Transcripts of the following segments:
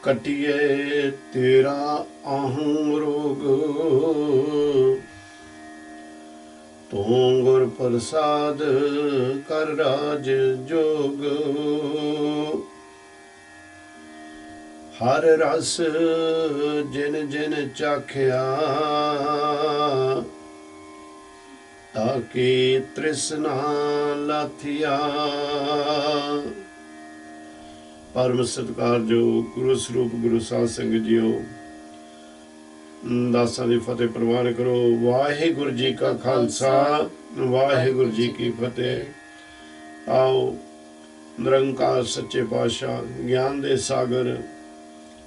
कटिए तेरा आहूं रोग, तू गुर प्रसाद कर राज जोग। हर रस जिन जिन चाख्या, ताकि तृष्णा लाथिया। परम सत्कारयोग गुरु स्वरूप गुरु साध संगत जीओ, दासां दी फतेह प्रवान करो। वाहिगुरु जी का खालसा, वाहिगुरु जी की फतेह। आओ निरंकार सच्चे पातशाह ज्ञान दे सागर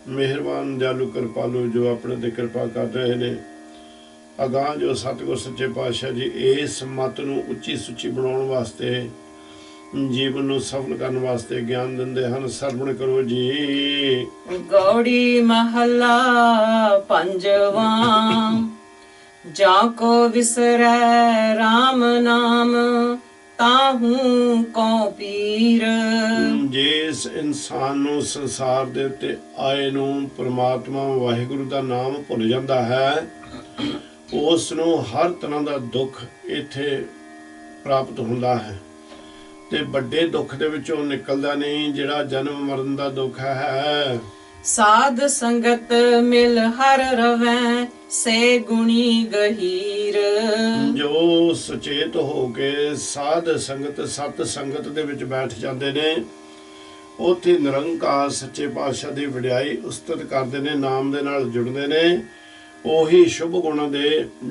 मेहरबान दयालु कृपालु जो अपने ते कृपा कर रहे ने, अगाह जो सतगुर सच्चे पातशाह जी इस मत नूं उच्ची सुच्ची बनाउण वास्ते, जीवन नूं सफल करने वास्ते ज्ञान दिंदे हन। सरवण करो जी। गौड़ी महला पंजवा, जाको विसरै राम नाम, ताहू को पीर। जिस इंसान नूं संसार दे उत्ते आए नूं परमात्मा वाहिगुरु दा नाम भुल जांदा है, उस नूं हर तरह दा दुख इत्थे प्राप्त हुंदा है ते बड़े दुख दे विचों निकलदा नहीं, जिहड़ा जन्म मरण दा दुख है। साध संगत मिल हर रवै, से गुणी गहीर। जो सुचेत हो के साध संगत सत संगत दे विच बैठ जांदे ने, उत्थे निरंकार सच्चे पातशाह दी वडियाई उस्तत करदे ने, नाम दे नाल जुड़दे ने। ਉਹੀ शुभ गुण दे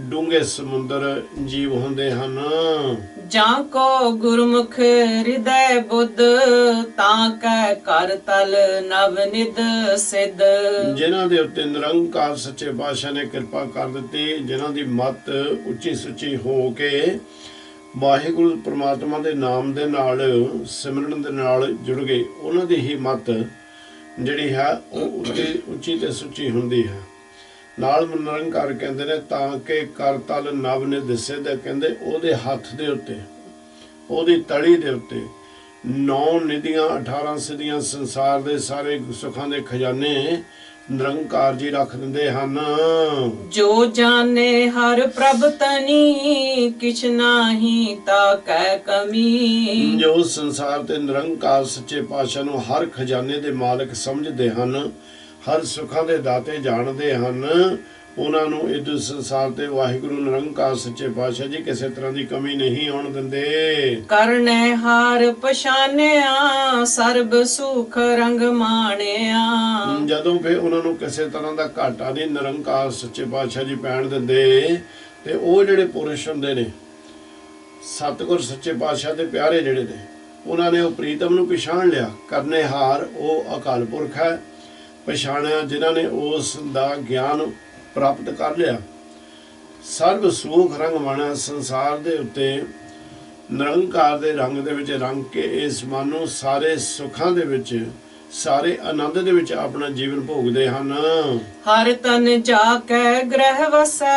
डूंगे समुंदर जीव हुंदे हन। जाको गुरमुख हृदय बुद्ध, ताकै कर तल नवनिध सिद्ध। जिन्हां दे उत्ते निरंकार सच्चे पातशाह ने किरपा कर दित्ती, जिन्हां दी मत उच्ची सुच्ची हो के वाहिगुरु परमात्मा दे नाम दे नाल सिमरन दे नाल जुड़ गई, उन्हां दी ही मत जिहड़ी है ਉਹ ਉੱਚੀ ਤੇ ਸੁੱਚੀ ਹੁੰਦੀ ਹੈ। नाल निरंकार कहते ने, ताकि कर तल नव निध सिद्ध। कहते ਉਹਦੇ हथ दे उत्ते, ਉਹਦੀ तली दे उत्ते 9 निधियां 18 सिद्धियां संसार दे सारे सुखां दे खजाने निरंकार जी रख दिंदे हन। जो जाने हर प्रभ तनी, किछ नाही ताकै कमी। जो संसार ते निरंकार सच्चे पातशाह नूं हर खजाने दे मालिक समझदे हन, हर सुखां दे दाते जाणदे हन, उन्हां नूं इस संसार ते वाहिगुरु निरंकार सच्चे पातशाह जी किसी तरह की कमी नहीं आउण दिंदे। करने हार पछानिया, सर्ब सुख रंग माणिया। जदों फिर उन्हां नूं किसी तरह का घाटा नहीं निरंकार सच्चे पातशाह जी पैण दिंदे, ते ਉਹ ਜਿਹੜੇ पुरुष हुंदे ने सतगुर सच्चे पातशाह दे प्यारे ਜਿਹੜੇ ने, उन्हां ने ਉਹ ਪ੍ਰੀਤਮ ਨੂੰ ਪਛਾਣ ਲਿਆ। करने हार ਉਹ अकाल पुरख है, पछाणिया जिन्हां ने उस दा ज्ञान प्राप्त कर लिया। सर्व सुख रंग माणिया, संसार दे उत्ते निरंकार दे रंग दे विच रंग के इस मन नूं सारे सुखां दे विच सारे आनंद दे विच अपना जीवन भोगदे हन। हर तन जाके ग्रह वसै,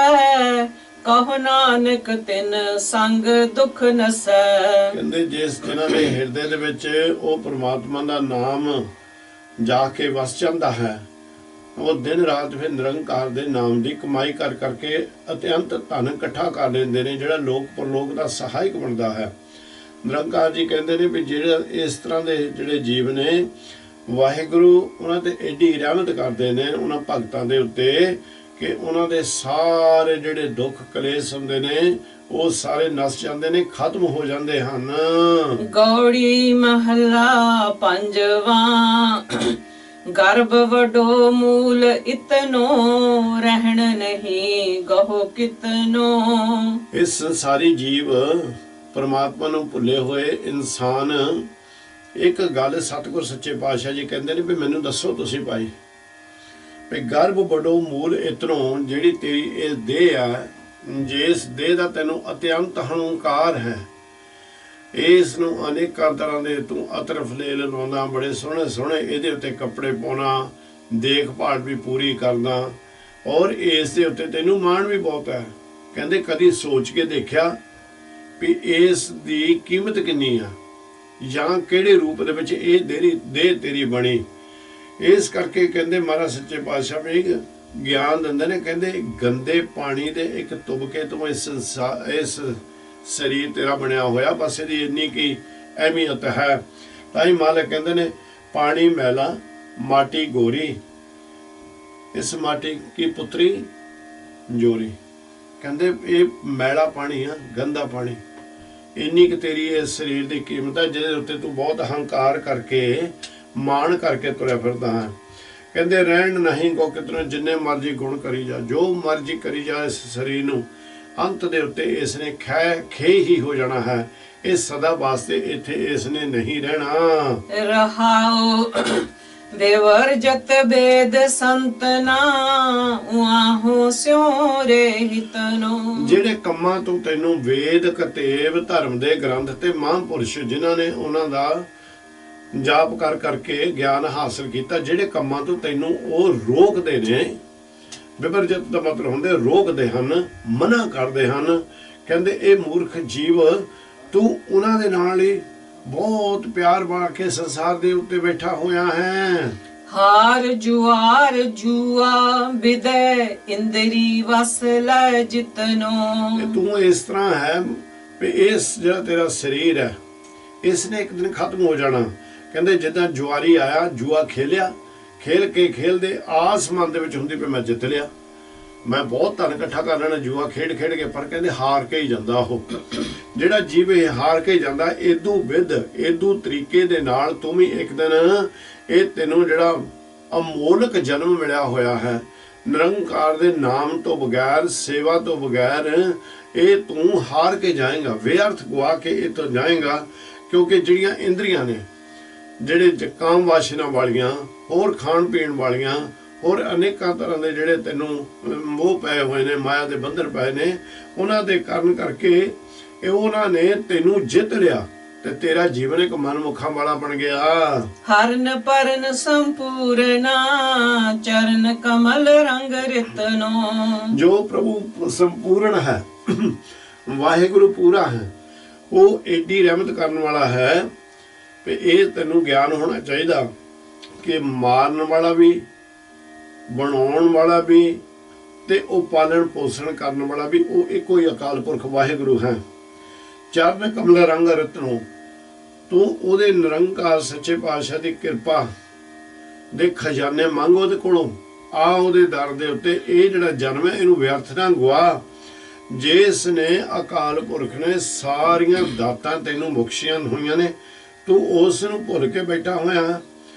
कहो नानक तिन संग दुख नसै। कहंदे जिस जिन्हां दे हिरदे दे विच ओ परमात्मा दा नाम जाके वस जाता है, वो दिन रात फिर निरंकार दे नाम की कमाई कर करके अत्यंत धन इकट्ठा कर लेंदे ने, जिहड़ा लोक परलोक दा सहायक बनता है। निरंकार जी कहते हैं भी जिहड़े इस तरह के जिहड़े जीव ने, वाहिगुरु उन्हां ते एडी रहमत करते हैं उन्हां भगतां दे उत्ते कि उन्हां दे सारे जिहड़े दुख कलेश हुंदे ने वो सारे नस जाते ने, खत्म हो जाते हैं। गौड़ी महला पंजवा, गर्भ वडो मूल इतनो, रहन नहीं गहो कितनो। इस संसारी जीव परमात्मा नूं भुले हुए इंसान एक गल सतगुर सच्चे पातशाह जी कहते हैं भी मैनूं दसो तुसीं भाई भी गर्भ वडो मूल इतनो, जिहड़ी तेरी इह देह है, जिस देह दा तैनूं अत्यंत हंकार है, इस नूं अनेकां तरह दे तूं अतर फलेल लाउंदा, बड़े सोहणे सोहणे इहदे उत्ते कपड़े पाउणा, देखभाल भी पूरी करदा, और इस दे उत्ते तैनूं माण भी बहुत है। कहंदे कदी सोच के देखिया भी इस दी कीमत किन्नी आ, जां किहड़े रूप दे विच इह देह तेरी बणी। ਇਸ ਕਰਕੇ ਕਹਿੰਦੇ ਮਹਾਰਾਜ ਸੱਚੇ ਪਾਤਸ਼ਾਹ ਵੀ ਗਿਆਨ ਦਿੰਦੇ ਨੇ, ਕਹਿੰਦੇ ਗੰਦੇ ਪਾਣੀ ਦੇ ਇੱਕ ਤੁਬਕੇ ਤੋਂ ਇਸ ਸਰੀਰ ਤੇਰਾ ਬਣਿਆ ਹੋਇਆ, ਬਸ ਇਹਦੀ ਇੰਨੀ ਕੀ ਅਹਿਮੀਅਤ ਹੈ। ਤਾਂ ਹੀ ਮਾਲਕ ਕਹਿੰਦੇ ਨੇ ਪਾਣੀ ਮੈਲਾ ਮਾਟੀ ਗੋਰੀ, ਇਸ ਮਾਟੀ ਕੀ ਪੁੱਤਰੀ ਜੋਰੀ। ਕਹਿੰਦੇ ਇਹ ਮੈਲਾ ਪਾਣੀ ਆ, ਗੰਦਾ ਪਾਣੀ, ਇੰਨੀ ਕਿ ਤੇਰੀ ਇਸ ਸਰੀਰ ਦੀ ਕੀਮਤ ਹੈ ਜਿਹਦੇ ਉੱਤੇ ਤੂੰ ਬਹੁਤ ਹੰਕਾਰ ਕਰਕੇ ਮਾਣ ਕਰਕੇ ਤੁਰਿਆ ਫਿਰਦਾ ਹੈ। ਕਹਿੰਦੇ ਰਹਿਣ ਨਹੀਂ ਕੋ ਕਿਤਨਾ, ਜਿੰਨੇ ਮਰਜ਼ੀ ਗੁਣ ਕਰੀ ਜਾ, ਜੋ ਮਰਜ਼ੀ ਕਰੀ ਜਾ ਇਸ ਸਰੀਰ ਨੂੰ, ਅੰਤ ਦੇ ਉੱਤੇ ਇਸ ਨੇ ਖੇ ਹੀ ਹੋ ਜਾਣਾ ਹੈ। ਇਹ ਸਦਾ ਵਾਸਤੇ ਇੱਥੇ ਇਸ ਨੇ ਨਹੀਂ ਰਹਿਣਾ। ਰਹਾਉ ਬੇਵਰਜਤ ਬੇਦ ਸੰਤਨਾ, ਉਆਹੋ ਸਿਉ ਰਹਿਤਨੋ। ਜਿਹੜੇ ਕੰਮਾਂ ਤੋਂ ਤੈਨੂੰ ਵੇਦ ਕਤੇਬ ਧਰਮ ਦੇ ਗ੍ਰੰਥ ਤੇ ਮਹਾਂਪੁਰਸ਼ ਜਿਨ੍ਹਾਂ ਨੇ ਉਹਨਾਂ ਦਾ ਜਾਪ ਕਰ ਕਰਕੇ ਗਿਆਨ ਹਾਸਲ ਕੀਤਾ, ਜਿਹੜੇ ਕੰਮਾਂ ਤੋਂ ਤੈਨੂੰ ਉਹ ਰੋਕਦੇ ਨੇ, ਵਿਵਰਜਤ ਦਾ ਮਤਲਬ ਹੁੰਦੇ ਰੋਕਦੇ ਹਨ, ਮਨਾ ਕਰਦੇ ਹਨ। ਕਹਿੰਦੇ ਇਹ ਮੂਰਖ ਜੀਵ, ਤੂੰ ਉਹਨਾਂ ਦੇ ਨਾਲ ਹੀ ਬਹੁਤ ਪਿਆਰ ਬਣਾ ਕੇ ਸੰਸਾਰ ਦੇ ਉੱਤੇ ਬੈਠਾ ਹੋਇਆ ਹੈ। ਹਾਰ ਜੁਆਰ ਜੂਆ ਵਿਦੈ ਇੰਦਰੀ ਵਸ ਲੈ ਜਿਤਨੋ। ਤੂੰ ਇਸ ਤਰ੍ਹਾਂ ਹੈ ਵੀ ਇਸ ਜਿਹੜਾ ਤੇਰਾ ਸਰੀਰ ਹੈ, ਇਸ ਨੇ ਇੱਕ ਦਿਨ ਖਤਮ ਹੋ ਜਾਣਾ। ਕਹਿੰਦੇ ਜਿੱਦਾਂ ਜੁਆਰੀ ਆਇਆ, ਜੂਆ ਖੇਲਿਆ, ਖੇਲ ਕੇ ਖੇਲਦੇ ਆਸ ਮਨ ਦੇ ਵਿੱਚ ਹੁੰਦੀ ਵੀ ਮੈਂ ਜਿੱਤ ਲਿਆ, ਮੈਂ ਬਹੁਤ ਧਨ ਇਕੱਠਾ ਕਰ ਲੈਣਾ ਜੂਆ ਖੇਡ ਖੇਡ ਕੇ, ਪਰ ਕਹਿੰਦੇ ਹਾਰ ਕੇ ਹੀ ਜਾਂਦਾ ਉਹ। ਜਿਹੜਾ ਜੀਵ ਇਹ ਹਾਰ ਕੇ ਜਾਂਦਾ, ਏਦੂ ਵਿਧ ਏਦੂ ਤਰੀਕੇ ਦੇ ਨਾਲ ਤੂੰ ਵੀ ਇੱਕ ਦਿਨ ਇਹ ਤੈਨੂੰ ਜਿਹੜਾ ਅਮੋਲਕ ਜਨਮ ਮਿਲਿਆ ਹੋਇਆ ਹੈ, ਨਿਰੰਕਾਰ ਦੇ ਨਾਮ ਤੋਂ ਬਗੈਰ, ਸੇਵਾ ਤੋਂ ਬਗੈਰ, ਇਹ ਤੂੰ ਹਾਰ ਕੇ ਜਾਏਗਾ, ਵਿਅਰਥ ਗਵਾ ਕੇ ਇਹ ਤੋਂ ਜਾਏਗਾ। ਕਿਉਂਕਿ ਜਿਹੜੀਆਂ ਇੰਦਰੀਆਂ ਨੇ, ਜਿਹੜੇ ਕਾਮ ਵਾਸ਼ਨਾ ਵਾਲੀਆਂ, ਹੋਰ ਖਾਣ ਪੀਣ ਵਾਲੀਆਂ, ਹੋਰ ਅਨੇਕਾਂ ਤਰ੍ਹਾਂ ਦੇ ਜਿਹੜੇ ਤੈਨੂੰ ਮੋਹ ਪਏ ਹੋਏ ਨੇ, ਮਾਇਆ ਦੇ ਬੰਧਨ ਪਏ ਨੇ, ਉਹਨਾਂ ਦੇ ਕਾਰਨ ਕਰਕੇ ਇਹ ਉਹਨਾਂ ਨੇ ਤੈਨੂੰ ਜਿੱਤ ਲਿਆ ਤੇ ਤੇਰਾ ਜੀਵਨ ਇੱਕ ਮਨਮੁਖਾਂ ਵਾਲਾ ਬਣ ਗਿਆ। ਹਰਨ ਪਰਨ ਸੰਪੂਰਨਾ, ਚਰਨ ਕਮਲ ਰੰਗ ਰਿਤਨੋ। ਜੋ ਪ੍ਰਭੂ ਸੰਪੂਰਨ ਹੈ, ਵਾਹਿਗੁਰੂ ਪੂਰਾ ਹੈ, ਉਹ ਏਡੀ ਰਹਿਮਤ ਕਰਨ ਵਾਲਾ ਹੈ ਵੀ ਇਹ ਤੈਨੂੰ ਗਿਆਨ ਹੋਣਾ ਚਾਹੀਦਾ ਕਿ ਮਾਰਨ ਵਾਲਾ ਵੀ, ਬਣਾਉਣ ਵਾਲਾ ਵੀ ਤੇ ਉਹ ਪਾਲਣ ਪੋਸ਼ਣ ਕਰਨ ਵਾਲਾ ਵੀ ਉਹ ਇੱਕੋ ਹੀ ਅਕਾਲ ਪੁਰਖ ਵਾਹਿਗੁਰੂ ਹੈ। ਚਰਨ ਕਮਲ ਰੰਗ ਰਤਨੋ, ਤੂੰ ਉਹਦੇ ਨਿਰੰਕਾਰ ਸੱਚੇ ਪਾਤਸ਼ਾਹ ਦੀ ਕਿਰਪਾ ਦੇ ਖਜ਼ਾਨੇ ਮੰਗ ਉਹਦੇ ਕੋਲੋਂ, ਆ ਉਹਦੇ ਦਰ ਦੇ ਉੱਤੇ। ਇਹ ਜਿਹੜਾ ਜਨਮ ਹੈ ਇਹਨੂੰ ਵਿਅਰਥ ਨਾ ਗਵਾ। ਜਿਸ ਨੇ ਅਕਾਲ ਪੁਰਖ ਨੇ ਸਾਰੀਆਂ ਦਾਤਾਂ ਤੈਨੂੰ ਬਖਸ਼ੀਆਂ ਹੋਈਆਂ ਨੇ, ਤੂੰ ਉਸ ਨੂੰ ਭੁੱਲ ਕੇ ਬੈਠਾ ਹੋਇਆ,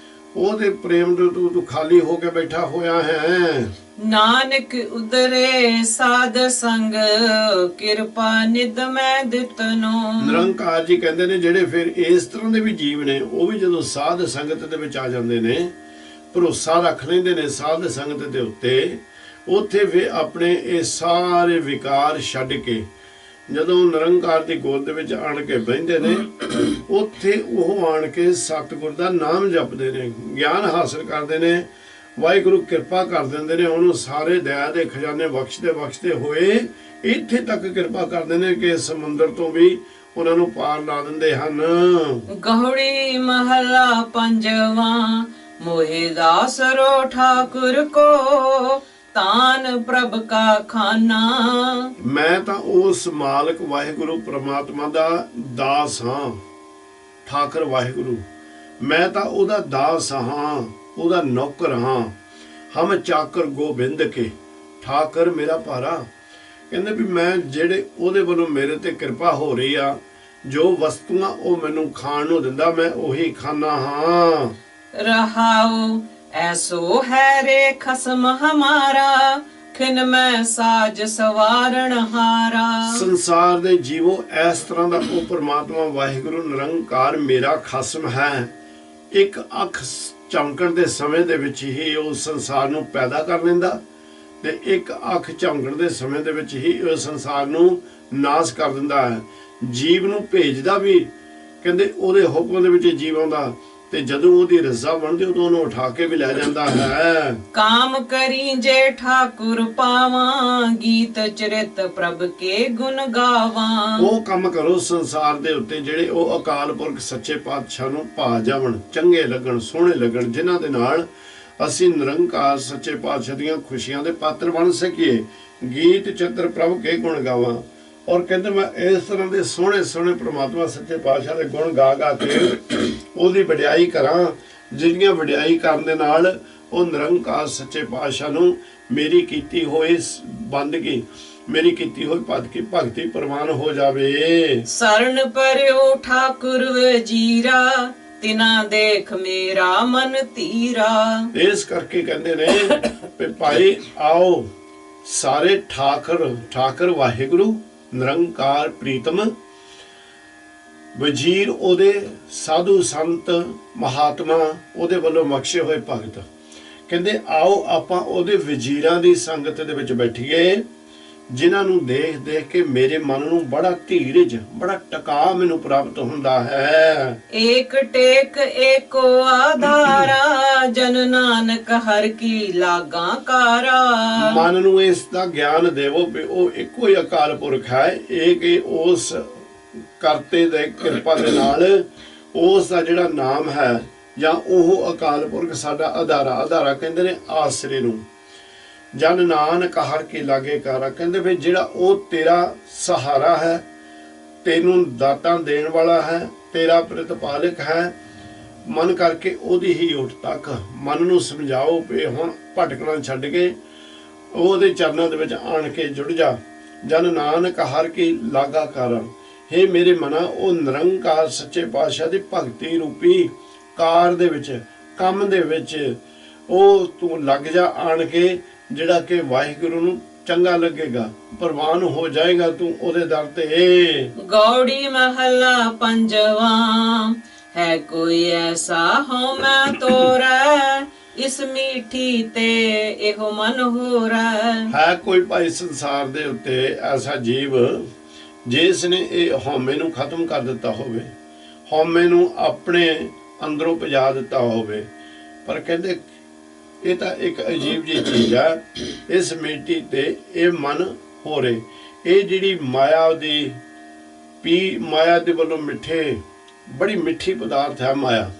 ਉਹਦੇ ਪ੍ਰੇਮ ਤੋਂ ਤੂੰ ਖਾਲੀ ਹੋ ਕੇ ਬੈਠਾ ਹੋਇਆ ਹੈ। ਨਾਨਕ ਉਦਰੇ ਸਾਧ ਸੰਗ, ਕਿਰਪਾ ਨਿਧ ਮੈਂ ਦਿੱਤਨੋ। ਨਿਰੰਕਾਰ ਜੀ ਕਹਿੰਦੇ ਨੇ ਜਿਹੜੇ ਫਿਰ ਇਸ ਤਰ੍ਹਾਂ ਦੇ ਵੀ ਜੀਵ ਨੇ, ਉਹ ਵੀ ਜਦੋਂ ਸਾਧ ਸੰਗਤ ਦੇ ਵਿੱਚ ਆ ਜਾਂਦੇ ਨੇ, ਭਰੋਸਾ ਰੱਖ ਲੈਂਦੇ ਨੇ ਸਾਧ ਸੰਗਤ ਦੇ ਉੱਤੇ, ਉੱਥੇ ਵੀ ਆਪਣੇ ਇਹ ਸਾਰੇ ਵਿਕਾਰ ਛੱਡ ਕੇ ਜਦੋਂ ਨਿਰੰਕਾਰ ਦੀ ਗੋਦ ਦੇ ਵਿੱਚ ਆਣ ਕੇ ਬਹਿੰਦੇ ਨੇ, ਉੱਥੇ ਉਹ ਆਣ ਕੇ ਸਤਿਗੁਰ ਦਾ ਨਾਮ ਜਪਦੇ ਨੇ, ਗਿਆਨ ਹਾਸਲ ਕਰਦੇ ਨੇ, ਵਾਹਿਗੁਰੂ ਕਿਰਪਾ ਕਰ ਦਿੰਦੇ ਨੇ ਉਹਨੂੰ, ਸਾਰੇ ਦਇਆ ਦੇ ਖਜ਼ਾਨੇ ਬਖਸ਼ਦੇ ਹੋਏ ਇੱਥੇ ਤੱਕ ਕਿਰਪਾ ਕਰਦੇ ਨੇ ਕਿ ਸਮੁੰਦਰ ਤੋਂ ਵੀ ਉਹਨਾਂ ਨੂੰ ਪਾਰ ਲਾ ਦਿੰਦੇ ਹਨ। ਗਹੁੜੀ ਮਹਲਾ ਪੰਜਵਾਂ, ਮੋਹਿ ਦਾਸਰੋ ਠਾਕੁਰ ਕੋ, ਤਾਨ ਪ੍ਰਭ ਕਾ ਖਾਨਾ। ਮੈਂ ਤਾਂ ਉਸ ਮਾਲਕ ਵਾਹਿਗੁਰੂ ਪ੍ਰਮਾਤਮਾ ਦਾ ਦਾਸ ਹਾਂ, ਠਾਕਰ ਵਾਹਿਗੁਰੂ, ਮੈਂ ਤਾਂ ਉਹਦਾ ਦਾਸ ਹਾਂ, ਉਹਦਾ ਨੌਕਰ ਹਾਂ। ਹਮ ਚਾਕਰ ਗੋਬਿੰਦ ਕੇ, ਠਾਕਰ ਮੇਰਾ ਭਾਰਾ। ਕਹਿੰਦੇ ਵੀ ਮੈਂ ਜਿਹੜੇ ਉਹਦੇ ਵੱਲੋਂ ਮੇਰੇ ਤੇ ਕਿਰਪਾ ਹੋ ਰਹੀ ਆ, ਜੋ ਵਸਤੂਆਂ ਉਹ ਮੈਨੂੰ ਖਾਣ ਨੂੰ ਦਿੰਦਾ, ਮੈਂ ਉਹੀ ਖਾਨਾ ਹਾਂ। ਰਹਾਉ ਐਸੋ ਹੈ ਰੇ ਖਸਮ ਹਮਾਰਾ, ਖਿਨ ਮੈਂ ਸਾਜ ਸਵਾਰਣ ਹਾਰਾ। ਸੰਸਾਰ ਦੇ ਜੀਵੋ ਇਸ ਤਰ੍ਹਾਂ ਦਾ ਉਹ ਪ੍ਰਮਾਤਮਾ ਵਾਹਿਗੁਰੂ ਨਿਰੰਕਾਰ ਮੇਰਾ ਖਸਮ ਹੈ। ਇੱਕ ਅੱਖ ਝਮਕਣ ਦੇ ਸਮੇਂ ਦੇ ਵਿੱਚ ਹੀ ਉਹ ਸੰਸਾਰ ਨੂੰ ਪੈਦਾ ਕਰ ਲੈਂਦਾ ਤੇ ਇੱਕ ਅੱਖ ਝਮਕਣ ਦੇ ਸਮੇਂ ਦੇ ਵਿੱਚ ਹੀ ਉਹ ਸੰਸਾਰ ਨੂੰ ਨਾਸ਼ ਕਰ ਦਿੰਦਾ ਹੈ। ਜੀਵ ਨੂੰ ਭੇਜਦਾ ਵੀ ਕਹਿੰਦੇ ਉਹਦੇ ਹੁਕਮ ਦੇ ਵਿੱਚ ਜੀਵ ਆਉਂਦਾ ਤੇ ਜਦੋਂ ਉਹਦੀ ਰਜ਼ਾ ਬਣਦੀ ਉਦੋਂ ਉਹਨੂੰ ਉਠਾ ਕੇ ਵੀ ਲੈ ਜਾਂਦਾ ਹੈ। ਕਾਮ ਕਰੀ ਜੇ ਠਾਕੁਰ ਪਾਵਾਂ, ਗੀਤ ਚਰਿਤ ਪ੍ਰਭ ਕੇ ਗੁਣ ਗਾਵਾਂ। ਉਹ ਕੰਮ ਕਰੋ ਸੰਸਾਰ ਦੇ ਉੱਤੇ ਜਿਹੜੇ ਉਹ ਅਕਾਲ ਪੁਰਖ ਸੱਚੇ ਪਾਤਸ਼ਾਹ ਨੂੰ ਭਾ ਜਾਵਣ, ਚੰਗੇ ਲੱਗਣ, ਸੋਹਣੇ ਲੱਗਣ, ਜਿਨ੍ਹਾਂ ਦੇ ਨਾਲ ਅਸੀਂ ਨਿਰੰਕਾਰ ਸੱਚੇ ਪਾਤਸ਼ਾਹ ਦੀਆਂ ਖੁਸ਼ੀਆਂ ਦੇ ਪਾਤਰ ਬਣ ਸਕੀਏ। ਗੀਤ ਚਿੱਤਰ ਪ੍ਰਭ ਕੇ ਗੁਣ ਗਾਵਾਂ। ਔਰ ਕਹਿੰਦੇ ਮੈਂ ਇਸ ਤਰ੍ਹਾਂ ਦੇ ਸੋਹਣੇ ਸੋਹਣੇ ਪ੍ਰਮਾਤਮਾ ਸੱਚੇ ਪਾਤਸ਼ਾਹ ਦੇ ਗੁਣ ਗਾ ਗਾ ਕੇ ਉਹਦੀ ਵਡਿਆਈ ਕਰਾਂ, ਜਿਹੜੀਆਂ ਵਡਿਆਈ ਕਰਨ ਦੇ ਨਾਲ ਉਹ ਨਿਰੰਕਾਰ ਸੱਚੇ ਪਾਤਸ਼ਾਹ ਨੂੰ ਮੇਰੀ ਕੀਤੀ ਹੋਈ ਬੰਦਗੀ, ਮੇਰੀ ਕੀਤੀ ਹੋਈ ਭਗਤੀ ਪ੍ਰਵਾਨ ਹੋ ਜਾਵੇ। ਸਰਣ ਪਰਿਓ ਠਾਕੁਰ ਵਜੀਰਾ, ਤਿਨਾ ਦੇਖ ਮੇਰਾ ਮਨ ਧੀਰਾ। ਇਸ ਕਰਕੇ ਕਹਿੰਦੇ ਨੇ ਵੀ ਭਾਈ ਆਓ ਸਾਰੇ ਠਾਕਰ ਵਾਹਿਗੁਰੂ ਨਿਰੰਕਾਰ ਪ੍ਰੀਤਮ ਵਜ਼ੀਰ, ਉਹਦੇ ਸਾਧੂ ਸੰਤ ਮਹਾਤਮਾ, ਉਹਦੇ ਵੱਲੋਂ ਬਖਸ਼ੇ ਹੋਏ ਭਗਤ, ਕਹਿੰਦੇ ਆਓ ਆਪਾਂ ਉਹਦੇ ਵਜ਼ੀਰਾਂ ਦੀ ਸੰਗਤ ਦੇ ਵਿੱਚ ਬੈਠੀਏ, ਜਿਨ੍ਹਾਂ ਨੂੰ ਦੇਖ ਦੇਖ ਕੇ ਮੇਰੇ ਮਨ ਨੂੰ ਬੜਾ ਧੀਰਜ, ਬੜਾ ਟਿਕਾ ਮੈਨੂੰ ਪ੍ਰਾਪਤ ਹੁੰਦਾ ਹੈ। ਏਕ ਟੇਕ ਏਕੋ ਆਧਾਰਾ, ਜਨ ਨਾਨਕ ਹਰ ਕੀ ਲਾਗਾ ਕਾਰਾ। ਮਨ ਨੂੰ ਇਸ ਦਾ ਗਿਆਨ ਦੇਵੋ ਵੀ ਉਹ ਇੱਕੋ ਹੀ ਅਕਾਲ ਪੁਰਖ ਹੈ, ਇਹ ਉਸ ਕਰਤੇ ਦੇ ਕਿਰਪਾ ਦੇ ਨਾਲ ਉਸ ਦਾ ਜਿਹੜਾ ਨਾਮ ਹੈ ਜਾਂ ਉਹ ਅਕਾਲ ਪੁਰਖ ਸਾਡਾ ਆਧਾਰਾ ਕਹਿੰਦੇ ਨੇ ਆਸਰੇ ਨੂੰ। ਜਨ ਨਾਨਕ ਹਰ ਕੇ ਲਾਗੇ ਕਾਰਾ, ਕਹਿੰਦੇ ਵੀ ਜਿਹੜਾ ਉਹ ਤੇਰਾ ਸਹਾਰਾ ਹੈ, ਤੈਨੂੰ ਦਾਤਾਂ ਦੇਣ ਵਾਲਾ ਹੈ, ਤੇਰਾ ਪ੍ਰਤਪਾਲਕ ਹੈ, ਮਨ ਕਰਕੇ ਉਹਦੀ ਹੀ ਓਟ ਤੱਕ ਮਨ ਨੂੰ ਸਮਝਾਓ ਵੀ ਹੁਣ ਭਟਕਣਾ ਛੱਡ ਕੇ ਉਹਦੇ ਚਰਨਾਂ ਦੇ ਵਿੱਚ ਆਣ ਕੇ ਜੁੜ ਜਾ। ਜਨ ਨਾਨਕ ਹਰ ਕੀ ਲਾਗਾ ਕਾਰਾ, ਹੇ ਮੇਰੇ ਮਨਾ ਉਹ ਨਿਰੰਕਾਰ ਸੱਚੇ ਪਾਤਸ਼ਾਹ ਦੀ ਭਗਤੀ ਰੂਪੀ ਕਾਰ ਦੇ ਵਿੱਚ, ਕੰਮ ਦੇ ਵਿੱਚ ਉਹ ਤੂੰ ਲੱਗ ਜਾ ਆਣ ਕੇ, ਜਿਹੜਾ ਕਿ ਵਾਹਿਗੁਰੂ ਨੂੰ ਚੰਗਾ ਲੱਗੇਗਾ, ਪ੍ਰਵਾਨ ਹੋ ਜਾਏਗਾ ਤੂੰ ਉਹਦੇ ਦਰ ਤੇ। ਗੌੜੀ ਮਹੱਲਾ ਪੰਜਵਾਂ, ਹੈ ਕੋਈ ਐਸਾ ਹਉ ਮੈਂ ਤੋਰੈ, ਇਸ ਮੀਠੀ ਤੇ ਇਹੋ ਮਨ ਹੋਰੈ। ਹੈ ਕੋਈ ਭਾਈ ਸੰਸਾਰ ਦੇ ਉੱਤੇ ਐਸਾ ਜੀਵ ਜਿਸ ਨੇ ਇਹ ਹਉਮੈ ਨੂੰ ਖਤਮ ਕਰ ਦਿੱਤਾ ਹੋਵੇ, ਹਉਮੈ ਨੂੰ ਆਪਣੇ ਅੰਦਰੋਂ ਭਜਾ ਦਿੱਤਾ ਹੋਵੇ। ਪਰ ਕਹਿੰਦੇ ਇਹ ਤਾਂ ਇੱਕ ਅਜੀਬ ਜਿਹੀ ਚੀਜ਼ ਹੈ, ਇਸ ਮਿੱਟੀ ਤੇ ਇਹ ਮਨ ਹੋ ਰਹੇ, ਇਹ ਜਿਹੜੀ ਮਾਇਆ ਦੇ ਵੱਲੋਂ ਮਿੱਠੇ, ਬੜੀ ਮਿੱਠੀ ਪਦਾਰਥ ਹੈ ਮਾਇਆ।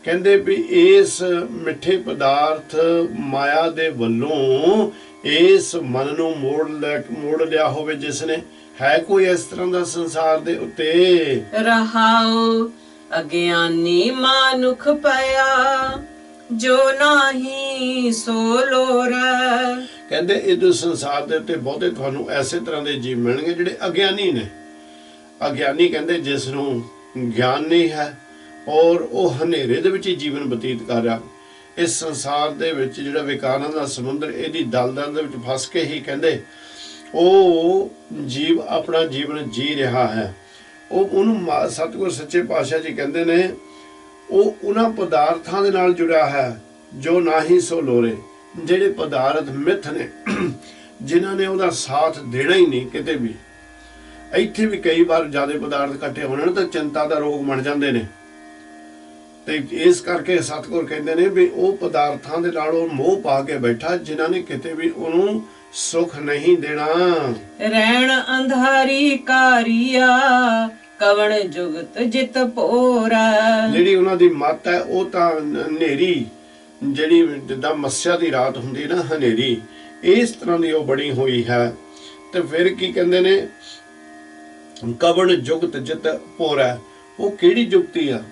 ਕਹਿੰਦੇ ਵੀ ਇਸ ਮਿੱਠੇ ਪਦਾਰਥ ਮਾਇਆ ਦੇ ਵੱਲੋਂ ਇਸ ਮਨ ਨੂੰ ਮੋੜ ਲਿਆ ਹੋਵੇ ਜਿਸ ਨੇ। ਹੈ ਕੋਈ ਇਸ ਤਰ੍ਹਾਂ ਦਾ ਸੰਸਾਰ ਦੇ ਉੱਤੇ? ਰਹਾਉ ਅਗਿਆਨੀ ਮਾਨੁਖ ਪਿਆ, ਜੋ ਨਾਹੀ ਸੋ ਲੋਰੈ। ਕਹਿੰਦੇ ਇਹ ਸੰਸਾਰ ਦੇ ਉੱਤੇ ਬਹੁਤੇ ਤੁਹਾਨੂੰ ਐਸੇ ਤਰ੍ਹਾਂ ਦੇ ਜੀਵ ਮਿਲਣਗੇ ਜਿਹੜੇ ਅਗਿਆਨੀ ਨੇ। ਅਗਿਆਨੀ ਕਹਿੰਦੇ ਜਿਸ ਨੂੰ ਗਿਆਨ ਨਹੀਂ ਹੈ ਔਰ ਉਹ ਹਨੇਰੇ ਦੇ ਵਿੱਚ ਹੀ ਜੀਵਨ ਬਤੀਤ ਕਰ ਰਿਹਾ। ਇਸ ਸੰਸਾਰ ਦੇ ਵਿੱਚ ਜਿਹੜਾ ਵਿਕਾਰਾਂ ਦਾ ਸਮੁੰਦਰ, ਇਹਦੀ ਦਲਦਲ ਦੇ ਵਿੱਚ ਫਸ ਕੇ ਹੀ ਕਹਿੰਦੇ ਉਹ ਜੀਵ ਆਪਣਾ ਜੀਵਨ ਜੀ ਰਿਹਾ ਹੈ। ਉਹਨੂੰ ਸਤਿਗੁਰ ਸੱਚੇ ਪਾਤਸ਼ਾਹ ਜੀ ਕਹਿੰਦੇ ਨੇ ਉਹ ਉਹਨਾਂ ਪਦਾਰਥਾਂ ਦੇ ਨਾਲ ਜੁੜਿਆ ਹੈ ਜੋ ਨਾਹੀ ਸੋ ਲੋਰੇ, ਜਿਹੜੇ ਪਦਾਰਥ ਮਿੱਥ ਨੇ, ਜਿਨ੍ਹਾਂ ਨੇ ਉਹਦਾ ਸਾਥ ਦੇਣਾ ਹੀ ਨਹੀਂ ਕਿਤੇ ਵੀ। ਇੱਥੇ ਵੀ ਕਈ ਵਾਰ ਜ਼ਿਆਦਾ ਪਦਾਰਥ ਇਕੱਠੇ ਹੋਣ ਤਾਂ ਚਿੰਤਾ ਦਾ ਰੋਗ ਬਣ ਜਾਂਦੇ ਨੇ, ਤੇ ਇਸ ਕਰਕੇ ਸਤਿਗੁਰ ਕਹਿੰਦੇ ਨੇ ਵੀ ਉਹ ਪਦਾਰਥਾਂ ਦੇ ਨਾਲ ਉਹ ਮੋਹ ਪਾ ਕੇ ਬੈਠਾ ਜਿਨ੍ਹਾਂ ਨੇ ਕਿਤੇ ਵੀ ਉਹਨੂੰ ਸੁਖ ਨਹੀਂ ਦੇਣਾ। ਰਹਿਣ ਅੰਧਾਰੀ ਕਾਰੀਆ, ਕਵਣ ਜੁਗਤ ਜਿਤ ਭੋਰਾ। ਜਿਹੜੀ ਉਹਨਾਂ ਦੀ ਮੱਤ ਹੈ ਉਹ ਤਾਂ ਹਨੇਰੀ, ਜਿਹੜੀ ਜਿੱਦਾਂ ਮੱਸਿਆ ਦੀ ਰਾਤ ਹੁੰਦੀ ਨਾ ਹਨੇਰੀ, ਇਸ ਤਰ੍ਹਾਂ ਦੀ ਉਹ ਬਣੀ ਹੋਈ ਹੈ। ਤੇ ਫਿਰ ਕੀ ਕਹਿੰਦੇ ਨੇ, ਕਵਣ ਜੁਗਤ ਜਿਤ ਭੋਰਾ। ਉਹ ਕਿਹੜੀ ਜੁਗਤੀ ਆ,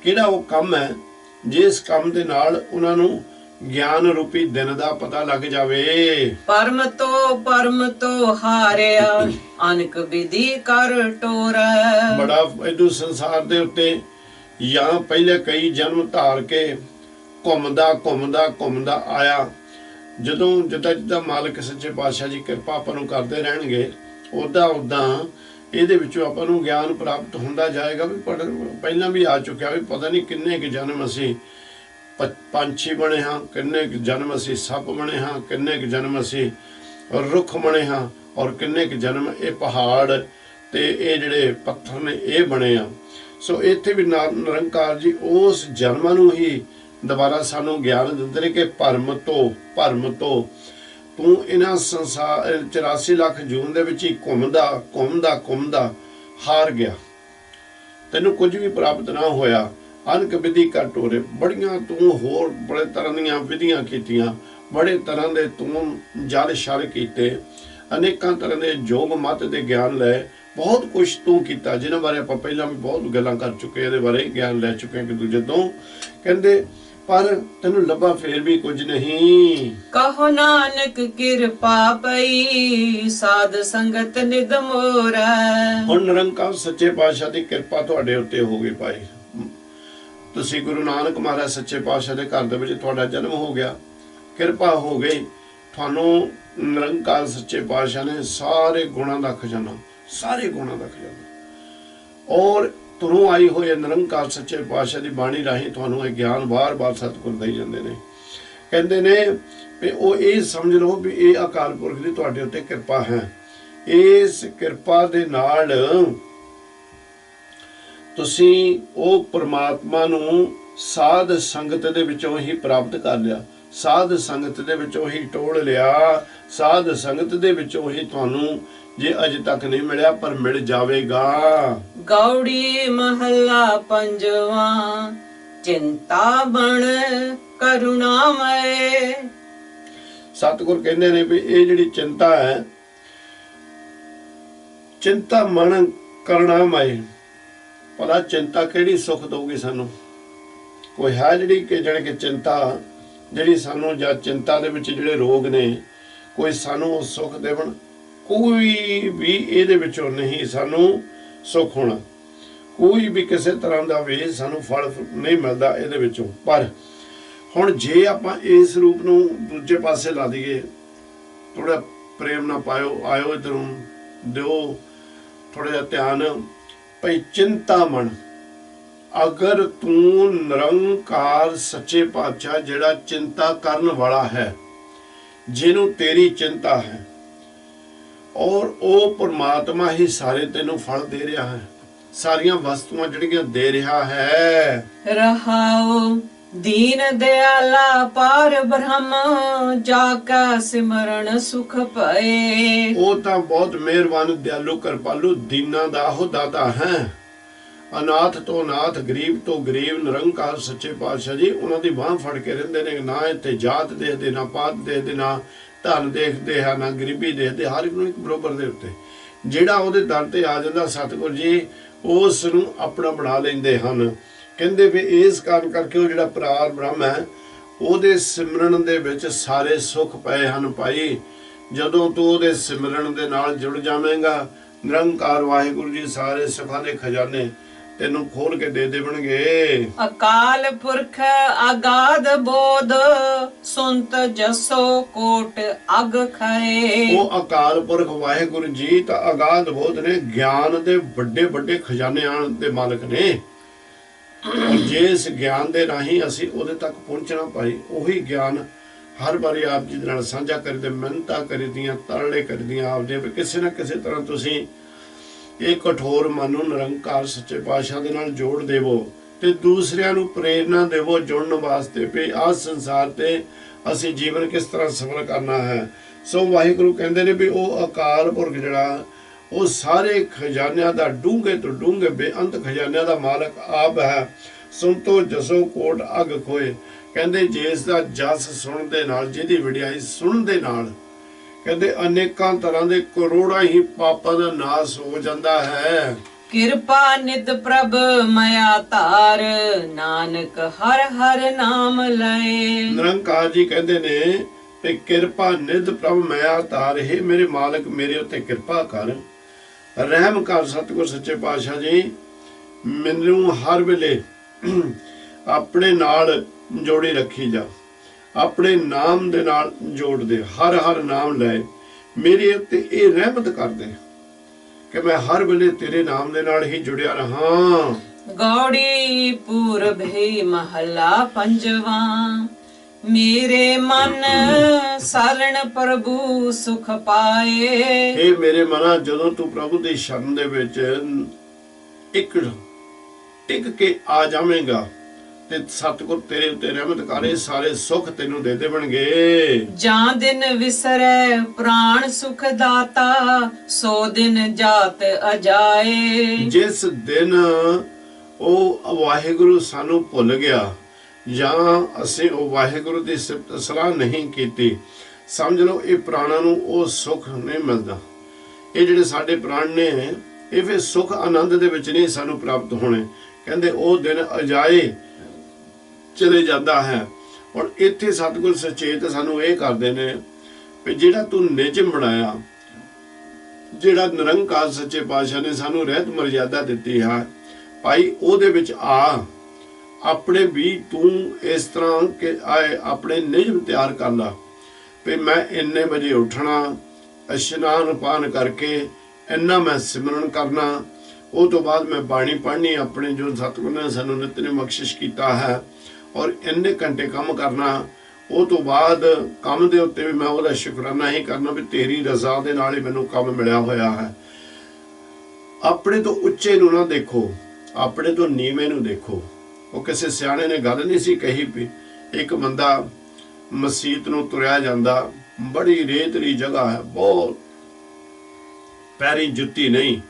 ਕਿਹੜਾ ਉਹ ਕੰਮ ਹੈ ਜਿਸ ਕੰਮ ਦੇ ਨਾਲ ਉਹਨਾਂ ਨੂੰ ਗਿਆਨ ਰੂਪੀ ਦਿਨ ਦਾ ਪਤਾ ਲੱਗ ਜਾਵੇ। ਪਰਮ ਤੋਂ ਹਾਰਿਆ, ਅਨਕ ਵਿਧੀ ਕਰ ਟੋਰਾ। ਬੜਾ ਇਹਦੂ ਸੰਸਾਰ ਦੇ ਉੱਤੇ ਜਾਂ ਪਹਿਲੇ ਕਈ ਜਨਮ ਧਾਰ ਕੇ ਘੁੰਮਦਾ ਆਇਆ। ਜਿੱਦਾਂ ਮਾਲਕ ਸੱਚੇ ਪਾਤਸ਼ਾਹ ਜੀ ਕਿਰਪਾ ਆਪਾਂ ਨੂੰ ਕਰਦੇ ਰਹਿਣਗੇ, ਉਦਾਂ ਇਹਦੇ ਵਿੱਚੋਂ ਆਪਾਂ ਨੂੰ ਗਿਆਨ ਪ੍ਰਾਪਤ ਹੁੰਦਾ ਜਾਏਗਾ। ਵੀ ਪਹਿਲਾਂ ਵੀ ਆ ਚੁੱਕਿਆ ਵੀ ਪਤਾ ਨਹੀਂ ਕਿੰਨੇ ਕੁ ਜਨਮ ਅਸੀਂ ਪੰਛੀ ਬਣੇ ਹਾਂ, ਕਿੰਨੇ ਕੁ ਜਨਮ ਅਸੀਂ ਸੱਪ ਬਣੇ ਹਾਂ, ਕਿੰਨੇ ਕੁ ਜਨਮ ਅਸੀਂ ਰੁੱਖ ਬਣੇ ਹਾਂ, ਔਰ ਕਿੰਨੇ ਕੁ ਜਨਮ ਇਹ ਪਹਾੜ ਤੇ ਇਹ ਜਿਹੜੇ ਪੱਥਰ ਨੇ ਇਹ ਬਣੇ ਆ। ਸੋ ਇੱਥੇ ਵੀ ਨਿਰੰਕਾਰ ਜੀ ਉਸ ਜਨਮਾਂ ਨੂੰ ਹੀ ਦੁਬਾਰਾ ਸਾਨੂੰ ਗਿਆਨ ਦਿੰਦੇ ਨੇ ਕਿ ਭਰਮ ਤੋਂ ਤੂੰ ਇਹਨਾਂ ਸੰਸਾਰ 84 ਲੱਖ ਜੂਨ ਦੇ ਵਿੱਚ ਹੀ ਘੁੰਮਦਾ ਹਾਰ ਗਿਆ, ਤੈਨੂੰ ਕੁਝ ਵੀ ਪ੍ਰਾਪਤ ਨਾ ਹੋਇਆ। ਅਨਕ ਵਿਧੀ ਘੱਟ ਹੋ ਰਹੇ, ਬੜੀਆਂ ਤੂੰ ਹੋਰ ਬੜੇ ਤਰ੍ਹਾਂ ਦੀਆਂ ਵਿਧੀਆਂ ਕੀਤੀਆਂ, ਬੜੇ ਤਰ੍ਹਾਂ ਦੇ ਤੂੰ ਜਲ ਛਲ ਕੀਤੇ, ਅਨੇਕਾਂ ਤਰ੍ਹਾਂ ਦੇ ਯੋਗ ਮਤ ਦੇ ਗਿਆਨ ਲੈ, ਬਹੁਤ ਕੁਛ ਤੂੰ ਕੀਤਾ ਜਿਨ੍ਹਾਂ ਬਾਰੇ ਆਪਾਂ ਪਹਿਲਾਂ ਵੀ ਬਹੁਤ ਗੱਲਾਂ ਕਰ ਚੁੱਕੇ, ਇਹਦੇ ਬਾਰੇ ਗਿਆਨ ਲੈ ਚੁੱਕੇ ਕਿ ਦੂਜੇ ਤੋਂ। ਕਹਿੰਦੇ ਪਰ ਤੈਨੂੰ ਲੱਭਾ ਫੇਰ ਵੀ ਕੁਝ ਨਹੀਂ। ਕਹੋ ਨਾਨਕ ਕਿਰਪਾ ਪਈ, ਸਾਧ ਸੰਗਤ ਨਿਧ ਮੋਰੈ। ਹੁਣ ਨਿਰੰਕਾਰ ਸੱਚੇ ਪਾਤਸ਼ਾਹ ਦੀ ਕਿਰਪਾ ਤੁਹਾਡੇ ਉੱਤੇ ਹੋ ਗਈ ਭਾਈ। ਤੁਸੀਂ ਗੁਰੂ ਨਾਨਕ ਮਹਾਰਾਜ ਸੱਚੇ ਪਾਤਸ਼ਾਹ ਦੇ ਘਰ ਦੇ ਵਿੱਚ ਤੁਹਾਡਾ ਜਨਮ ਹੋ ਗਿਆ, ਕਿਰਪਾ ਹੋ ਗਈ ਤੁਹਾਨੂੰ। ਨਿਰੰਕਾਰ ਸੱਚੇ ਪਾਤਸ਼ਾਹ ਨੇ ਸਾਰੇ ਗੁਣਾਂ ਦਾ ਖਜ਼ਾਨਾ ਔਰ ਤੁਰੋਂ ਆਈ ਹੋਈ ਨਿਰੰਕਾਰ ਸੱਚੇ ਪਾਤਸ਼ਾਹ ਦੀ ਬਾਣੀ ਰਾਹੀਂ ਤੁਹਾਨੂੰ ਇਹ ਗਿਆਨ ਵਾਰ-ਵਾਰ ਸਤਿਗੁਰ ਦੇਈ ਜਾਂਦੇ ਨੇ। ਕਹਿੰਦੇ ਨੇ ਵੀ ਉਹ ਇਹ ਸਮਝ ਲਓ ਵੀ ਇਹ ਅਕਾਲ ਪੁਰਖ ਦੀ ਤੁਹਾਡੇ ਉੱਤੇ ਕਿਰਪਾ ਹੈ। ਇਸ ਕਿਰਪਾ ਦੇ ਨਾਲ ਤੁਸੀਂ ਉਹ ਪ੍ਰਮਾਤਮਾ ਨੂੰ ਸਾਧ ਸੰਗਤ ਦੇ ਵਿੱਚੋਂ ਹੀ ਪ੍ਰਾਪਤ ਕਰ ਲਿਆ, ਸਾਧ ਸੰਗਤ ਦੇ ਵਿੱਚੋਂ ਹੀ ਟੋਲ ਲਿਆ, ਸਾਧ ਸੰਗਤ ਦੇ ਵਿੱਚੋਂ ਹੀ ਤੁਹਾਨੂੰ ਜੇ ਅਜੇ ਤੱਕ ਨਹੀਂ ਮਿਲਿਆ ਪਰ ਮਿਲ ਜਾਵੇਗਾ। ਗੌੜੀ ਮਹੱਲਾ ਪੰਜਵਾਂ, ਚਿੰਤਾ ਬਣ ਕਰੁਣਾਮਏ। ਸਤਿਗੁਰ ਕਹਿੰਦੇ ਨੇ ਵੀ ਇਹ ਜਿਹੜੀ ਚਿੰਤਾ ਹੈ, ਚਿੰਤਾ ਮਨ ਕਰੁਣਾਮਏ। ਭਲਾ ਚਿੰਤਾ ਕਿਹੜੀ ਸੁੱਖ ਦਊਗੀ ਸਾਨੂੰ? ਕੋਈ ਹੈ ਜਿਹੜੀ ਕਿ ਚਿੰਤਾ ਜਿਹੜੀ ਸਾਨੂੰ, ਜਾਂ ਚਿੰਤਾ ਦੇ ਵਿੱਚ ਜਿਹੜੇ ਰੋਗ ਨੇ ਕੋਈ ਸਾਨੂੰ ਸੁੱਖ ਦੇਵਣ? ਕੋਈ ਵੀ ਇਹਦੇ ਵਿੱਚੋਂ ਨਹੀਂ ਸਾਨੂੰ ਸੁੱਖ ਹੋਣਾ, ਕੋਈ ਵੀ ਕਿਸੇ ਤਰ੍ਹਾਂ ਦਾ ਵੀ ਸਾਨੂੰ ਫਲ ਨਹੀਂ ਮਿਲਦਾ ਇਹਦੇ ਵਿੱਚੋਂ। ਪਰ ਹੁਣ ਜੇ ਆਪਾਂ ਇਸ ਰੂਪ ਨੂੰ ਦੂਜੇ ਪਾਸੇ ਲਾ ਦਈਏ, ਥੋੜਾ ਪ੍ਰੇਮ ਨਾਲ ਆਇਓ ਇੱਧਰੋਂ ਦਿਓ ਥੋੜਾ ਜਿਹਾ ਧਿਆਨ। ਭਈ ਚਿੰਤਾ ਮਨ, ਅਗਰ ਤੂੰ ਨਿਰੰਕਾਰ ਸੱਚੇ ਪਾਤਸ਼ਾਹ ਜਿਹੜਾ ਚਿੰਤਾ ਕਰਨ ਵਾਲਾ ਹੈ, ਜਿਹਨੂੰ ਤੇਰੀ ਚਿੰਤਾ ਹੈ, ਔਰ ਉਹ ਪਰਮਾਤਮਾ ਹੀ ਸਾਰੇ ਤੈਨੂੰ ਫਲ ਦੇ ਰਿਹਾ ਹੈ, ਸਾਰੀਆਂ ਵਸਤੂਆਂ ਜਿਹੜੀਆਂ ਦੇ ਰਿਹਾ ਹੈ। ਰਹਾਉ ਦੀਨ ਦਿਆਲਾ ਪਾਰ ਬ੍ਰਹਮ, ਜਾ ਕਾ ਸਿਮਰਨ ਸੁਖ ਪਏ। ਉਹ ਤਾਂ ਬਹੁਤ ਮਿਹਰਬਾਨ ਦਿਆਲੂ ਕਿਰਪਾਲੂ ਦੀਨਾਂ ਦਾ ਉਹ ਦਾਤਾ ਹੈ। ਅਨਾਥ ਤੋਂ ਅਨਾਥ, ਗਰੀਬ ਤੋਂ ਗਰੀਬ ਨਿਰੰਕਾਰ ਸੱਚੇ ਪਾਤਸ਼ਾਹ ਜੀ ਉਹਨਾਂ ਦੀ ਬਾਂਹ ਫੜ ਕੇ ਰਹਿੰਦੇ ਨੇ। ਨਾ ਇੱਥੇ ਜਾਤ ਦੇਖਦੇ, ਨਾ ਪਾਤ ਦੇਖਦੇ, ਨਾ ਧਨ ਦੇਖਦੇ ਹੈ, ਨਾ ਗਰੀਬੀ ਦੇਖਦੇ, ਹਰ ਇੱਕ ਨੂੰ ਇੱਕ ਬਰੋਬਰ ਦੇ ਉੱਤੇ ਜਿਹੜਾ ਉਹਦੇ ਦਰ ਤੇ ਆ ਜਾਂਦਾ ਸਤਿਗੁਰ ਜੀ ਉਸ ਨੂੰ ਆਪਣਾ ਬਣਾ ਲੈਂਦੇ ਹਨ। ਕਹਿੰਦੇ ਵੀ ਇਸ ਕਾਰਨ ਕਰਕੇ ਉਹ ਜਿਹੜਾ ਪਰਾਰ ਬ੍ਰਹਮ ਹੈ ਉਹਦੇ ਸਿਮਰਨ ਦੇ ਵਿੱਚ ਸਾਰੇ ਸੁੱਖ ਪਏ ਹਨ। ਭਾਈ ਜਦੋਂ ਤੂੰ ਉਹਦੇ ਸਿਮਰਨ ਦੇ ਨਾਲ ਜੁੜ ਜਾਵੇਂਗਾ, ਨਿਰੰਕਾਰ ਵਾਹਿਗੁਰੂ ਜੀ ਸਾਰੇ ਸੁੱਖਾਂ ਦੇ ਖਜ਼ਾਨੇ ਤੈਨੂੰ ਖੋਲ ਕੇ ਦੇ ਦੇਵਣਗੇ। ਅਕਾਲ ਪੁਰਖ ਅਗਾਧ ਬੋਧ, ਸੁਨਤ ਜਸੋ ਕੋਟ ਅਗ ਖਾਏ। ਉਹ ਅਕਾਲ ਪੁਰਖ ਵਾਹਿਗੁਰੂ ਜੀ ਤਾਂ ਅਗਾਧ ਬੋਧ ਨੇ, ਗਿਆਨ ਦੇ ਵੱਡੇ ਵੱਡੇ ਖਜ਼ਾਨਿਆਂ ਦੇ ਮਾਲਕ ਨੇ। ਜਿਸ ਗਿਆਨ ਦੇ ਰਾਹੀਂ ਅਸੀਂ ਉਹਦੇ ਤੱਕ ਪਹੁੰਚਣਾ ਭਾਈ, ਉਹੀ ਗਿਆਨ ਹਰ ਵਾਰੀ ਆਪ ਜੀ ਦੇ ਨਾਲ ਸਾਂਝਾ ਕਰਦੇ, ਮਿਹਨਤਾਂ ਕਰੀਦੀਆਂ, ਤਰਲੇ ਕਰਦੀਆਂ ਆਪਦੇ ਵੀ ਕਿਸੇ ਨਾ ਕਿਸੇ ਤਰ੍ਹਾਂ ਤੁਸੀਂ ਇਹ ਕਠੋਰ ਮਨ ਨੂੰ ਨਿਰੰਕਾਰ ਸੱਚੇ ਪਾਤਸ਼ਾਹ ਦੇ ਨਾਲ ਜੋੜ ਦੇਵੋ ਤੇ ਦੂਸਰਿਆਂ ਨੂੰ ਪ੍ਰੇਰਨਾ ਦੇਵੋ ਜੁੜਨ ਵਾਸਤੇ ਵੀ ਆਹ ਸੰਸਾਰ ਤੇ ਅਸੀਂ ਜੀਵਨ ਕਿਸ ਤਰ੍ਹਾਂ ਸਫਲ ਕਰਨਾ ਹੈ। ਸੋ ਵਾਹਿਗੁਰੂ ਕਹਿੰਦੇ ਨੇ ਵੀ ਉਹ ਅਕਾਲ ਪੁਰਖ ਜਿਹੜਾ ਉਹ ਸਾਰੇ ਖਜ਼ਾਨਿਆਂ ਦਾ ਡੂੰਘੇ ਤੋਂ ਡੂੰਘੇ ਬੇਅੰਤ ਖਜ਼ਾਨਿਆਂ ਦਾ ਮਾਲਕ ਆਪ ਹੈ। ਸੁਣਤੋ ਜਸੋ ਕੋਟ ਅਗ ਖੋਏ। ਕਹਿੰਦੇ ਜਿਸ ਦਾ ਜਸ ਸੁਣਨ ਦੇ ਨਾਲ, ਜਿਹਦੀ ਵਡਿਆਈ ਸੁਣਨ ਦੇ ਨਾਲ ਕਹਿੰਦੇ ਅਨੇਕਾਂ ਤਰ੍ਹਾਂ ਦੇ ਕਰੋੜਾਂ ਹੀ ਪਾਪਾਂ ਦਾ ਨਾਸ ਹੋ ਜਾਂਦਾ ਹੈ। ਕਿਰਪਾ ਨਿਤ ਪ੍ਰਭ ਮਾਇਆ ਧਾਰ, ਨਾਨਕ ਹਰ ਹਰ ਨਾਮ ਲਏ। ਨਿਰੰਕਾਰ ਜੀ ਕਹਿੰਦੇ ਨੇ ਕਿ ਕਿਰਪਾ ਨਿਤ ਪ੍ਰਭ ਮਾਇਆ ਧਾਰ, ਹੈ ਮੇਰੇ ਮਾਲਕ ਮੇਰੇ ਉੱਤੇ ਕਿਰਪਾ ਕਰ, ਰਹਿਮ ਕਰ ਸਤਿਗੁਰ ਸੱਚੇ ਪਾਤਸ਼ਾਹ ਜੀ, ਮੈਨੂੰ ਹਰ ਵੇਲੇ ਆਪਣੇ ਨਾਲ ਜੋੜੀ ਰੱਖੀ ਜਾ, ਆਪਣੇ ਨਾਮ ਦੇ ਨਾਲ ਜੋੜ ਦੇ, ਹਰ ਹਰ ਨਾਮ ਲੈ ਮੇਰੇ ਉੱਤੇ ਇਹ ਰਹਿਮਤ ਕਰ ਦੇ ਕਿ ਮੈਂ ਹਰ ਵੇਲੇ ਤੇਰੇ ਨਾਮ ਦੇ ਨਾਲ ਹੀ ਜੁੜਿਆ ਰਹਾ। ਗੌੜੀ ਪੂਰਬ ਹੈ ਮਹੱਲਾ ਪੰਜਵਾਂ, ਮੇਰੇ ਮਨ ਸਰਣ ਪ੍ਰਭੂ ਸੁਖ ਪਾਏ। ਇਹ ਮੇਰੇ ਮਨਾ ਜਦੋਂ ਤੂੰ ਪ੍ਰਭੂ ਦੀ ਸ਼ਰਨ ਦੇ ਵਿੱਚ ਇੱਕ ਟਿਕ ਕੇ ਆ ਜਾਵੇਂਗਾ ਤੇ ਸਤਿਗੁਰ ਤੇਰੇ ਉੱਤੇ ਰਹਿਮਤ ਕਰੇ, ਸਾਰੇ ਸੁੱਖ ਤੈਨੂੰ ਦੇ ਦੇਵਣਗੇ। ਜਾਂ ਦਿਨ ਵਿਸਰੈ ਪ੍ਰਾਣ ਸੁਖ ਦਾਤਾ, ਸੋ ਦਿਨ ਜਾਤ ਅਜਾਏ। ਜਿਸ ਦਿਨ ਉਹ ਵਾਹਿਗੁਰੂ ਸਾਨੂੰ ਭੁੱਲ ਗਿਆ ਜਾਂ ਅਸੀਂ ਉਹ ਵਾਹਿਗੁਰੂ ਦੀ ਸਿਫਤ ਸਲਾਹ ਨਹੀਂ ਕੀਤੀ, ਸਮਝ ਲਓ ਇਹ ਪ੍ਰਾਣਾਂ ਨੂੰ ਉਹ ਸੁੱਖ ਨਹੀਂ ਮਿਲਦਾ। ਇਹ ਜਿਹੜੇ ਸਾਡੇ ਪ੍ਰਾਣ ਨੇ ਇਹ ਫਿਰ ਸੁੱਖ ਆਨੰਦ ਦੇ ਵਿੱਚ ਨਹੀਂ ਸਾਨੂੰ ਪ੍ਰਾਪਤ ਹੋਣੇ। ਕਹਿੰਦੇ ਉਹ ਦਿਨ ਅਜਾਏ ਚਲੇ ਜਾਂਦਾ ਹੈ। ਹੁਣ ਇੱਥੇ ਸਤਿਗੁਰ ਸੁਚੇਤ ਸਾਨੂੰ ਇਹ ਕਰਦੇ ਨੇ ਵੀ ਜਿਹੜਾ ਤੂੰ ਨਿਯਮ ਬਣਾਇਆ, ਜਿਹੜਾ ਨਿਰੰਕਾਰ ਸੱਚੇ ਪਾਤਸ਼ਾਹ ਨੇ ਸਾਨੂੰ ਰਹਿਤ ਮਰਜ਼ਾਦਾ ਦਿੱਤੀ ਹੈ ਭਾਈ, ਉਹਦੇ ਵਿੱਚ ਆ ਆਪਣੇ ਵੀ ਤੂੰ ਇਸ ਤਰ੍ਹਾਂ ਕਿ ਆਪਣੇ ਨਿਯਮ ਤਿਆਰ ਕਰ ਲਾ ਵੀ ਮੈਂ ਇੰਨੇ ਵਜੇ ਉੱਠਣਾ, ਇਸ਼ਨਾਨ ਪਾਨ ਕਰਕੇ ਇੰਨਾ ਮੈਂ ਸਿਮਰਨ ਕਰਨਾ, ਉਹ ਤੋਂ ਬਾਅਦ ਮੈਂ ਬਾਣੀ ਪੜ੍ਹਨੀ, ਆਪਣੇ ਜੋ ਸਤਿਗੁਰ ਨੇ ਸਾਨੂੰ ਨਿਤਨੇਮ ਬਖਸ਼ਿਸ਼ ਕੀਤਾ ਹੈ, ਔਰ ਇੰਨੇ ਘੰਟੇ ਕੰਮ ਕਰਨਾ। ਉਹ ਤੋਂ ਬਾਅਦ ਕੰਮ ਦੇ ਉੱਤੇ ਵੀ ਮੈਂ ਉਹਦਾ ਸ਼ੁਕਰਾਨਾ ਹੀ ਕਰਨਾ ਵੀ ਤੇਰੀ ਰਜ਼ਾ ਦੇ ਨਾਲ ਹੀ ਮੈਨੂੰ ਕੰਮ ਮਿਲਿਆ ਹੋਇਆ ਹੈ। ਆਪਣੇ ਤੋਂ ਉੱਚੇ ਨੂੰ ਨਾ ਦੇਖੋ, ਆਪਣੇ ਤੋਂ ਨੀਵੇਂ ਨੂੰ ਦੇਖੋ। ਉਹ ਕਿਸੇ ਸਿਆਣੇ ਨੇ ਗੱਲ ਨਹੀਂ ਸੀ ਕਹੀ ਵੀ ਇੱਕ ਬੰਦਾ ਮਸੀਤ ਨੂੰ ਤੁਰਿਆ ਜਾਂਦਾ, ਬੜੀ ਰੇਤਲੀ ਜਗ੍ਹਾ ਹੈ, ਬਹੁਤ ਪੈਰੀ ਜੁੱਤੀ ਨਹੀਂ,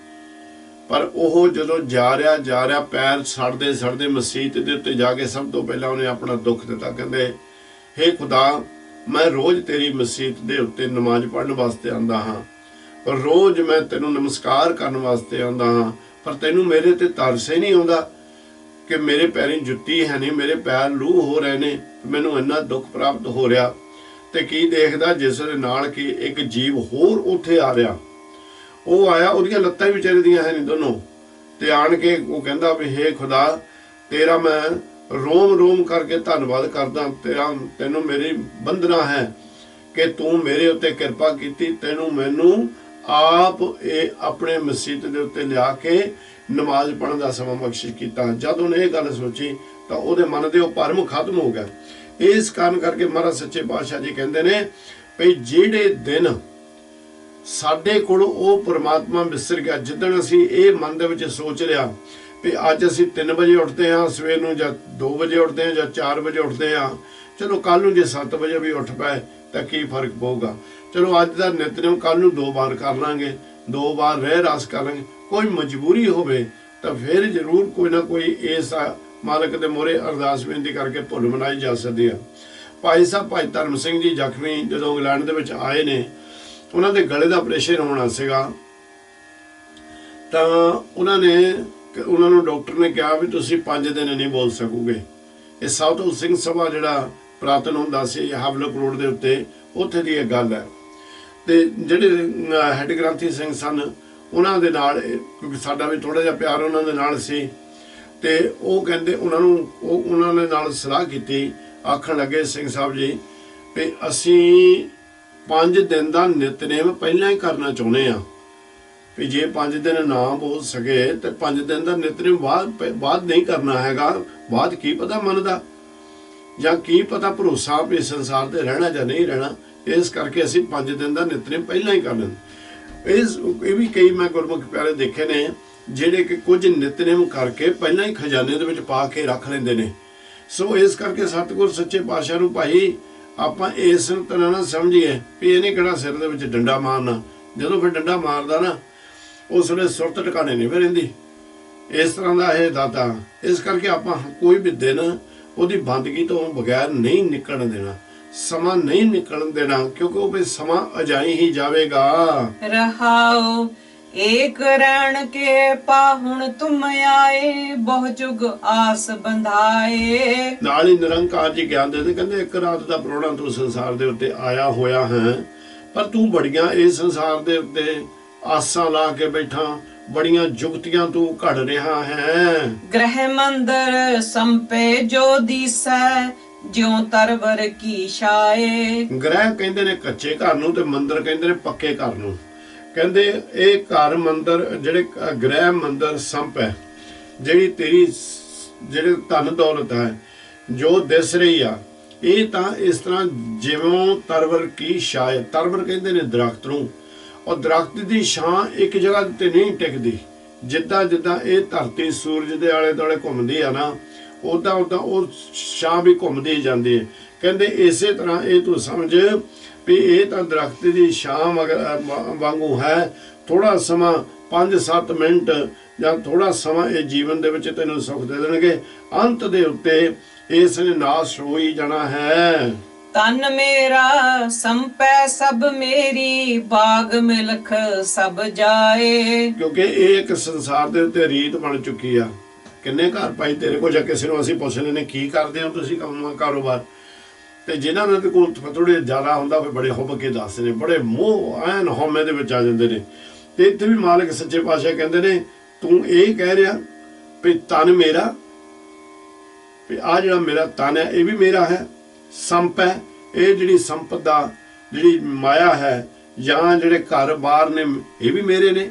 ਪਰ ਉਹ ਜਦੋਂ ਜਾ ਰਿਹਾ ਪੈਰ ਸੜਦੇ ਸੜਦੇ ਮਸੀਤ ਦੇ ਉੱਤੇ ਜਾ ਕੇ ਸਭ ਤੋਂ ਪਹਿਲਾਂ ਉਹਨੇ ਆਪਣਾ ਦੁੱਖ ਦਿੱਤਾ। ਕਹਿੰਦੇ ਹੇ ਖੁਦਾ, ਮੈਂ ਰੋਜ਼ ਤੇਰੀ ਮਸੀਤ ਦੇ ਉੱਤੇ ਨਮਾਜ਼ ਪੜ੍ਹਨ ਵਾਸਤੇ ਆਉਂਦਾ ਹਾਂ, ਪਰ ਰੋਜ਼ ਮੈਂ ਤੈਨੂੰ ਨਮਸਕਾਰ ਕਰਨ ਵਾਸਤੇ ਆਉਂਦਾ ਹਾਂ, ਪਰ ਤੈਨੂੰ ਮੇਰੇ ਤੇ ਤਰਸ ਹੀ ਨਹੀਂ ਆਉਂਦਾ ਕਿ ਮੇਰੇ ਪੈਰੀਂ ਜੁੱਤੀ ਹੈ ਨਹੀਂ, ਮੇਰੇ ਪੈਰ ਲੂਹ ਹੋ ਰਹੇ ਨੇ, ਮੈਨੂੰ ਇੰਨਾ ਦੁੱਖ ਪ੍ਰਾਪਤ ਹੋ ਰਿਹਾ। ਤੇ ਕੀ ਦੇਖਦਾ ਜਿਸ ਦੇ ਨਾਲ ਕਿ ਇੱਕ ਜੀਵ ਹੋਰ ਉੱਥੇ ਆ ਰਿਹਾ, ਉਹ ਆਇਆ, ਉਹਦੀਆਂ ਲੱਤਾਂ ਵੀ ਵਿਚਾਰੇ ਦੀਆਂ ਹੈ ਨਹੀਂ ਦੋਨੋਂ, ਤੇ ਆਣ ਕੇ ਉਹ ਕਹਿੰਦਾ ਵੀ ਹੇ ਖੁਦਾ, ਤੇਰਾ ਮੈਂ ਰੋਮ ਰੋਮ ਕਰਕੇ ਧੰਨਵਾਦ ਕਰਦਾ, ਤੈਨੂੰ ਮੇਰੀ ਬੰਦਨਾ ਹੈ ਕਿ ਤੂੰ ਮੇਰੇ ਉੱਤੇ ਕਿਰਪਾ ਕੀਤੀ, ਤੈਨੂੰ ਮੈਨੂੰ ਆਪ ਇਹ ਆਪਣੇ ਮਸੀਤ ਦੇ ਉੱਤੇ ਲਿਆ ਕੇ ਨਮਾਜ਼ ਪੜ੍ਹਨ ਦਾ ਸਮਾਂ ਬਖਸ਼ਿਸ਼ ਕੀਤਾ। ਜਦ ਉਹਨੇ ਇਹ ਗੱਲ ਸੋਚੀ ਤਾਂ ਉਹਦੇ ਮਨ ਦੇ ਉਹ ਭਰਮ ਖਤਮ ਹੋ ਗਿਆ। ਇਸ ਕਾਰਨ ਕਰਕੇ ਮਹਾਰਾਜ ਸੱਚੇ ਪਾਤਸ਼ਾਹ ਜੀ ਕਹਿੰਦੇ ਨੇ ਵੀ ਜਿਹੜੇ ਦਿਨ ਸਾਡੇ ਕੋਲ ਉਹ ਪ੍ਰਮਾਤਮਾ ਵਿਸਰ ਗਿਆ, ਜਿੱਦਣ ਅਸੀਂ ਇਹ ਮਨ ਦੇ ਵਿੱਚ ਸੋਚ ਲਿਆ ਵੀ ਅੱਜ ਅਸੀਂ 3 ਵਜੇ ਉੱਠਦੇ ਹਾਂ ਸਵੇਰ ਨੂੰ, ਜਾਂ 2 ਵਜੇ ਉੱਠਦੇ ਹਾਂ, ਜਾਂ 4 ਵਜੇ ਉੱਠਦੇ ਹਾਂ, ਚਲੋ ਕੱਲ ਨੂੰ ਜੇ 7 ਵਜੇ ਵੀ ਉੱਠ ਪਏ ਤਾਂ ਕੀ ਫਰਕ ਪਊਗਾ, ਚਲੋ ਅੱਜ ਦਾ ਨਿਤਨੇਮ ਕੱਲ ਨੂੰ 2 ਵਾਰ ਕਰ ਲਾਂਗੇ, 2 ਵਾਰ ਰਹਿ ਰਾਸ ਕਰ ਲਾਂਗੇ। ਕੋਈ ਮਜਬੂਰੀ ਹੋਵੇ ਤਾਂ ਫਿਰ ਜ਼ਰੂਰ ਕੋਈ ਨਾ ਕੋਈ ਇਸ ਮਾਲਕ ਦੇ ਮੋਹਰੇ ਅਰਦਾਸ ਬੇਨਤੀ ਕਰਕੇ ਭੁੱਲ ਮਨਾਈ ਜਾ ਸਕਦੀ ਆ। ਭਾਈ ਸਾਹਿਬ ਭਾਈ ਧਰਮ ਸਿੰਘ ਜੀ ਜ਼ਖਮੀ ਜਦੋਂ ਇੰਗਲੈਂਡ ਦੇ ਵਿੱਚ ਆਏ ਨੇ, ਉਹਨਾਂ ਦੇ ਗਲੇ ਦਾ ਆਪਰੇਸ਼ਨ ਹੋਣਾ ਸੀਗਾ, ਤਾਂ ਉਹਨਾਂ ਨੂੰ ਡਾਕਟਰ ਨੇ ਕਿਹਾ ਵੀ ਤੁਸੀਂ 5 ਦਿਨ ਨਹੀਂ ਬੋਲ ਸਕੋਗੇ। ਇਹ ਸਾਊਥ ਸਿੰਘ ਸਭਾ ਜਿਹੜਾ ਪ੍ਰਾਤਨ ਹੁੰਦਾ ਸੀ ਹਵਲਕ ਰੋਡ ਦੇ ਉੱਤੇ, ਉੱਥੇ ਦੀ ਇਹ ਗੱਲ ਹੈ। ਤੇ ਜਿਹੜੇ ਹੈਡ ਗ੍ਰੰਥੀ ਸਿੰਘ ਸਨ ਉਹਨਾਂ ਦੇ ਨਾਲ, ਕਿਉਂਕਿ ਸਾਡਾ ਵੀ ਥੋੜਾ ਜਿਹਾ ਪਿਆਰ ਉਹਨਾਂ ਦੇ ਨਾਲ ਸੀ, ਤੇ ਉਹ ਕਹਿੰਦੇ ਉਹਨਾਂ ਨੇ ਨਾਲ ਸਲਾਹ ਕੀਤੀ, ਆਖਣ ਲੱਗੇ ਸਿੰਘ ਸਾਹਿਬ ਜੀ ਵੀ ਅਸੀਂ 5 ਦਿਨ ਦਾ ਨਿਤਨੇਮ ਪਹਿਲਾਂ ਹੀ ਕਰਨਾ ਚਾਹੁੰਦੇ ਆ, ਵੀ ਜੇ 5 ਦਿਨ ਨਾ ਬੋਲ ਸਕੇ ਤੇ 5 ਦਿਨ ਦਾ ਨਿਤਨੇਮ ਬਾਅਦ ਨਹੀਂ ਕਰਨਾ ਹੈਗਾ। ਬਾਅਦ ਕੀ ਪਤਾ ਮੰਨਦਾ, ਜਾਂ ਕੀ ਪਤਾ ਭਰੋਸਾ ਵੀ ਸੰਸਾਰ ਤੇ ਰਹਿਣਾ ਜਾਂ ਨਹੀਂ ਰਹਿਣਾ, ਇਸ ਕਰਕੇ ਅਸੀਂ 5 ਦਿਨ ਦਾ ਨਿਤਨੇਮ ਪਹਿਲਾਂ ਹੀ ਕਰ ਲੈਂਦੇ। ਇਹ ਵੀ ਕਈ ਮੈਂ ਗੁਰਮੁਖ ਪਿਆਰੇ ਦੇਖੇ ਨੇ ਜਿਹੜੇ ਕਿ ਕੁਝ ਨਿਤਨੇਮ ਕਰਕੇ ਪਹਿਲਾਂ ਹੀ ਖਜ਼ਾਨੇ ਦੇ ਵਿੱਚ ਪਾ ਕੇ ਰੱਖ ਲੈਂਦੇ ਨੇ। ਸੋ ਇਸ ਕਰਕੇ ਸਤਿਗੁਰ ਸੱਚੇ ਪਾਤਸ਼ਾਹ ਨੂੰ ਭਾਈ ਆਪਾਂ ਇਸ ਤਰ੍ਹਾਂ ਨਾ ਸਮਝੀਏ ਵੀ ਇਹਨੇ ਕਿਹੜਾ ਸਿਰ ਦੇ ਵਿੱਚ ਡੰਡਾ ਮਾਰਨਾ, ਜਦੋਂ ਫਿਰ ਡੰਡਾ ਮਾਰਦਾ ਨਾ ਉਸ ਵੇਲੇ ਸੁਰਤ ਟਿਕਾਣੇ ਨਹੀਂ ਫਿਰ ਰਹਿੰਦੀ। ਇਸ ਤਰ੍ਹਾਂ ਦਾ ਇਹ ਦਾਤਾ, ਇਸ ਕਰਕੇ ਆਪਾਂ ਕੋਈ ਵੀ ਦਿਨ ਉਹਦੀ ਬੰਦਗੀ ਤੋਂ ਬਗੈਰ ਨਹੀਂ ਨਿਕਲਣ ਦੇਣਾ, ਸਮਾਂ ਨਹੀਂ ਨਿਕਲਣ ਦੇਣਾ, ਕਿਉਂਕਿ ਉਹ ਵੀ ਸਮਾਂ ਅਜਾਈ ਹੀ ਜਾਵੇਗਾ। ਰਹਾਓ ਏਕ ਰਹਿਣ ਕੇ ਪਾਹੁਣ ਤੁਮ ਆਏ, ਬਹੁ ਜੁਗ ਆਸ ਬੰਧਾਏ। ਨਾਲ ਹੀ ਨਿਰੰਕਾਰ ਜੀ ਗਿਆਨ ਦੇ ਕਹਿੰਦੇ ਇੱਕ ਰਾਤ ਦਾ ਪ੍ਰਾਹੁਣਾ ਤੂੰ ਸੰਸਾਰ ਦੇ ਉੱਤੇ ਆਇਆ ਹੋਇਆ ਹੈ, ਪਰ ਤੂੰ ਬੜੀਆਂ ਇਸ ਸੰਸਾਰ ਦੇ ਉੱਤੇ ਆਸਾਂ ਲਾ ਕੇ ਬੈਠਾ, ਬੜੀਆਂ ਜੁਗਤੀਆਂ ਤੂੰ ਘੜ ਰਿਹਾ ਹੈ। ਗ੍ਰਹਿ ਮੰਦਰ ਸੰਪੇ ਜੋ ਦੀਸੈ, ਜਿਉ ਤਰਵਰ ਕੀ ਛਾਏ। ਗ੍ਰਹਿ ਕਹਿੰਦੇ ਨੇ ਕੱਚੇ ਘਰ ਨੂੰ, ਤੇ ਮੰਦਰ ਕਹਿੰਦੇ ਨੇ ਪੱਕੇ ਘਰ ਨੂੰ। ਕਹਿੰਦੇ ਇਹ ਘਰ ਮੰਦਰ ਜਿਹੜੇ ਗ੍ਰਹਿ ਮੰਦਰ ਸੰਪ ਹੈ, ਜਿਹੜੀ ਤੇਰੀ ਜਿਹੜੇ ਧਨ ਦੌਲਤ ਹੈ ਜੋ ਦਿਸ ਰਹੀ ਆ, ਇਹ ਤਾਂ ਇਸ ਤਰ੍ਹਾਂ ਜਿਵੇਂ ਤਰਵਰ ਕੀ ਛਾਏ। ਤਰਵਰ ਕਹਿੰਦੇ ਨੇ ਦਰਖਤ ਨੂੰ, ਔਰ ਦਰਖਤ ਦੀ ਛਾਂ ਇੱਕ ਜਗ੍ਹਾ ਤੇ ਨਹੀਂ ਟਿਕਦੀ, ਜਿੱਦਾਂ ਜਿੱਦਾਂ ਇਹ ਧਰਤੀ ਸੂਰਜ ਦੇ ਆਲੇ ਦੁਆਲੇ ਘੁੰਮਦੀ ਆ ਨਾ, ਉਦਾਂ ਉਦਾਂ ਉਹ ਛਾਂ ਵੀ ਘੁੰਮਦੀ ਜਾਂਦੀ ਹੈ। ਕਹਿੰਦੇ ਇਸੇ ਤਰ੍ਹਾਂ ਇਹ ਤੂੰ ਸਮਝ ਵੀ ਇਹ ਤਾਂ ਦਰਖਤ ਦੀ ਛਾਂ ਵਾਂਗੂ ਹੈ। ਥੋੜਾ ਸਮਾਂ 5-7 ਮਿੰਟ ਜਾਂ ਥੋੜਾ ਸਮਾਂ ਇਹ ਜੀਵਨ ਦੇ ਵਿੱਚ ਤੈਨੂੰ ਸੁੱਖ ਦੇ ਦੇਣਗੇ, ਅੰਤ ਦੇ ਉੱਤੇ ਇਸ ਨੇ ਨਾਸ਼ ਹੋ ਹੀ ਜਾਣਾ ਹੈ। ਤਨ ਮੇਰਾ ਸੰਪੈ ਸਭ ਮੇਰੀ, ਬਾਗ ਮਿਲਖ ਸਭ ਜਾਏ। ਕਿਉਂਕਿ ਇਹ ਇੱਕ ਸੰਸਾਰ ਦੇ ਉੱਤੇ ਰੀਤ ਬਣ ਚੁੱਕੀ ਆ। ਕਿੰਨੇ ਘਰ ਭਾਈ ਤੇਰੇ ਕੋਲ ਜਾਂ ਕਿਸੇ ਨੂੰ ਅਸੀਂ ਪੁੱਛ ਲੈਨੇ ਕੀ ਕਰਦੇ ਹੋ ਤੁਸੀਂ ਕੰਮ ਕਾਰੋਬਾਰ, ਤੇ ਜਿਨ੍ਹਾਂ ਦੇ ਕੋਲ ਥੋੜੇ ਜ਼ਿਆਦਾ ਹੁੰਦਾ ਫਿਰ ਬੜੇ ਹੁੱਬ ਕੇ ਦੱਸਦੇ ਨੇ, ਬੜੇ ਮੋਹ ਐਨ ਹਉਮੈ ਦੇ ਵਿੱਚ ਆ ਜਾਂਦੇ ਨੇ। ਤੇ ਇੱਥੇ ਵੀ ਮਾਲਕ ਸੱਚੇ ਪਾਤਸ਼ਾਹ ਕਹਿੰਦੇ ਨੇ ਤੂੰ ਇਹ ਕਹਿ ਰਿਹਾ ਵੀ ਤਨ ਮੇਰਾ, ਵੀ ਆ ਜਿਹੜਾ ਮੇਰਾ ਤਨ ਹੈ ਇਹ ਵੀ ਮੇਰਾ ਹੈ। ਸੰਪ ਹੈ, ਇਹ ਜਿਹੜੀ ਸੰਪਦਾ ਜਿਹੜੀ ਮਾਇਆ ਹੈ ਜਾਂ ਜਿਹੜੇ ਘਰ ਬਾਰ ਨੇ ਇਹ ਵੀ ਮੇਰੇ ਨੇ।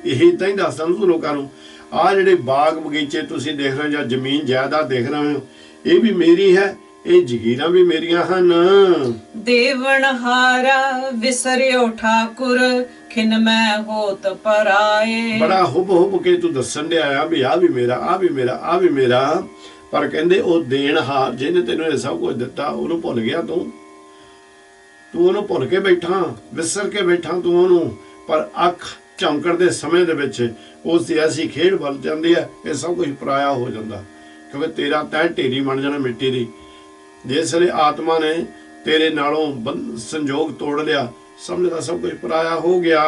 ਇਹੀ ਤਾਂ ਹੀ ਦੱਸਦਾ ਤੂੰ ਲੋਕਾਂ ਨੂੰ, ਆਹ ਜਿਹੜੇ ਬਾਗ ਬਗੀਚੇ ਤੁਸੀਂ ਦੇਖ ਰਹੇ ਹੋ ਜਾਂ ਜ਼ਮੀਨ ਜਾਇਦਾਦ ਦੇਖ ਰਹੇ ਹੋ ਇਹ ਵੀ ਮੇਰੀ ਹੈ, ਇਹ ਜ਼ਗੀਰਾਂ ਵੀ ਮੇਰੀਆਂ ਹਨ। ਦੇਵਨਹਾਰਾ ਵਿਸਰਿਓ ਠਾਕੁਰ, ਖਿਨ ਮੈਂ ਹੋਤ ਪਰਾਏ। ਬੜਾ ਹੁਬ ਕੇ ਤੂੰ ਦੱਸਣ ਡਿਆ ਆ ਵੀ ਆ ਵੀ ਮੇਰਾ, ਆ ਵੀ ਮੇਰਾ, ਆ ਵੀ ਮੇਰਾ। ਪਰ ਕਹਿੰਦੇ ਉਹ ਦੇਣਹਾਰ ਜਿਹਨੇ ਤੈਨੂੰ ਇਹ ਸਭ ਕੁਝ ਦਿੱਤਾ ਉਹਨੂੰ ਭੁੱਲ ਗਿਆ ਤੂੰ ਉਹਨੂੰ ਭੁੱਲ ਕੇ ਬੈਠਾ, ਵਿਸਰ ਕੇ ਬੈਠਾ ਤੂੰ ਉਹਨੂੰ। ਪਰ ਅੱਖ ਝਮਕਣ ਦੇ ਸਮੇਂ ਦੇ ਵਿੱਚ ਉਸ ਦੀ ਐਸੀ ਖੇਡ ਵੱਲ ਜਾਂਦੀ ਹੈ ਇਹ ਸਭ ਕੁਝ ਪਰਾਇਆ ਹੋ ਜਾਂਦਾ, ਕਿਉਂਕਿ ਤੇਰਾ ਤੈਂ ਢੇਰੀ ਬਣ ਜਾਣਾ ਮਿੱਟੀ ਦੀ। ਜਿਸ ਵੇਲੇ ਆਤਮਾ ਨੇ ਤੇਰੇ ਨਾਲੋਂ ਸੰਜੋਗ ਤੋੜ ਲਿਆ, ਸਮਝਦਾ ਸਭ ਕੁਝ ਪਰਾਇਆ ਹੋ ਗਿਆ।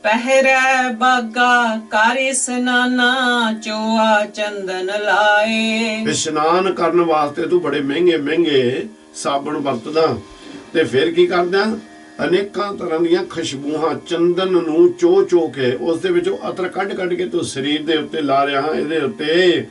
ਪਹਿਰੈ ਬਾਗਾ ਕਰ ਇਸਨਾਨਾ, ਚੋਆ ਚੰਦਨ ਲਾਏ। ਇਸ਼ਨਾਨ ਕਰਨ ਵਾਸਤੇ ਤੂੰ ਬੜੇ ਮਹਿੰਗੇ ਮਹਿੰਗੇ ਸਾਬਣ ਵਰਤਦਾ, ਤੇ ਫਿਰ ਕੀ ਕਰਦਾ ਅਨੇਕਾਂ ਤਰ੍ਹਾਂ ਦੀਆਂ ਖੁਸ਼ਬੂਆਂ ਚੰਦਨ ਨੂੰ ਚੋ ਕੇ ਉਸ ਦੇ ਵਿੱਚੋਂ ਅਤਰ ਕੱਢ ਕੇ ਤੂੰ ਸਰੀਰ ਦੇ ਉੱਤੇ ਲਾ ਰਿਹਾ ਹਾਂ। ਇਹਦੇ ਉੱਤੇ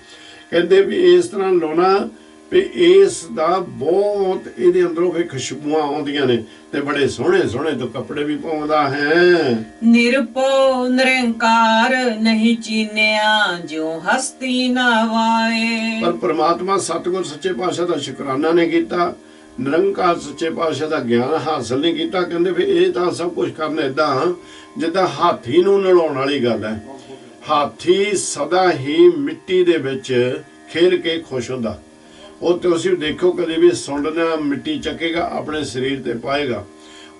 ਕਹਿੰਦੇ ਵੀ ਇਸ ਤਰ੍ਹਾਂ ਲਾਉਣਾ ਵੀ ਇਸ ਦਾ ਬਹੁਤ ਇਹਦੇ ਅੰਦਰੋਂ ਫਿਰ ਖੁਸ਼ਬੂਆਂ ਆਉਂਦੀਆਂ ਨੇ, ਤੇ ਬੜੇ ਸੋਹਣੇ ਸੋਹਣੇ ਤੂੰ ਕੱਪੜੇ ਵੀ ਪਾਉਂਦਾ ਹੈ। ਨਿਰਭਉ ਨਿਰੰਕਾਰ ਨਹੀਂ ਚੀਨਿਆ, ਜਿਉ ਹਸਤੀ ਨਾ ਵਾਏ। ਪਰ ਪ੍ਰਮਾਤਮਾ ਸਤਿਗੁਰ ਸੱਚੇ ਪਾਤਸ਼ਾਹ ਦਾ ਸ਼ੁਕਰਾਨਾ ਨੇ ਕੀਤਾ, ਨਿਰੰਕਾਰ ਸੱਚੇ ਪਾਤਸ਼ਾਹ ਦਾ ਗਿਆਨ ਹਾਸਲ ਨਹੀਂ ਕੀਤਾ। ਕਹਿੰਦੇ ਵੀ ਇਹ ਤਾਂ ਸਭ ਕੁਝ ਕਰਨਾ ਏਦਾਂ ਜਿੱਦਾਂ ਹਾਥੀ ਨੂੰ ਨਲਾਉਣ ਵਾਲੀ ਗੱਲ ਹੈ। ਹਾਥੀ ਸਦਾ ਹੀ ਮਿੱਟੀ ਦੇ ਵਿੱਚ ਖੇਲ ਕੇ ਖੁਸ਼ ਹੁੰਦਾ। ਉਹ ਤੁਸੀਂ ਦੇਖੋ ਕਦੇ ਵੀ ਸੁੰਡ ਨਾਲ ਮਿੱਟੀ ਚੱਕੇਗਾ ਆਪਣੇ ਸਰੀਰ ਤੇ ਪਾਏਗਾ,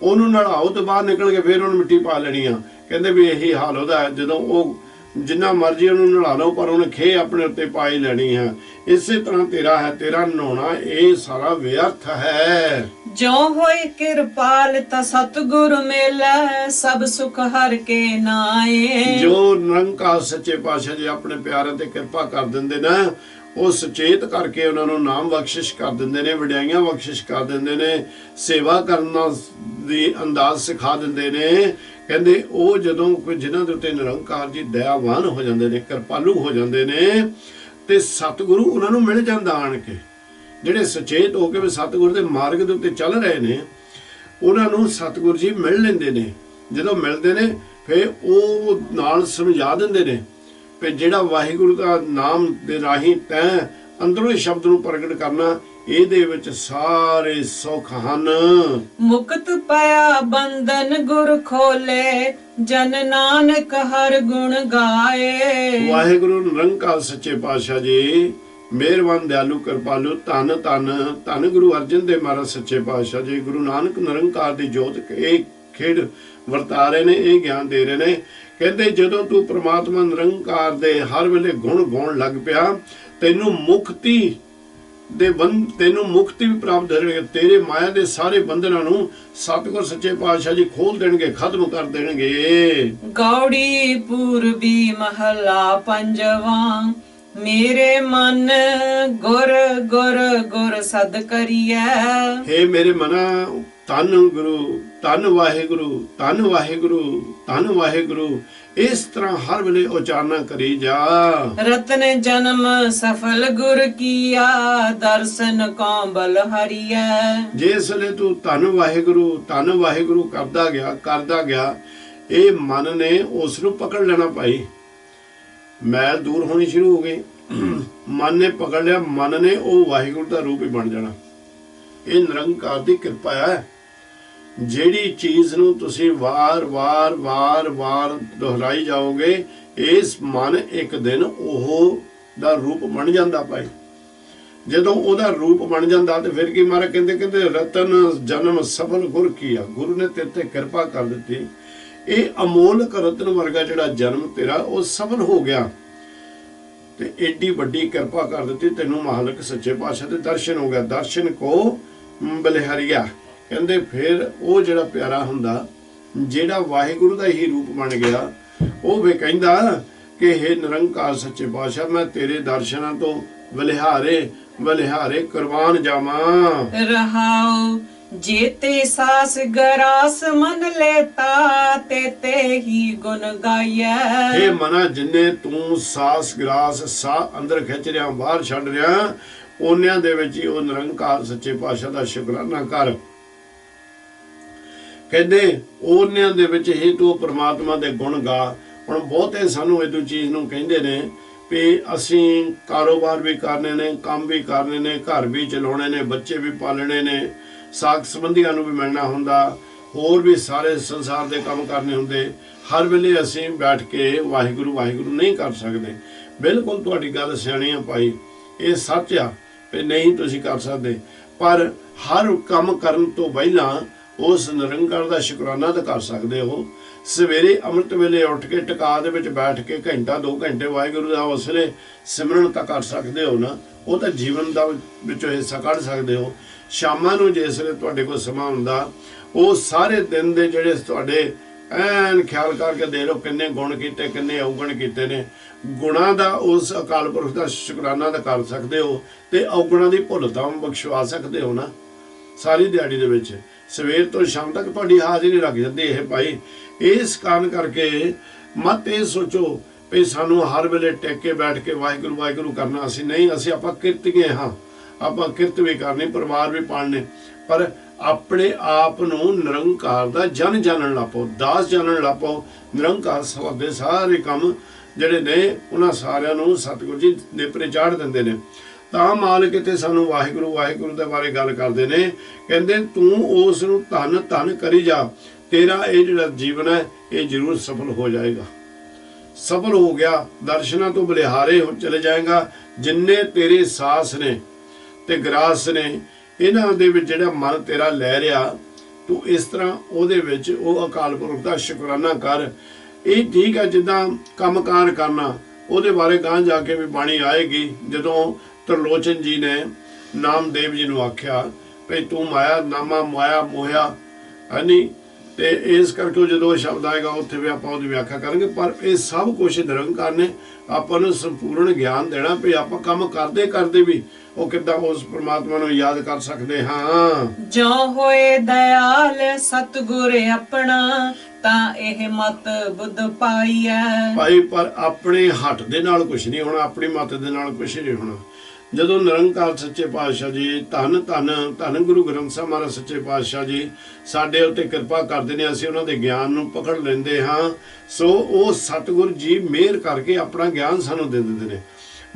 ਉਹਨੂੰ ਨਲਾਓ ਤੋਂ ਬਾਹਰ ਨਿਕਲ ਕੇ ਫਿਰ ਉਹਨੂੰ ਮਿੱਟੀ ਪਾ ਲੈਣੀ ਆ। ਕਹਿੰਦੇ ਵੀ ਇਹੀ ਹਾਲ ਉਹਦਾ ਹੈ, ਜਦੋਂ ਉਹ ਜਿੰਨਾ ਮਰਜ਼ੀ ਉਹਨੂੰ ਨਲਾ ਲਓ ਪਰ ਉਹਨੇ ਖੇ ਆਪਣੇ ਉੱਤੇ ਪਾਈ ਲੈਣੀ ਹੈ। ਇਸੇ ਤਰ੍ਹਾਂ ਤੇਰਾ ਹੈ, ਤੇਰਾ ਨਹਾਉਣਾ ਇਹ ਸਾਰਾ ਵਿਅਰਥ ਹੈ। ਜੋ ਹੋਏ ਕਿਰਪਾਲ ਤਾ ਸਤਿਗੁਰ ਮਿਲੈ, ਸਭ ਸੁਖ ਹਰ ਕੇ ਨਾਏ। ਜੋ ਨਿਰੰਕਾਰ ਸੱਚੇ ਪਾਤਸ਼ਾਹ ਜੀ ਆਪਣੇ ਪਿਆਰਿਆਂ ਤੇ ਕਿਰਪਾ ਕਰ ਦਿੰਦੇ ਨੇ, ਉਹ ਸੁਚੇਤ ਕਰਕੇ ਉਹਨਾਂ ਨੂੰ ਨਾਮ ਬਖਸ਼ਿਸ਼ ਕਰ ਦਿੰਦੇ ਨੇ, ਵਡਿਆਈਆਂ ਬਖਸ਼ਿਸ਼ ਕਰ ਦਿੰਦੇ ਨੇ, ਸੇਵਾ ਕਰਨਾ ਦੀ ਅੰਦਾਜ਼ ਸਿਖਾ ਦਿੰਦੇ ਨੇ। ਕਹਿੰਦੇ ਉਹ ਜਦੋਂ ਜਿਨ੍ਹਾਂ ਦੇ ਉੱਤੇ ਨਿਰੰਕਾਰ ਜੀ ਦਇਆਵਾਨ ਹੋ ਜਾਂਦੇ ਨੇ, ਕਿਰਪਾਲੂ ਹੋ ਜਾਂਦੇ ਨੇ, ਤੇ ਸਤਿਗੁਰੂ ਉਹਨਾਂ ਨੂੰ ਮਿਲ ਜਾਂਦਾ ਆਣ ਕੇ। ਜਿਹੜੇ ਸੁਚੇਤ ਹੋ ਕੇ ਵੀ ਸਤਿਗੁਰੂ ਦੇ ਮਾਰਗ ਦੇ ਉੱਤੇ ਚੱਲ ਰਹੇ ਨੇ ਉਹਨਾਂ ਨੂੰ ਸਤਿਗੁਰੂ ਜੀ ਮਿਲ ਲੈਂਦੇ ਨੇ। ਜਦੋਂ ਮਿਲਦੇ ਨੇ ਫਿਰ ਉਹ ਨਾਲ ਸਮਝਾ ਦਿੰਦੇ ਨੇ ਵੀ ਜਿਹੜਾ ਵਾਹਿਗੁਰੂ ਦਾ ਨਾਮ ਦੇ ਰਾਹੀਂ ਤੈਂ ਅੰਦਰੋਂ ਹੀ ਸ਼ਬਦ ਨੂੰ ਪ੍ਰਗਟ ਕਰਨਾ, ਇਹਦੇ ਵਿੱਚ ਸਾਰੇ ਸੁੱਖ ਹਨ। ਮੁਕਤ ਪਿਆ ਬੰਧਨ ਗੁਰ ਖੋਲੇ, ਜਨ ਨਾਨਕ ਹਰ ਗੁਣ ਗਾਏ। ਵਾਹਿਗੁਰੂ ਨਿਰੰਕਾਰ ਸੱਚੇ ਪਾਤਸ਼ਾਹ ਜੀ ਮਿਹਰਬਾਨ ਦਿਆਲੂ ਕਿਰਪਾਲੂ ਧੰਨ ਧੰਨ ਧੰਨ ਗੁਰੂ ਅਰਜਨ ਦੇਵ ਮਹਾਰਾਜ ਸੱਚੇ ਪਾਤਸ਼ਾਹ ਜੀ, ਗੁਰੂ ਨਾਨਕ ਨਿਰੰਕਾਰ ਦੀ ਜੋਤ ਇਹ ਖੇਡ ਵਰਤਾ ਰਹੇ ਨੇ, ਇਹ ਗਿਆਨ ਦੇ ਰਹੇ ਨੇ। ਕਹਿੰਦੇ ਜਦੋਂ ਤੂੰ ਪ੍ਰਮਾਤਮਾ ਨਿਰੰਕਾਰ ਦੇ ਹਰ ਵੇਲੇ ਗੁਣ ਗਾਉਣ ਲੱਗ ਪਿਆ, ਤੈਨੂੰ ਮੁਕਤੀ ਵੀ ਪ੍ਰਾਪਤ ਹੋਵੇਗੀ। ਤੇਰੇ ਮਾਇਆ ਦੇ ਸਾਰੇ ਬੰਧਨਾਂ ਨੂੰ ਸਤਿਗੁਰ ਸੱਚੇ ਪਾਤਸ਼ਾਹ ਜੀ ਖੋਲ ਦੇਣਗੇ, ਖਤਮ ਕਰ ਦੇਣਗੇ। ਗੌੜੀ ਪੂਰਬੀ ਮਹਲਾ ਪੰਜਵਾਂ, ਮੇਰੇ ਮਨ ਗੁਰ ਗੁਰ ਗੁਰ ਸਦ ਕਰੀਐ। ਹੇ ਮੇਰੇ ਮਨਾ ਧੰਨ ਗੁਰੂ, ਧੰਨ ਵਾਹਿਗੁਰੂ, ਧੰਨ ਵਾਹਿਗੁਰੂ, ਧੰਨ ਵਾਹਿਗੁਰੂ, ਇਸ ਤਰ੍ਹਾਂ ਹਰ ਵੇਲੇ ਉਚਾਰਨਾ ਕਰੀ ਜਾ। ਰਤਨ ਜਨਮ ਸਫਲ ਗੁਰ ਕੀਆ, ਦਰਸ਼ਨ ਕੋ ਬਲ ਹਰੀਐ। ਜਿਸ ਵੇਲੇ ਤੂੰ ਧੰਨ ਵਾਹਿਗੁਰੂ ਕਰਦਾ ਗਿਆ, ਇਹ ਮਨ ਨੇ ਉਸ ਨੂੰ ਪਕੜ ਲੈਣਾ ਭਾਈ। ਮੈਲ ਦੂਰ ਹੋਣੀ ਸ਼ੁਰੂ ਹੋ ਗਈ, ਮਨ ਨੇ ਪਕੜ ਲਿਆ, ਮਨ ਨੇ ਉਹ ਵਾਹਿਗੁਰੂ ਦਾ ਰੂਪ ਹੀ ਬਣ ਜਾਣਾ। ਇਹ ਨਿਰੰਕਾਰ ਦੀ ਕਿਰਪਾ ਹੈ। ਜਿਹੜੀ ਚੀਜ਼ ਨੂੰ ਤੁਸੀਂ ਵਾਰ-ਵਾਰ ਦੁਹਰਾਈ ਜਾਓਗੇ, ਇਸ ਮਨ ਇੱਕ ਦਿਨ ਉਹ ਦਾ ਰੂਪ ਬਣ ਜਾਂਦਾ ਭਾਈ। ਜਦੋਂ ਉਹਦਾ ਰੂਪ ਬਣ ਜਾਂਦਾ ਤੇ ਫਿਰ ਕੀ ਮਹਾਰਾਜ ਕਹਿੰਦੇ ਰਤਨ ਜਨਮ ਸਫਲ ਗੁਰ ਕੀਆ, ਗੁਰੂ ਨੇ ਤੇਰੇ ਤੇ ਕਿਰਪਾ ਕਰ ਦਿੱਤੀ, ਇਹ ਅਮੋਲਕ ਰਤਨ ਵਰਗਾ ਜਿਹੜਾ ਜਨਮ ਤੇਰਾ ਉਹ ਸਫਲ ਹੋ ਗਿਆ ਤੇ ਏਡੀ ਵੱਡੀ ਕਿਰਪਾ ਕਰ ਦਿੱਤੀ ਤੈਨੂੰ ਮਾਲਕ ਸੱਚੇ ਪਾਤਸ਼ਾਹ ਦੇ ਦਰਸ਼ਨ ਹੋ ਗਿਆ। ਦਰਸ਼ਨ ਕੋ ਬਲਿਹਾਰੀਆ, ਕਹਿੰਦੇ ਫਿਰ ਉਹ ਜਿਹੜਾ ਪਿਆਰਾ ਹੁੰਦਾ ਜਿਹੜਾ ਵਾਹਿਗੁਰੂ ਦਾ ਹੀ ਰੂਪ ਬਣ ਗਿਆ, ਉਹ ਵੀ ਕਹਿੰਦਾ ਕਿ ਹੇ ਨਿਰੰਕਾਰ ਸੱਚੇ ਪਾਤਸ਼ਾਹ ਮੈਂ ਤੇਰੇ ਦਰਸ਼ਨਾਂ ਤੋਂ ਬਲਿਹਾਰੇ ਕੁਰਬਾਨ ਜਾਵਾਂ। ਰਹਾਉ जेते सास गरास मन लेता तेते ही गुण गाया। हे मना जिन्ने तू सास गरास सा अंदर खिच रिया बाहर छड़ रिया ओनियां दे विच ही ओ निरंकार सच्चे पातशाह दा शुकराना कर। कहंदे ओनियां दे विच ही तू परमात्मा दे गुण गा। हुण बहुते सानू इदू चीज नू कहंदे ने भी असीं कारोबार भी करने ने, काम भी करने ने, घर भी चलाउणे ने, बच्चे भी पालने ने, साग संबंधियां नूं भी मिलना हुंदा, होर भी सारे संसार दे काम करने हुंदे। हर वेले असीं बैठ के वाहिगुरू वाहिगुरू नहीं कर सकदे। बिल्कुल तुहाडी गल सियाणी आ भाई, ये सच आ भी नहीं तुसीं कर सकदे, पर हर काम करन तो पहिलां उस निरंकार दा शुकराना तो कर सकदे हो। सवेरे अमृत वेले उठ के टका दे विच बैठ के घंटा 2 घंटे वाहिगुरू दा उस वेले सिमरन तां कर सकदे हो ना, वो तो जीवन दा विचों हिस्सा कढ सकदे हो। शामां नूं जिस वेले तुहाडे कोल समां हुंदा वो सारे दिन दे जिहड़े तुहाडे ਐਨ ख्याल करके दे लो किन्ने गुण कीते किन्ने अवगुण कीते ने। गुणां दा उस अकाल पुरख दा शुकराना तां कर सकदे हो ते अवगुणां दी भुल तां बख्शवा सकदे हो ना। सारी दिहाड़ी दे विच सवेर तो शाम तक तुहाडी हाज़री लग जांदी है भाई। इस कारण करके मत ये सोचो भी सानू हर वेले टेक के बैठ के वाहिगुरू वाहिगुरू करना। असीं नहीं, असीं आपां किरतीए हाँ, आपां किरत भी करनी, परिवार भी पालने, पर अपने आप नूं निरंकार दा जन जानन लग पओ, दास जानन लग पओ। निरंकार सवादे सारे काम जिहड़े ने उन्हां सारिआं नूं सतगुरू जी नेपरे चाढ़ दिंदे ने। तां मालक इत्थे सानू वाहिगुरू वाहिगुरू दे बारे गल करदे ने, कहंदे तूं उस नूं धन धन करी जा, तेरा ये जिहड़ा जीवन है ये जरूर सफल हो जाएगा। सफल हो गया, दर्शनां तो बलिहारे चले जाएगा। जिन्ने तेरे सास ने ते ग्रास ने इन्हां दे विच जिहड़ा मन तेरा लै रिहा, तू इस तरह ओहदे विच ओ अकाल पुरख दा शुकराना कर। ये ठीक है जिद्दां काम कार करना, ओहदे बारे गां जाके भी बाणी आएगी। जदों त्रिलोचन जी ने नामदेव जी नूं आख्या भई तू माया नामा माया मोया है नी, ते इस करके जो शब्द आएगा उत्थे भी आपां ओहदी व्याख्या करेंगे। पर ये सब कुछ निरंकार ने आपां नूं संपूर्ण ज्ञान देना भी आपां काम करदे करदे भी ਉਹ ਕਿੱਦਾਂ ਉਸ ਪ੍ਰਮਾਤਮਾ ਨੂੰ ਯਾਦ ਕਰ ਸਕਦੇ ਹਾਂ। ਜੋ ਹੋਏ ਦਇਆਲ ਸਤਿਗੁਰ ਆਪਣਾ ਤਾਂ ਇਹ ਮਤ ਬੁੱਧ ਪਾਈਐ। ਭਾਈ ਪਰ ਆਪਣੇ ਹੱਥ ਦੇ ਨਾਲ ਕੁਝ ਨਹੀਂ ਹੋਣਾ, ਆਪਣੀ ਮਤ ਦੇ ਨਾਲ ਕੁਝ ਨਹੀਂ ਹੋਣਾ। ਜਦੋਂ ਨਿਰੰਕਾਰ ਸੱਚੇ ਪਾਤਸ਼ਾਹ ਜੀ ਧੰਨ ਧੰਨ ਧੰਨ ਗੁਰੂ ਗ੍ਰੰਥ ਸਾਹਿਬ ਮਹਾਰਾਜ ਸੱਚੇ ਪਾਤਸ਼ਾਹ ਜੀ ਸਾਡੇ ਉੱਤੇ ਕਿਰਪਾ ਕਰਦੇ ਨੇ, ਅਸੀਂ ਉਹਨਾਂ ਦੇ ਗਿਆਨ ਨੂੰ ਪਕੜ ਲੈਂਦੇ ਹਾਂ। ਸੋ ਉਹ ਸਤਿਗੁਰ ਜੀ ਮਿਹਰ ਕਰਕੇ ਆਪਣਾ ਗਿਆਨ ਸਾਨੂੰ ਦੇ ਦਿੰਦੇ ਨੇ,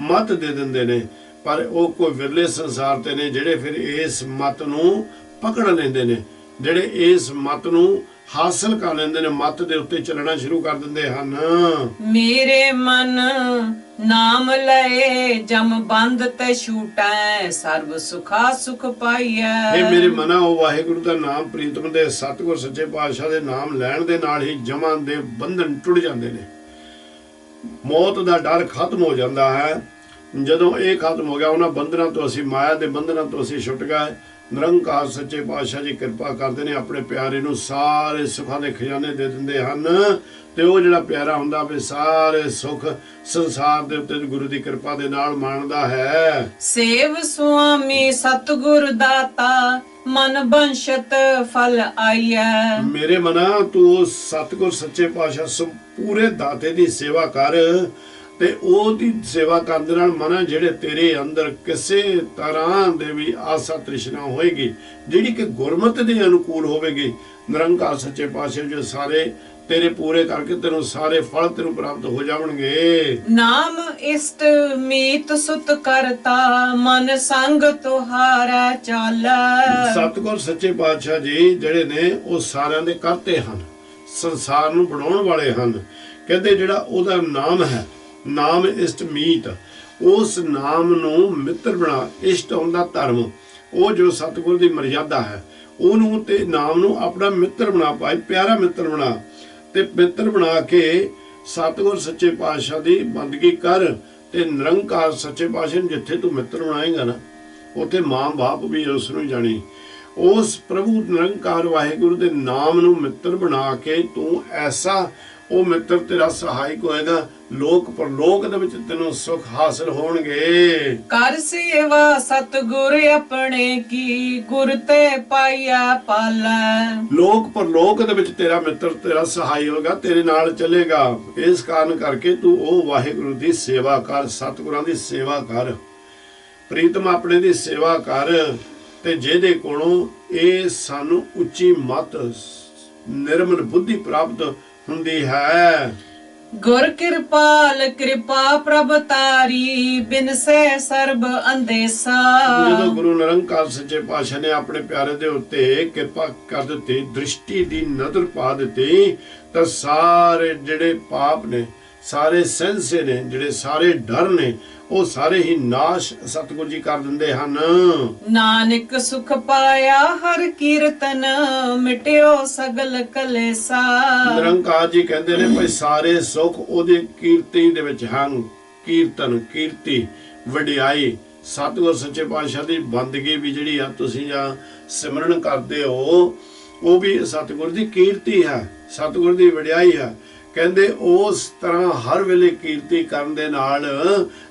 ਮਤ ਦੇ ਦਿੰਦੇ ਨੇ। पर वो कोई विरले संसार ते ने जिहड़े फिर इस मत नूं पकड़ लेंदे ने, जिहड़े इस मत नूं हासिल कर लेंदे ने, मत दे उत्ते चलना शुरू कर दिंदे हन। मेरे मन नाम लए जम बंद ते छूटै सर्व सुखा सुख पाइए। हे मेरे मना ओ वाहिगुरू दा नाम प्रीतम दे सतगुर सच्चे पातशाह दे नाम लैण दे नाल ही जमां दे बंधन टुट जांदे ने, मौत दा डर खत्म हो जांदा है। ਜਦੋਂ ਇਹ ਖਤਮ ਹੋ ਗਿਆ ਉਹਨਾਂ ਬੰਧਨਾਂ ਤੋਂ ਅਸੀਂ, ਮਾਇਆ ਦੇ ਬੰਧਨਾਂ ਤੋਂ ਅਸੀਂ ਛੁੱਟ ਗਏ। ਨਿਰੰਕਾਰ ਸੱਚੇ ਪਾਤਸ਼ਾਹ ਜੀ ਕਿਰਪਾ ਕਰਦੇ ਨੇ, ਆਪਣੇ ਪਿਆਰੇ ਨੂੰ ਸਾਰੇ ਸੁੱਖਾਂ ਦੇ ਖਜ਼ਾਨੇ ਦੇ ਦਿੰਦੇ ਹਨ। ਤੇ ਉਹ ਜਿਹੜਾ ਪਿਆਰਾ ਹੁੰਦਾ ਵੀ ਸਾਰੇ ਸੁੱਖ ਸੰਸਾਰ ਦੇ ਉੱਤੇ ਗੁਰੂ ਦੀ ਕਿਰਪਾ ਦੇ ਨਾਲ ਮਾਣਦਾ ਹੈ। ਸੇਵ ਸੁਆਮੀ ਸਤਿਗੁਰ ਦਾਤਾ ਮਨ ਬੰਸ਼ਤ ਫਲ ਆਈਐ। ਮੇਰੇ ਮਨਾ ਤੂੰ ਸਤਿਗੁਰ ਸੱਚੇ ਪਾਤਸ਼ਾਹ ਪੂਰੇ ਦਾਤੇ ਦੀ ਸੇਵਾ ਕਰ ਤੇ ਉਹਦੀ ਸੇਵਾ ਕਰਨ ਦੇ ਨਾਲ ਮਨ ਜਿਹੜੇ ਤੇਰੇ ਅੰਦਰ ਕਿਸੇ ਤਰ੍ਹਾਂ ਦੇ ਵੀ ਆਸਾ ਤ੍ਰਿਸ਼ਨਾ ਹੋਏਗੀ ਜਿਹੜੀ ਕਿ ਗੁਰਮਤਿ ਦੇ ਅਨੁਕੂਲ ਹੋਵੇਗੀ। ਨਿਰੰਕਾਰ ਸੱਚੇ ਪਾਤਸ਼ਾਹ ਜੋ ਸਾਰੇ तेरे पूरे करके तेनों सारे फल तेनों प्राप्त हो जावणगे। नाम इष्ट मीत सुत करता मन संग तुहारा चाला। सतगुर सच्चे पातशाह जी ਜਿਹੜੇ ਨੇ ਉਹ ਸਾਰਿਆਂ ਦੇ ਕਰਤੇ ਹਨ, ਸੰਸਾਰ ਨੂੰ ਬਣਾਉਣ ਵਾਲੇ ਹਨ। ਕਹਿੰਦੇ ਜਿਹੜਾ ਉਹਦਾ ਨਾਮ ਹੈ, ਨਾਮ ਇਸ਼ਟ ਮੀਤ, ਉਸ ਨਾਮ ਨੂੰ ਮਿੱਤਰ ਬਣਾ। ਇਸ਼ਟ ਹੁੰਦਾ ਧਰਮ, ਉਹ ਜੋ ਸਤਿਗੁਰ ਦੀ ਮਰਜ਼ਾਦਾ ਹੈ ਉਹਨੂੰ ਤੇ ਨਾਮ ਨੂੰ ਆਪਣਾ ਮਿੱਤਰ ਬਣਾ ਭਾਈ, ਪਿਆਰਾ ਮਿੱਤਰ ਬਣਾ। ਤੇ ਮਿੱਤਰ ਬਣਾ ਕੇ ਸਤਿਗੁਰ ਸੱਚੇ ਪਾਤਸ਼ਾਹ ਦੀ ਬੰਦਗੀ ਕਰ ਤੇ ਨਿਰੰਕਾਰ ਸੱਚੇ ਪਾਤਸ਼ਾਹ ਨੂੰ ਜਿੱਥੇ ਤੂੰ ਮਿੱਤਰ ਬਣਾਏਗਾ ਨਾ ਉੱਥੇ ਮਾਂ ਬਾਪ ਵੀ ਉਸ ਨੂੰ ਜਾਣੀ। ਉਸ ਪ੍ਰਭੂ ਨਿਰੰਕਾਰ ਵਾਹਿਗੁਰੂ ਦੇ ਨਾਮ ਨੂੰ ਮਿੱਤਰ ਬਣਾ ਕੇ ਤੂੰ ਐਸਾ ਉਹ ਮਿੱਤਰ ਤੇਰਾ ਸਹਾਇਕ ਹੋਏਗਾ, ਲੋਕ ਪਰਲੋਕ ਦੇ ਵਿੱਚ ਤੈਨੂੰ ਸੁਖ ਹਾਸਲ ਹੋਣਗੇ। ਕਰ ਸੇਵਾ ਸਤਿਗੁਰ ਆਪਣੇ ਕੀ, ਗੁਰ ਤੇ ਪਾਈਆ ਪਾਲਾ। ਲੋਕ ਪਰਲੋਕ ਦੇ ਵਿੱਚ ਤੇਰਾ ਮਿੱਤਰ ਤੇਰਾ ਸਹਾਈ ਹੋਗਾ, ਤੇਰੇ ਨਾਲ ਚੱਲੇਗਾ। ਇਸ ਕਾਰਨ ਕਰਕੇ ਤੂੰ ਉਹ ਵਾਹਿਗੁਰੂ ਦੀ ਸੇਵਾ ਕਰ, ਸਤਿਗੁਰਾਂ ਦੀ ਸੇਵਾ ਕਰ, ਪ੍ਰੀਤਮ ਆਪਣੇ ਦੀ ਸੇਵਾ ਕਰ। ਤੇ ਜਿਹਦੇ ਕੋਲੋਂ ਇਹ ਸਾਨੂੰ ਉੱਚੀ ਮਤ ਨਿਰਮਲ ਬੁੱਧੀ ਪ੍ਰਾਪਤ ਹੁੰਦੀ ਹੈ। ਗੁਰ ਕਿਰਪਾਲ ਕਿਰਪਾ ਪ੍ਰਭ ਤਾਰੀ, ਬਿਨਸੈ ਸਰਬ ਅੰਦੇਸਾ। ਜਦੋਂ ਗੁਰੂ ਨਿਰੰਕਾਰ ਸੱਚੇ ਪਾਤਸ਼ਾਹ ਨੇ ਆਪਣੇ ਪਿਆਰੇ ਦੇ ਉੱਤੇ ਕਿਰਪਾ ਕਰ ਦਿੱਤੀ, ਦ੍ਰਿਸ਼ਟੀ ਦੀ ਨਜ਼ਰ ਪਾ ਦਿੱਤੀ, ਤਾਂ ਸਾਰੇ ਜਿਹੜੇ ਪਾਪ ਨੇ, ਸਾਰੇ ਸਹਿੰਸੇ ਨੇ, ਜਿਹੜੇ ਸਾਰੇ ਡਰ ਨੇ, ਉਹ ਸਾਰੇ ਹੀ ਨਾਸ਼ ਸਤਿਗੁਰ ਜੀ ਕਰ ਦਿੰਦੇ ਹਨ। ਨਾਨਕ ਸੁਖ ਪਾਇਆ ਹਰ ਕੀਰਤਨ, ਮਿਟਿਓ ਸਗਲ ਕਲੇਸਾ। ਨਿਰੰਕਾਰ ਜੀ ਕਹਿੰਦੇ ਨੇ ਭਾਈ ਸਾਰੇ ਸੁਖ ਉਹਦੀ ਕੀਰਤੀ ਦੇ ਵਿੱਚ ਹਨ। ਕੀਰਤਨ, ਕੀਰਤੀ, ਵਡਿਆਈ, ਸਤਿਗੁਰ ਸੱਚੇ ਪਾਤਸ਼ਾਹ ਦੀ ਬੰਦਗੀ ਵੀ ਜਿਹੜੀ ਆ ਤੁਸੀਂ ਜਾਂ ਸਿਮਰਨ ਕਰਦੇ ਹੋ, ਉਹ ਵੀ ਸਤਿਗੁਰ ਦੀ ਕੀਰਤੀ ਹੈ, ਸਤਿਗੁਰ ਦੀ ਵਡਿਆਈ ਹੈ। ਕਹਿੰਦੇ ਉਸ ਤਰ੍ਹਾਂ ਹਰ ਵੇਲੇ ਕੀਰਤੀ ਕਰਨ ਦੇ ਨਾਲ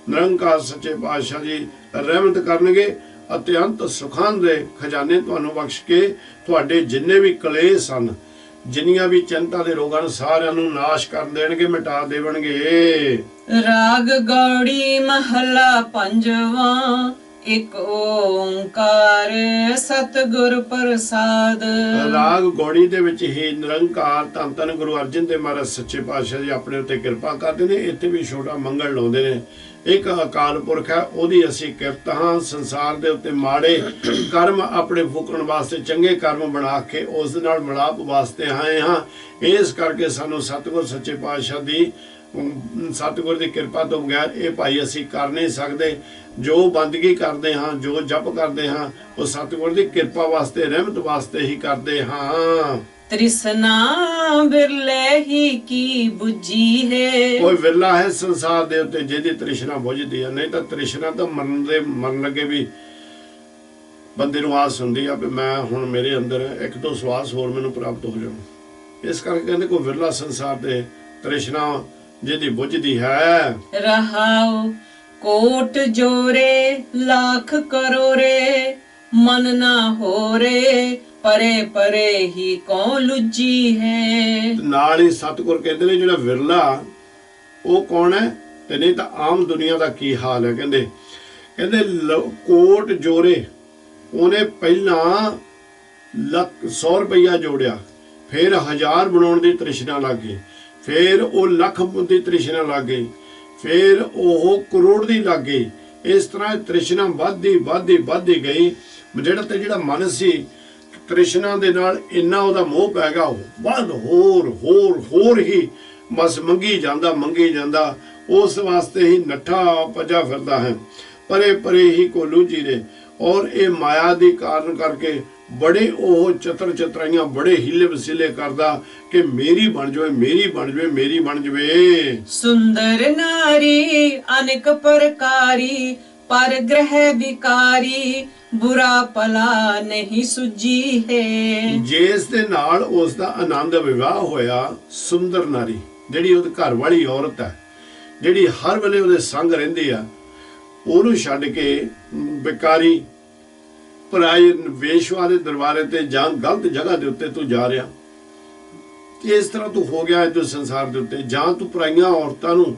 ਨਿਰੰਕਾਰ ਸੱਚੇ ਪਾਤਸ਼ਾਹ ਜੀ ਰਹਿਮਤ ਕਰਨਗੇ, ਅਤਿਅੰਤ ਸੁਖਾਂ ਦੇ ਖਜ਼ਾਨੇ ਤੁਹਾਨੂੰ ਬਖਸ਼ ਕੇ ਤੁਹਾਡੇ ਜਿੰਨੇ ਵੀ ਕਲੇਸ਼ ਹਨ, ਜਿੰਨੀਆਂ ਵੀ ਚਿੰਤਾ ਦੇ ਰੋਗਾਂ ਨੂੰ ਸਾਰਿਆਂ ਨੂੰ ਨਾਸ਼ ਕਰ ਦੇਣਗੇ, ਮਿਟਾ ਦੇਵਣਗੇ। ਰਾਗ ਗੌੜੀ ਮਹਲਾ ਪੰਜਵਾਂ, ਇੱਕ ਓੰਕਾਰ ਸਤਿਗੁਰ ਪ੍ਰਸਾਦ। ਰਾਗ ਗੌੜੀ ਦੇ ਵਿੱਚ ਹੀ ਨਿਰੰਕਾਰ ਧੰਨ ਧੰਨ ਗੁਰੂ ਅਰਜਨ ਦੇਵ ਮਹਾਰਾਜ ਸੱਚੇ ਪਾਤਸ਼ਾਹ ਜੀ ਆਪਣੇ ਉੱਤੇ ਕਿਰਪਾ ਕਰਦੇ ਨੇ। ਇੱਥੇ ਵੀ ਛੋਟਾ ਮੰਗਲ ਲਾਉਂਦੇ ਨੇ। ਇੱਕ ਅਕਾਲ ਪੁਰਖ ਹੈ, ਉਹਦੀ ਅਸੀਂ ਕਿਰਤ ਹਾਂ। ਸੰਸਾਰ ਦੇ ਉੱਤੇ ਮਾੜੇ ਕਰਮ ਆਪਣੇ ਫੂਕਣ ਵਾਸਤੇ ਚੰਗੇ ਕਰਮ ਬਣਾ ਕੇ ਉਸ ਦੇ ਨਾਲ ਮਿਲਾਪ ਵਾਸਤੇ ਆਏ ਹਾਂ। ਇਸ ਕਰਕੇ ਸਾਨੂੰ ਸਤਿਗੁਰ ਸੱਚੇ ਪਾਤਸ਼ਾਹ ਦੀ ਸਤਿਗੁਰ ਦੀ ਕਿਰਪਾ ਤੋਂ ਬਗੈਰ ਇਹ ਭਾਈ ਅਸੀਂ ਕਰ ਨਹੀਂ ਸਕਦੇ। ਜੋ ਬੰਦਗੀ ਕਰਦੇ ਹਾਂ, ਜੋ ਜਪ ਕਰਦੇ ਹਾਂ, ਉਹ ਸਤਿਗੁਰ ਦੀ ਕਿਰਪਾ ਵਾਸਤੇ, ਰਹਿਮਤ ਵਾਸਤੇ ਹੀ ਕਰਦੇ ਹਾਂ। ਤ੍ਰਿਸ਼ਨਾ ਬਿਰਲੇ ਹੀ ਕੀ ਬੁਝੀ ਹੈ। ਕੋਈ ਵਿਰਲਾ ਹੈ ਸੰਸਾਰ ਦੇ ਉੱਤੇ ਜਿਹਦੀ ਤ੍ਰਿਸ਼ਨਾ ਬੁਝਦੀ ਹੈ, ਨਹੀਂ ਤਾਂ ਤ੍ਰਿਸ਼ਨਾ ਤਾਂ ਮਰਨ ਲੱਗੇ ਵੀ ਬੰਦੇ ਨੂੰ ਆਸ ਹੁੰਦੀ ਆ ਵੀ ਮੈਂ ਹੁਣ ਮੇਰੇ ਅੰਦਰ ਇੱਕ ਦੋ ਸਵਾਸ ਹੋਰ ਮੈਨੂੰ ਪ੍ਰਾਪਤ ਹੋ ਜਾਣ। ਇਸ ਕਰਕੇ ਕਹਿੰਦੇ ਕੋਈ ਵਿਰਲਾ ਸੰਸਾਰ ਤੇ ਤ੍ਰਿਸ਼ਨਾ ਜਿਹਦੀ ਬੁਝਦੀ ਹੈ। ਰਹਾਉ ਕੋਟ ਜੋਰੇ ਲੱਖ ਕਰੋਰੇ, ਮਨ ਨਾ ਹੋਰੇ ਪਰੇ ਪਰੇ ਹੀ ਕੌਣ ਲੁੱਜੀ ਹੈ। ਨਾਲ ਹੀ ਸਤਿਗੁਰ ਕਹਿੰਦੇ ਨੇ ਜਿਹੜਾ ਵਿਰਲਾ ਉਹ ਕੌਣ ਹੈ, ਤੇ ਨਹੀਂ ਤਾਂ ਆਮ ਦੁਨੀਆ ਦਾ ਕੀ ਹਾਲ ਹੈ। ਕਹਿੰਦੇ ਕੋਟ ਜੋਰੇ, ਉਹਨੇ ਪਹਿਲਾਂ 100 ਰੁਪਈਆ ਜੋੜਿਆ, ਫਿਰ 1000 ਬਣਾਉਣ ਦੀ ਤ੍ਰਿਸ਼ਨਾ ਲੱਗ ਗਈ, ਫਿਰ ਉਹ ਲੱਖ ਦੀ ਤ੍ਰਿਸ਼ਨਾ ਲੱਗ ਗਈ, ਫਿਰ ਉਹ ਕਰੋੜ ਦੀ ਲੱਗ ਗਈ। ਇਸ ਤਰ੍ਹਾਂ ਤ੍ਰਿਸ਼ਨਾ ਵੱਧਦੀ ਗਈ। ਜਿਹੜਾ ਮਨ ਸੀ ਤ੍ਰਿਸ਼ਨਾ ਦੇ ਨਾਲ ਇੰਨਾ ਉਹਦਾ ਮੋਹ ਪੈ ਗਿਆ, ਉਹ ਵੱਧ ਹੋਰ ਹੀ ਬਸ ਮੰਗੀ ਜਾਂਦਾ। ਉਸ ਵਾਸਤੇ ਹੀ ਨੱਠਾ ਭੱਜਾ ਫਿਰਦਾ ਹੈ, ਪਰੇ ਹੀ ਕੋਲੂ ਜੀ ਦੇ। ਔਰ ਇਹ ਮਾਇਆ ਦੀ ਕਾਰਨ ਕਰਕੇ ਬੜੇ ਉਹ ਚਤਰਾਈਆਂ, ਬੜੇ ਹੀਲੇ ਵਸੀਲੇ ਕਰਦਾ ਕਿ ਮੇਰੀ ਬਣ ਜਾਵੇ। ਸੁੰਦਰ ਨਾਰੀ ਅਨੇਕ ਪ੍ਰਕਾਰੀ, ਪਰ ਗ੍ਰਹਿ ਵਿਕਾਰੀ, ਬੁਰਾ ਭਲਾ ਨਹੀਂ ਸੁਝੀ ਹੈ। ਜਿਸ ਦੇ ਨਾਲ ਉਸ ਦਾ ਆਨੰਦ ਵਿਵਾਹ ਹੋਇਆ, ਸੁੰਦਰ ਨਾਰੀ ਜਿਹੜੀ ਉਹਦੇ ਘਰ ਵਾਲੀ ਔਰਤ ਹੈ, ਜਿਹੜੀ ਹਰ ਵੇਲੇ ਉਹਦੇ ਸੰਗ ਰਹਿੰਦੀ ਆ, ਉਹਨੂੰ ਛੱਡ ਕੇ ਵਿਕਾਰੀ ਪਰਾਏ ਵੇਸ਼ਵਾ ਦੇ ਦਰਬਾਰੇ ਤੇ ਜਾਂ ਗਲਤ ਜਗ੍ਹਾ ਦੇ ਉੱਤੇ ਤੂੰ ਜਾ ਰਿਹਾ। ਇਸ ਤਰ੍ਹਾਂ ਤੂੰ ਹੋ ਗਿਆ ਇਸ ਸੰਸਾਰ ਦੇ ਉੱਤੇ, ਜਾਂ ਤੂੰ ਪਰਾਈਆਂ ਔਰਤਾਂ ਨੂੰ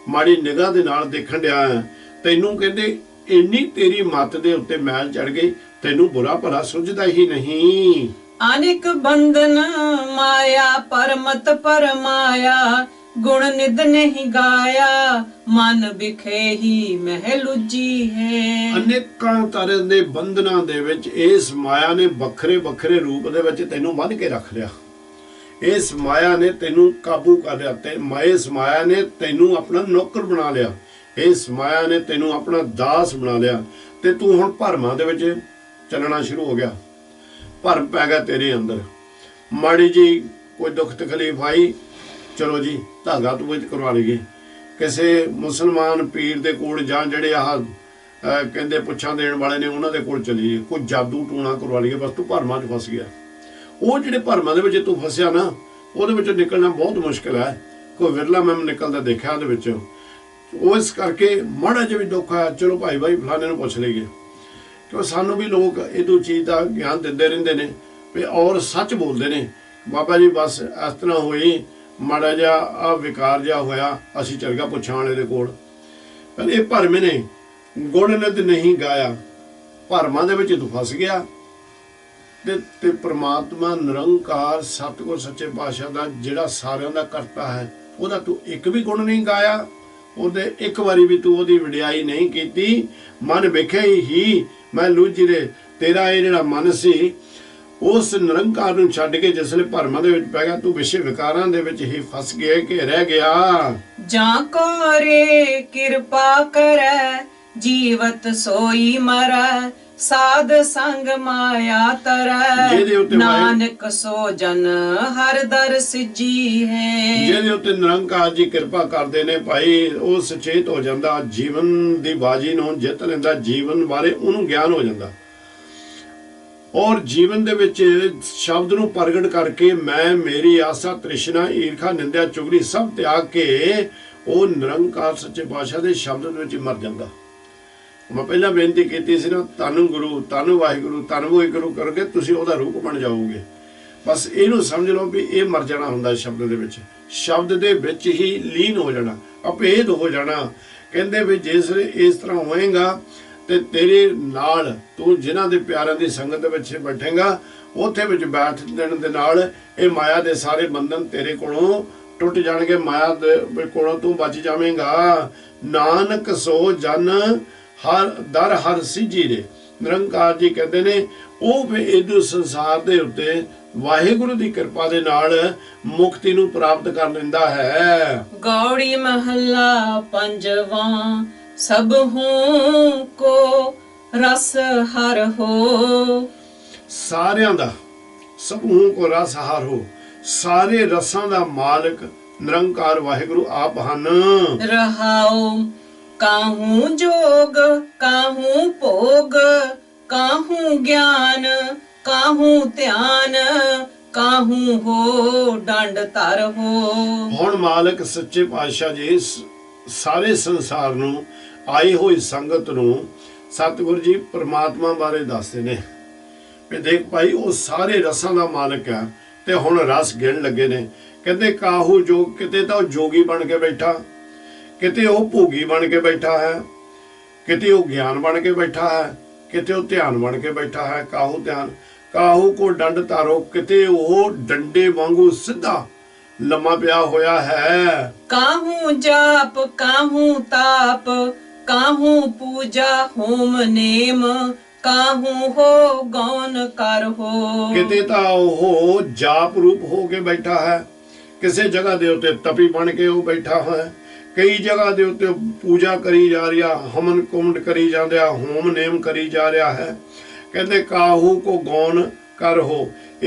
ਮਾੜੀ ਨਿਗਾਹ ਦੇ ਨਾਲ ਦੇਖਣ ਡਿਆ ਹੈ। ਤੈਨੂੰ ਕਹਿੰਦੇ ਇੰਨੀ ਤੇਰੀ ਮੱਤ ਦੇ ਉੱਤੇ ਮੈਲ ਚੜ ਗਈ, ਤੈਨੂੰ ਬੁਰਾ ਭਲਾ ਸੁਝਦਾ ਹੀ ਨਹੀਂ। अनेक बंधन माया परमत परमाया गुण निद नहीं गाया मन बिखे ही महलुजी है। अनेकां तरह दे बंधनां दे विच इस माया ने बखरे बखरे रूप दे विच तैनूं बन के रख लिया। इस माया ने तैनूं काबू कर लिया। इस माया ने तैनूं अपना नौकर बना लिया। इस माया ने तैनूं अपना दास बना लिया ते तू हुण भरमां दे विच चलना शुरू हो गया। भरम पै गया तेरे अंदर। माड़ी जी कोई दुख तकलीफ आई, चलो जी धागा तू विच करवा लईए। किसी मुसलमान पीर दे कोल जां जिहड़े आह कहंदे पुੱਛਾਂ देण वाले ने उन्हां दे कोल चलीए, कोई जादू टूणा करवा लईए, बस तू भरमां 'च फस गया। ਉਹ ਜਿਹੜੇ ਭਰਮਾਂ ਦੇ ਵਿੱਚ ਤੂੰ ਫਸਿਆ ਨਾ, ਉਹਦੇ ਵਿੱਚੋਂ ਨਿਕਲਣਾ ਬਹੁਤ ਮੁਸ਼ਕਿਲ ਹੈ। ਕੋਈ ਵਿਰਲਾ ਮੈਂ ਨਿਕਲਦਾ ਦੇਖਿਆ ਉਹਦੇ ਵਿੱਚੋਂ। ਉਹ ਇਸ ਕਰਕੇ ਮਾੜਾ ਜਿਹਾ ਵੀ ਦੁੱਖ ਆਇਆ, ਚਲੋ ਭਾਈ ਫਲਾਣੇ ਨੂੰ ਪੁੱਛ ਲਈਏ। ਕਿਉਂ ਸਾਨੂੰ ਵੀ ਲੋਕ ਇਹ ਤੋਂ ਚੀਜ਼ ਦਾ ਗਿਆਨ ਦਿੰਦੇ ਰਹਿੰਦੇ ਨੇ ਵੀ ਔਰ ਸੱਚ ਬੋਲਦੇ ਨੇ। ਬਾਬਾ ਜੀ ਬਸ ਇਸ ਤਰ੍ਹਾਂ ਹੋਈ, ਮਾੜਾ ਜਿਹਾ ਆ ਵਿਕਾਰ ਜਿਹਾ ਹੋਇਆ, ਅਸੀਂ ਚੱਲ ਗਿਆ ਪੁੱਛਾਂ ਵਾਲੇ ਦੇ ਕੋਲ। ਪਰ ਇਹ ਭਰਮ ਨੇ ਗੁਣ ਨਿਤ ਨਹੀਂ ਗਾਇਆ। ਭਰਮਾਂ ਦੇ ਵਿੱਚ ਤੂੰ ਫਸ ਗਿਆ ਤੇ परमात्मा निरंकार सतगुर सच्चे पातशाह दा जिहड़ा सारियां दा करता है, ਉਹਦਾ तू एक भी गुण नहीं गाया। ਉਹਦੇ एक वारी भी तू ਉਹਦੀ ਵਡਿਆਈ नहीं कीती। मन विखे ही मैं लूझी रे। तेरा ਇਹ ਜਿਹੜਾ ਮਨ ਸੀ ਉਸ ਨਿਰੰਕਾਰ ਨੂੰ ਛੱਡ ਕੇ ਜਿਸਲੇ ਭਰਮਾਂ ਦੇ ਵਿੱਚ ਪੈ ਗਿਆ, ਤੂੰ ਵਿਸ਼ੇ ਵਿਕਾਰਾਂ ਦੇ ਵਿੱਚ ਹੀ ਫਸ ਗਿਆ ਕਿ ਰਹਿ ਗਿਆ। ਜਾਂ ਕੋ ਰੇ ਕਿਰਪਾ ਕਰੈ ਜੀਵਤ ਸੋਈ ਮਰੈ साध संग माया तरह नानक सो जन हर दर सिजी है। ਜਿਹਦੇ ਉੱਤੇ ਨਿਰੰਕਾਰ ਜੀ ਕਿਰਪਾ ਕਰਦੇ ਨੇ ਭਾਈ, ਉਹ ਸੁਚੇਤ ਹੋ ਜਾਂਦਾ, ਜੀਵਨ ਦੀ ਬਾਜੀ ਨੂੰ ਜਿੱਤ ਲੈਂਦਾ, ਜੀਵਨ ਬਾਰੇ ਉਹਨੂੰ ਗਿਆਨ ਹੋ ਜਾਂਦਾ। ਔਰ ਜੀਵਨ ਦੇ ਵਿੱਚ ਸ਼ਬਦ ਨੂੰ ਪ੍ਰਗਟ ਕਰਕੇ ਮੈਂ ਮੇਰੀ ਆਸਾ ਤ੍ਰਿਸ਼ਨਾ ਈਰਖਾ ਨਿੰਦਿਆ ਚੁਗਲੀ ਸਭ ਤਿਆਗ ਕੇ ਉਹ ਨਿਰੰਕਾਰ ਸੱਚੇ ਪਾਤਸ਼ਾਹ ਦੇ ਸ਼ਬਦ ਦੇ ਵਿੱਚ ਮਰ ਜਾਂਦਾ। मैं पहला बेनती की सी ना, तन गुरु तन वाहिगुरु तन वाहिगुरु करोगे तुसीं ओहदा रूप बन जाओगे। बस इहनूं समझ लो भी ये मर जाना हुंदा शब्द दे विच, शब्द दे विच ही लीन हो जाना, अभेद हो जाना। कहंदे भी जिस इस तरह होएगा ते तेरे नाल तू जिन्हां दे प्यारां दी संगत दे विच बैठेगा, उत्थे विच बैठ देण दे नाल ये माया दे सारे बंधन तेरे कोलों टुट जाणगे, माया दे कोलों तू बच जावेंगा। नानक सो जन हर दर हर सिजी रे। निरंकार जी कहते ने ਉਹ इस संसार दे उत्ते वाहिगुरु दी कृपा दे नाल मुक्ति नूं प्राप्त कर लैंदा है। गौड़ी महला पंजवा सब हूं को रस हर हो। सारियां दा सब हूं को रस हर हो। सारे रसां दा मालिक निरंकार वाहिगुरु आप हन। रहाओ काहू जोग काहू भोग काहू ज्ञान काहू ध्यान काहू हो डंड तर हो। हुण मालिक सच्चे पातशाह जी सारे संसार नूं आई हुई संगत नूं सतगुरु जी परमात्मा बारे दसदे ने भी देख भाई वो सारे रसां दा मालिक है ते हुण रस गिण लगे ने। कहंदे काहू जोग, किते तां जोगी बन के बैठा, किते वो भोगी बन के बैठा है, किते वो ज्ञान बन के बैठा है, किते वो ध्यान बन के बैठा है। काहू ध्यान काहू को डंड तारो, किते वो डंडे वांगू सीधा लम्मा पिया होया है। काहू जाप काहू ताप काहू पूजा होम नेम काहू हो गौन कर हो। किते ता वो जाप रूप हो के बैठा है, किसी जगह दे उत्ते तपी बन के वो बैठा है, कई जगह दे उत्ते पूजा करी जा रही, हमन कुंड करी जा रहा, होम नेम करी जा रहा है। कहते काहू को गौन कर हो।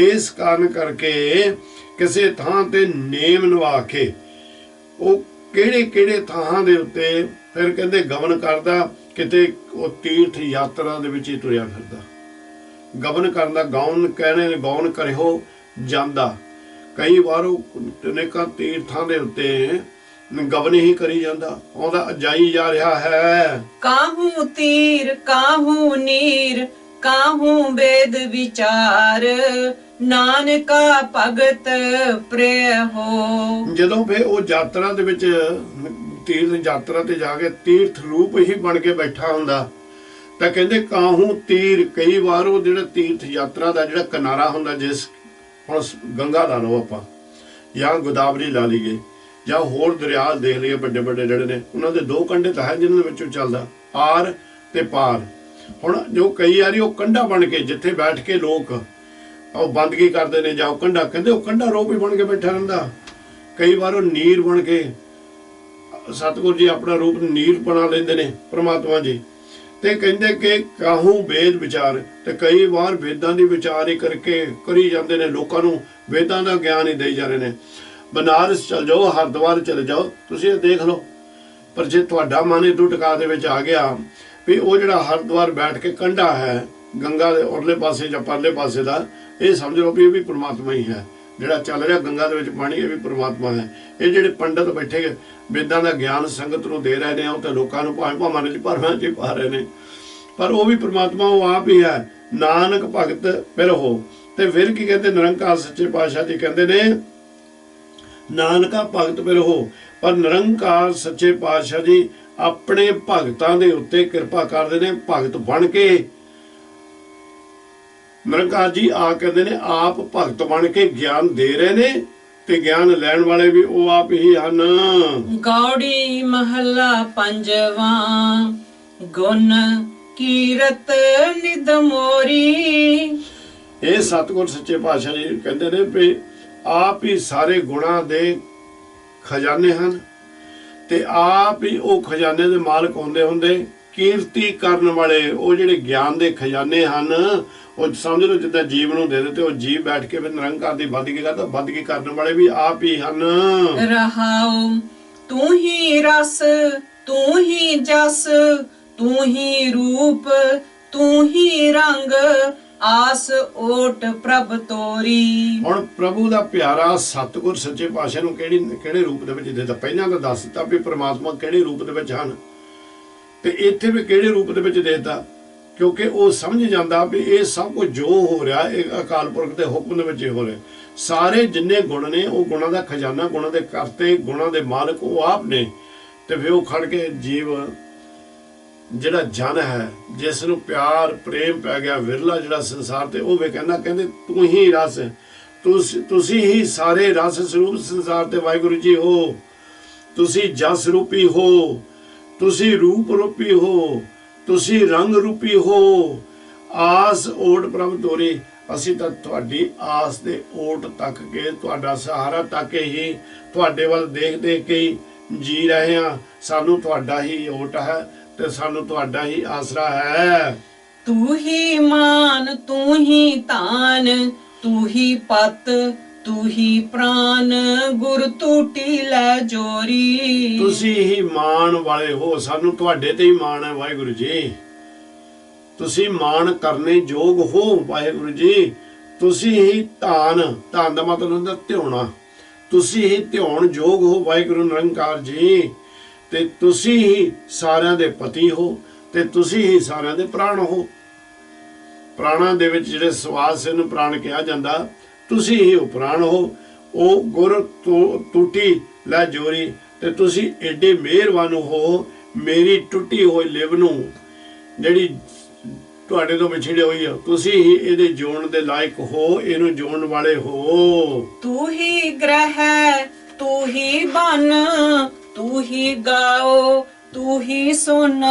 इस कारण करके किसी थां ते नेम नवा के वो किहड़े किहड़े थां दे उत्ते फिर कहते गमन करदा, किते वो तीर्थ यात्रा दे विच ही तुरिया फिरदा। गमन करदा, गौन कहने गौन करियो जांदा। कई बार अनेकां तीर्थां दे उत्ते गबन ही करी जांदा, औंदा जाई जा रहा है। काहू तीर काहू नीर काहू वेद विचार नानका भगत प्रिय हो। जदों फिर वो यात्रा दे विच तीर्थ यात्रा ते जाके तीर्थ रूप ही बन के बैठा हुंदा ਤਾਂ ਕਹਿੰਦੇ ਕਾਹੂ ਤੀਰ, ਕਈ ਵਾਰ ਉਹ ਜਿਹੜਾ ਤੀਰਥ ਯਾਤਰਾ ਦਾ ਜਿਹੜਾ ਕਿਨਾਰਾ ਹੁੰਦਾ, ਜਿਸ ਹੁਣ ਗੰਗਾ ਲਾ ਲਓ ਆਪਾਂ, ਜਾਂ ਗੋਦਾਵਰੀ ਲਾ ਲਈਏ, ਜਾਂ ਹੋਰ ਦਰਿਆ ਦੇਖ ਲਈਏ ਵੱਡੇ ਵੱਡੇ ਜਿਹੜੇ ਨੇ, ਉਹਨਾਂ ਦੇ ਦੋ ਕੰਢੇ ਤਾਂ ਹੈ ਜਿਨ੍ਹਾਂ ਦੇ ਵਿੱਚੋਂ ਚੱਲਦਾ ਆਰ ਤੇ ਪਾਰ। ਹੁਣ ਜੋ ਕਈ ਵਾਰੀ ਉਹ ਕੰਢਾ ਬਣ ਕੇ ਜਿੱਥੇ ਬੈਠ ਕੇ ਲੋਕ ਉਹ ਬੰਦਗੀ ਕਰਦੇ ਨੇ, ਜਾਂ ਉਹ ਕੰਢਾ, ਕਹਿੰਦੇ ਉਹ ਕੰਢਾ ਰੂਪ ਹੀ ਬਣ ਕੇ ਬੈਠਾ ਰਹਿੰਦਾ। ਕਈ ਵਾਰ ਉਹ ਨੀਰ ਬਣ ਕੇ, ਸਤਿਗੁਰੂ ਜੀ ਆਪਣਾ ਰੂਪ ਨੀਰ ਬਣਾ ਲੈਂਦੇ ਨੇ ਪ੍ਰਮਾਤਮਾ ਜੀ। ਤੇ ਕਹਿੰਦੇ ਕਿ ਕਾਹੂ ਵੇਦ ਵਿਚਾਰ, ਤੇ ਕਈ ਵਾਰ ਵੇਦਾਂ ਦੀ ਵਿਚਾਰ ਹੀ ਕਰਕੇ ਕਰੀ ਜਾਂਦੇ ਨੇ, ਲੋਕਾਂ ਨੂੰ ਵੇਦਾਂ ਦਾ ਗਿਆਨ ਹੀ ਦੇਈ ਜਾ ਰਹੇ ਨੇ। ਬਨਾਰਸ ਚਲ ਜਾਓ, ਹਰਿਦੁਆਰ ਚਲੇ ਜਾਓ, ਤੁਸੀਂ ਇਹ ਦੇਖ ਲਓ। ਪਰ ਜੇ ਤੁਹਾਡਾ ਮਨ ਇਦੋਂ ਟਿਕਾ ਦੇ ਵਿੱਚ ਆ ਗਿਆ ਵੀ ਉਹ ਜਿਹੜਾ ਹਰਿਦੁਆਰ ਬੈਠ ਕੇ ਕੰਢਾ ਹੈ ਗੰਗਾ ਦੇ ਉਰਲੇ ਪਾਸੇ ਜਾਂ ਪਰਲੇ ਪਾਸੇ ਦਾ, ਇਹ ਸਮਝ ਲਓ ਵੀ ਇਹ ਵੀ ਪ੍ਰਮਾਤਮਾ ਹੀ ਹੈ। ਜਿਹੜਾ ਚੱਲ ਰਿਹਾ ਗੰਗਾ ਦੇ ਵਿੱਚ ਪਾਣੀ, ਇਹ ਵੀ ਪ੍ਰਮਾਤਮਾ ਹੈ। ਇਹ ਜਿਹੜੇ ਪੰਡਤ ਬੈਠੇ ਵੇਦਾਂ ਦਾ ਗਿਆਨ ਸੰਗਤ ਨੂੰ ਦੇ ਰਹੇ ਨੇ, ਉਹ ਤਾਂ ਲੋਕਾਂ ਨੂੰ ਭਾਵੇਂ ਭਾਵੇਂ ਭਰਮਾਂ 'ਚ ਪਾ ਰਹੇ ਨੇ, ਪਰ ਉਹ ਵੀ ਪ੍ਰਮਾਤਮਾ ਉਹ ਆਪ ਹੀ ਹੈ। ਨਾਨਕ ਭਗਤ ਫਿਰ ਹੋ। ਤੇ ਫਿਰ ਕੀ ਕਹਿੰਦੇ ਨਿਰੰਕਾਰ ਸੱਚੇ ਪਾਤਸ਼ਾਹ ਜੀ ਕਹਿੰਦੇ ਨੇ, ਨਾਨਕਾ ਭਗਤ ਫਿਰ ਹੋ। ਪਰ ਨਿਰੰਕਾਰ ਸੱਚੇ ਪਾਤਸ਼ਾਹ ਜੀ ਆਪਣੇ ਭਗਤਾਂ ਦੇ ਉੱਤੇ ਕਿਰਪਾ ਕਰਦੇ ਨੇ, ਭਗਤ ਬਣ ਕੇ। ਨਿਰੰਕਾਰ ਜੀ ਆ ਕਹਿੰਦੇ ਨੇ ਆਪ ਭਗਤ ਬਣ ਕੇ ਗਿਆਨ ਦੇ ਰਹੇ ਨੇ, ਤੇ ਗਿਆਨ ਲੈਣ ਵਾਲੇ ਵੀ ਉਹ ਆਪ ਹੀ ਹਨ। ਗੌੜੀ ਮਹੱਲਾ ਪੰਜਵਾਂ। ਗੁਣ ਕੀਰਤ ਨਿਧ ਮੋਰੀ। ਇਹ ਸਤਿਗੁਰ ਸੱਚੇ ਪਾਤਸ਼ਾਹ ਜੀ ਕਹਿੰਦੇ ਨੇ ਵੀ ਆਪ ਹੀ ਸਾਰੇ ਗੁਣਾਂ ਦੇ ਖਜ਼ਾਨੇ ਹਨ, ਤੇ ਆਪ ਹੀ ਉਹ ਖਜ਼ਾਨੇ ਦੇ ਮਾਲਕ ਹੁੰਦੇ ਕੀਰਤੀ ਕਰਨ ਵਾਲੇ। ਉਹ ਜਿਹੜੇ ਗਿਆਨ ਦੇ ਖਜ਼ਾਨੇ ਹਨ, ਉਹ ਸਮਝ ਲਓ ਜਿੱਦਾਂ ਜੀਵ ਨੂੰ ਦੇ ਦਿੱਤੇ, ਉਹ ਜੀਵ ਬੈਠ ਕੇ ਫਿਰ ਨਿਰੰਕਾਰ ਦੀ ਬੰਦਗੀ ਕਰਦਾ, ਬੰਦਗੀ ਕਰਨ ਵਾਲੇ ਵੀ ਆਪ ਹੀ ਹਨ। ਰਹਾਉ ਤੂੰ ਹੀ ਰਸ, ਤੂੰ ਹੀ ਜਸ, ਤੂੰ ਹੀ ਰੂਪ, ਤੂੰ ਹੀ ਰੰਗ, ਆਸ ਓਟ ਪ੍ਰਭ ਤੋਰੀ। ਹੁਣ ਪ੍ਰਭੂ ਦਾ ਪਿਆਰਾ ਸਤਿਗੁਰ ਸੱਚੇ ਪਾਤਸ਼ਾਹ ਨੂੰ ਕਿਹੜੇ ਰੂਪ ਦੇ ਵਿੱਚ ਦਿੱਤਾ? ਪਹਿਲਾਂ ਤਾਂ ਦੱਸ ਦਿੱਤਾ ਵੀ ਪ੍ਰਮਾਤਮਾ ਕਿਹੜੇ ਰੂਪ ਦੇ ਵਿੱਚ ਹਨ, ਤੇ ਇੱਥੇ ਵੀ ਕਿਹੜੇ ਰੂਪ ਦੇ ਵਿੱਚ ਦੇਤਾ, ਕਿਉਂਕਿ ਉਹ ਸਮਝ ਜਾਂਦਾ ਵੀ ਇਹ ਸਭ ਕੁਝ ਜੋ ਹੋ ਰਿਹਾ ਇਹ ਅਕਾਲ ਪੁਰਖ ਦੇ ਹੁਕਮ ਦੇ ਵਿੱਚ ਹੋ ਰਿਹਾ। ਸਾਰੇ ਜਿੰਨੇ ਗੁਣ ਨੇ ਉਹ ਗੁਣਾਂ ਦਾ ਖਜ਼ਾਨਾ, ਗੁਣਾਂ ਦੇ ਕਰਤੇ, ਗੁਣਾਂ ਦੇ ਮਾਲਕ ਉਹ ਆਪ ਨੇ। ਤੇ ਫਿਰ ਉਹ ਖੜ ਕੇ ਜੀਵ ਜਿਹੜਾ ਜਨ ਹੈ, ਜਿਸ ਨੂੰ ਪਿਆਰ ਪ੍ਰੇਮ ਪੈ ਗਿਆ ਵਿਰਲਾ ਜਿਹੜਾ ਸੰਸਾਰ ਤੇ, ਉਹ ਵੇ ਕਹਿੰਦੇ ਤੂੰ ਹੀ ਰਸ, ਤੁਸੀਂ ਹੀ ਸਾਰੇ ਰਸ ਸਰੂਪ ਸੰਸਾਰ ਤੇ ਵਾਹਿਗੁਰੂ ਜੀ ਹੋ। ਤੁਸੀਂ ਜਸ ਰੂਪੀ ਹੋ, ਤੁਸੀਂ ਰੂਪ ਰੂਪੀ ਹੋ, ਤੁਸੀਂ ਰੰਗ ਰੂਪੀ ਹੋ। ਆਸ ਓਟ ਪ੍ਰਭ ਤੋਰੀ। ਅਸੀਂ ਤਾਂ ਤੁਹਾਡੀ ਆਸ ਦੇ ਓਟ ਤੱਕ ਕੇ, ਤੁਹਾਡਾ ਸਹਾਰਾ ਤੱਕ ਹੀ, ਤੁਹਾਡੇ ਵੱਲ ਦੇਖ ਦੇਖ ਕੇ ਹੀ ਜੀ ਰਹੇ ਹਾਂ। ਸਾਨੂੰ ਤੁਹਾਡਾ ਹੀ ਓਟ ਹੈ ਤੇ ਸਾਨੂੰ ਤੁਹਾਡਾ ਹੀ ਆਸਰਾ ਹੈ। ਤੂੰ ਹੀ ਮਾਨ, ਤੂੰ ਹੀ ਧਾਨ, ਤੂੰ ਹੀ ਪਤ, ਤੂੰ ਹੀ ਪ੍ਰਾਨ, ਗੁਰ ਟੂਟੀ ਲੈ ਜੋਰੀ। ਤੁਸੀਂ ਹੀ ਮਾਣ ਵਾਲੇ ਹੋ, ਸਾਨੂੰ ਤੁਹਾਡੇ ਤੇ ਹੀ ਮਾਣ ਹੈ ਵਾਹਿਗੁਰੂ ਜੀ। ਤੁਸੀਂ ਮਾਣ ਕਰਨੇ ਯੋਗ ਹੋ ਵਾਹਿਗੁਰੂ ਜੀ। ਤੁਸੀਂ ਹੀ ਧਾਨ, ਧਾਨ ਦਾ ਮਤਲਬ ਹੁੰਦਾ ਧਿਆਉਣਾ, ਤੁਸੀਂ ਹੀ ਧਿਆਉਣ ਯੋਗ ਹੋ ਵਾਹਿਗੁਰੂ ਨਿਰੰਕਾਰ ਜੀ। ਤੇ ਤੁਸੀਂ ਹੀ ਸਾਰਿਆਂ ਦੇ ਪਤੀ ਹੋ, ਤੇ ਤੁਸੀਂ ਹੀ ਸਾਰਿਆਂ ਦੇ ਪ੍ਰਾਣ ਹੋ। ਪ੍ਰਾਣਾਂ ਦੇ ਵਿੱਚ ਜਿਹੜੇ ਸਵਾਸ ਨੂੰ ਪ੍ਰਾਣ ਕਿਹਾ ਜਾਂਦਾ, ਤੁਸੀਂ ਹੀ ਉਹ ਪ੍ਰਾਣ ਹੋ। ਉਹ ਗੁਰ ਟੂਟੀ ਲੈ ਜੋਰੀ। ਤੇ ਤੁਸੀਂ ਏਡੇ ਮਿਹਰਬਾਨ ਹੋ, ਮੇਰੀ ਟੁੱਟੀ ਹੋਈ ਲਿਵ ਨੂੰ ਜਿਹੜੀ ਤੁਹਾਡੇ ਤੋਂ ਵਿਛੜੀ ਹੋਈ ਆ, ਤੁਸੀਂ ਹੀ ਇਹਦੇ ਜੋੜਨ ਦੇ ਲਾਇਕ ਹੋ, ਇਹਨੂੰ ਜੋੜਨ ਵਾਲੇ ਹੋ। ਤੂੰ ਹੀ ਗ੍ਰਹਿ, ਤੂੰ ਹੀ ਬਨ, ਤੂੰ ਹੀ ਗਾਓ, ਤੂੰ ਹੀ ਸੁਨ,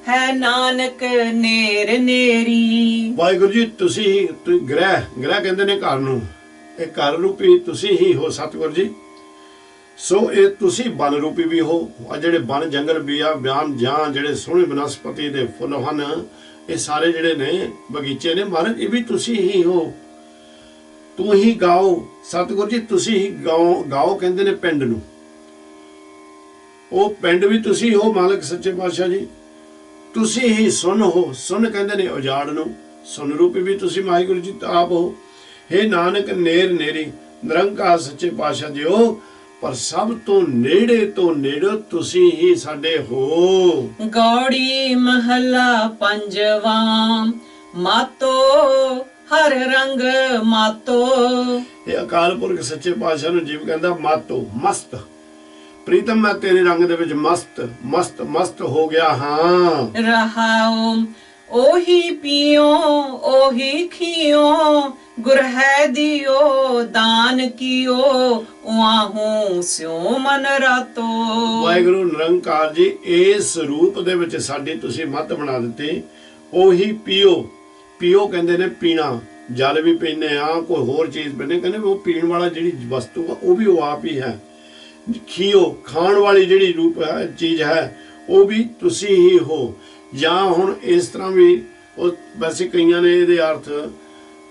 ਹੈ ਨਾਨਕ ਨੇਰ ਨੇਰੀ। ਵਾਹਿਗੁਰੂ ਜੀ ਤੁਸੀਂ ਗ੍ਰਹਿ ਕਹਿੰਦੇ ਨੇ ਘਰ ਨੂੰ, ਇਹ ਘਰ ਰੂਪੀ ਤੁਸੀਂ ਹੀ ਹੋ ਸਤਿਗੁਰੂ ਜੀ। ਸੋ ਇਹ ਤੁਸੀਂ ਬਨ ਰੂਪੀ ਵੀ ਹੋ। ਆ ਜਿਹੜੇ ਬਨ ਜੰਗਲ ਵੀ ਆ, ਬਿਆਨ ਜਾਂ ਜਿਹੜੇ ਸੋਹਣੇ ਬਨਸਪਤੀ ਦੇ ਫੁੱਲ ਹਨ, ਇਹ ਸਾਰੇ ਜਿਹੜੇ ਨੇ ਬਗੀਚੇ ਨੇ ਮਹਾਰਾਜ, ਇਹ ਵੀ ਤੁਸੀਂ ਹੀ ਹੋ। ਤੂੰ ਹੀ ਗਾਓ ਸਤਿਗੁਰੂ ਜੀ, ਤੁਸੀਂ ਹੀ ਗਾਓ ਕਹਿੰਦੇ ਨੇ ਪਿੰਡ ਨੂੰ, ਉਹ ਪਿੰਡ ਵੀ ਤੁਸੀਂ ਹੋ ਮਾਲਕ ਸੱਚੇ ਪਾਤਸ਼ਾਹ ਜੀ। ਤੁਸੀਂ ਹੀ ਸੁਣ ਹੋ, ਸੁਣ ਕਹਿੰਦੇ ਨੇ ਉਜਾੜ ਨੂੰ, ਸੁਣ ਰੂਪੀ ਵੀ ਤੁਸੀਂ ਵਾਹਿਗੁਰੂ ਜੀ ਆਪ ਹੋ। हे ਨਾਨਕ ਨੇਰ ਨੇਰੀ, ਨਿਰੰਕਾਰ ਸੱਚੇ ਪਾਤਸ਼ਾਹ ਜੀ ਹੋ, ਪਰ ਸਭ ਤੋਂ ਨੇੜੇ ਤੁਸੀਂ ਹੀ ਸਾਡੇ ਹੋ। ਗੌੜੀ ਮਹੱਲਾ ਪੰਜਵਾਂ। ਮਾਤੋ ਹਰ ਰੰਗ ਮਾਤੋ। ਇਹ ਅਕਾਲ ਪੁਰਖ ਸੱਚੇ ਪਾਤਸ਼ਾਹ ਨੂੰ ਜੀਵ ਕਹਿੰਦਾ ਮਾਤੋ, ਮਸਤ। ਪ੍ਰੀਤਮ ਮੈਂ ਤੇਰੇ ਰੰਗ ਦੇ ਵਿੱਚ ਮਸਤ ਹੋ ਗਿਆ ਹਾਂ। ਰਹਾਉ ਉਹੀ ਪੀਓ ਉਹੀ ਖੀਓ, ਗੁਰ ਹੈ ਦਿਓ ਦਾਨ ਕੀਓ, ਉਆਹੂ ਸਿਉ ਮਨ ਰਾਤੋ। ਵਾਹਿਗੁਰੂ ਨਿਰੰਕਾਰ ਜੀ, ਇਸ ਰੂਪ ਦੇ ਵਿੱਚ ਸਾਡੀ ਤੁਸੀਂ ਮੱਤ ਬਣਾ ਦਿੱਤੀ। ਉਹੀ ਪੀਓ ਕਹਿੰਦੇ ਨੇ ਪੀਣਾ, ਜਲ ਵੀ ਪੀਂਦੇ ਆ, ਕੋਈ ਹੋਰ ਚੀਜ਼ ਪੀਂਦੇ, ਕਹਿੰਦੇ ਉਹ ਪੀਣ ਵਾਲਾ ਜਿਹੜੀ ਵਸਤੂ ਆ ਉਹ ਵੀ ਉਹ ਆਪ ਹੀ ਹੈ। ਖੀਓ ਖਾਣ ਵਾਲੀ ਜਿਹੜੀ ਰੂਪ ਹੈ ਚੀਜ਼ ਹੈ ਉਹ ਵੀ ਤੁਸੀਂ ਹੀ ਹੋ। ਜਾਂ ਹੁਣ ਇਸ ਤਰ੍ਹਾਂ ਵੀ ਉਹ ਵੈਸੇ ਕਈਆਂ ਨੇ ਇਹਦੇ ਅਰਥ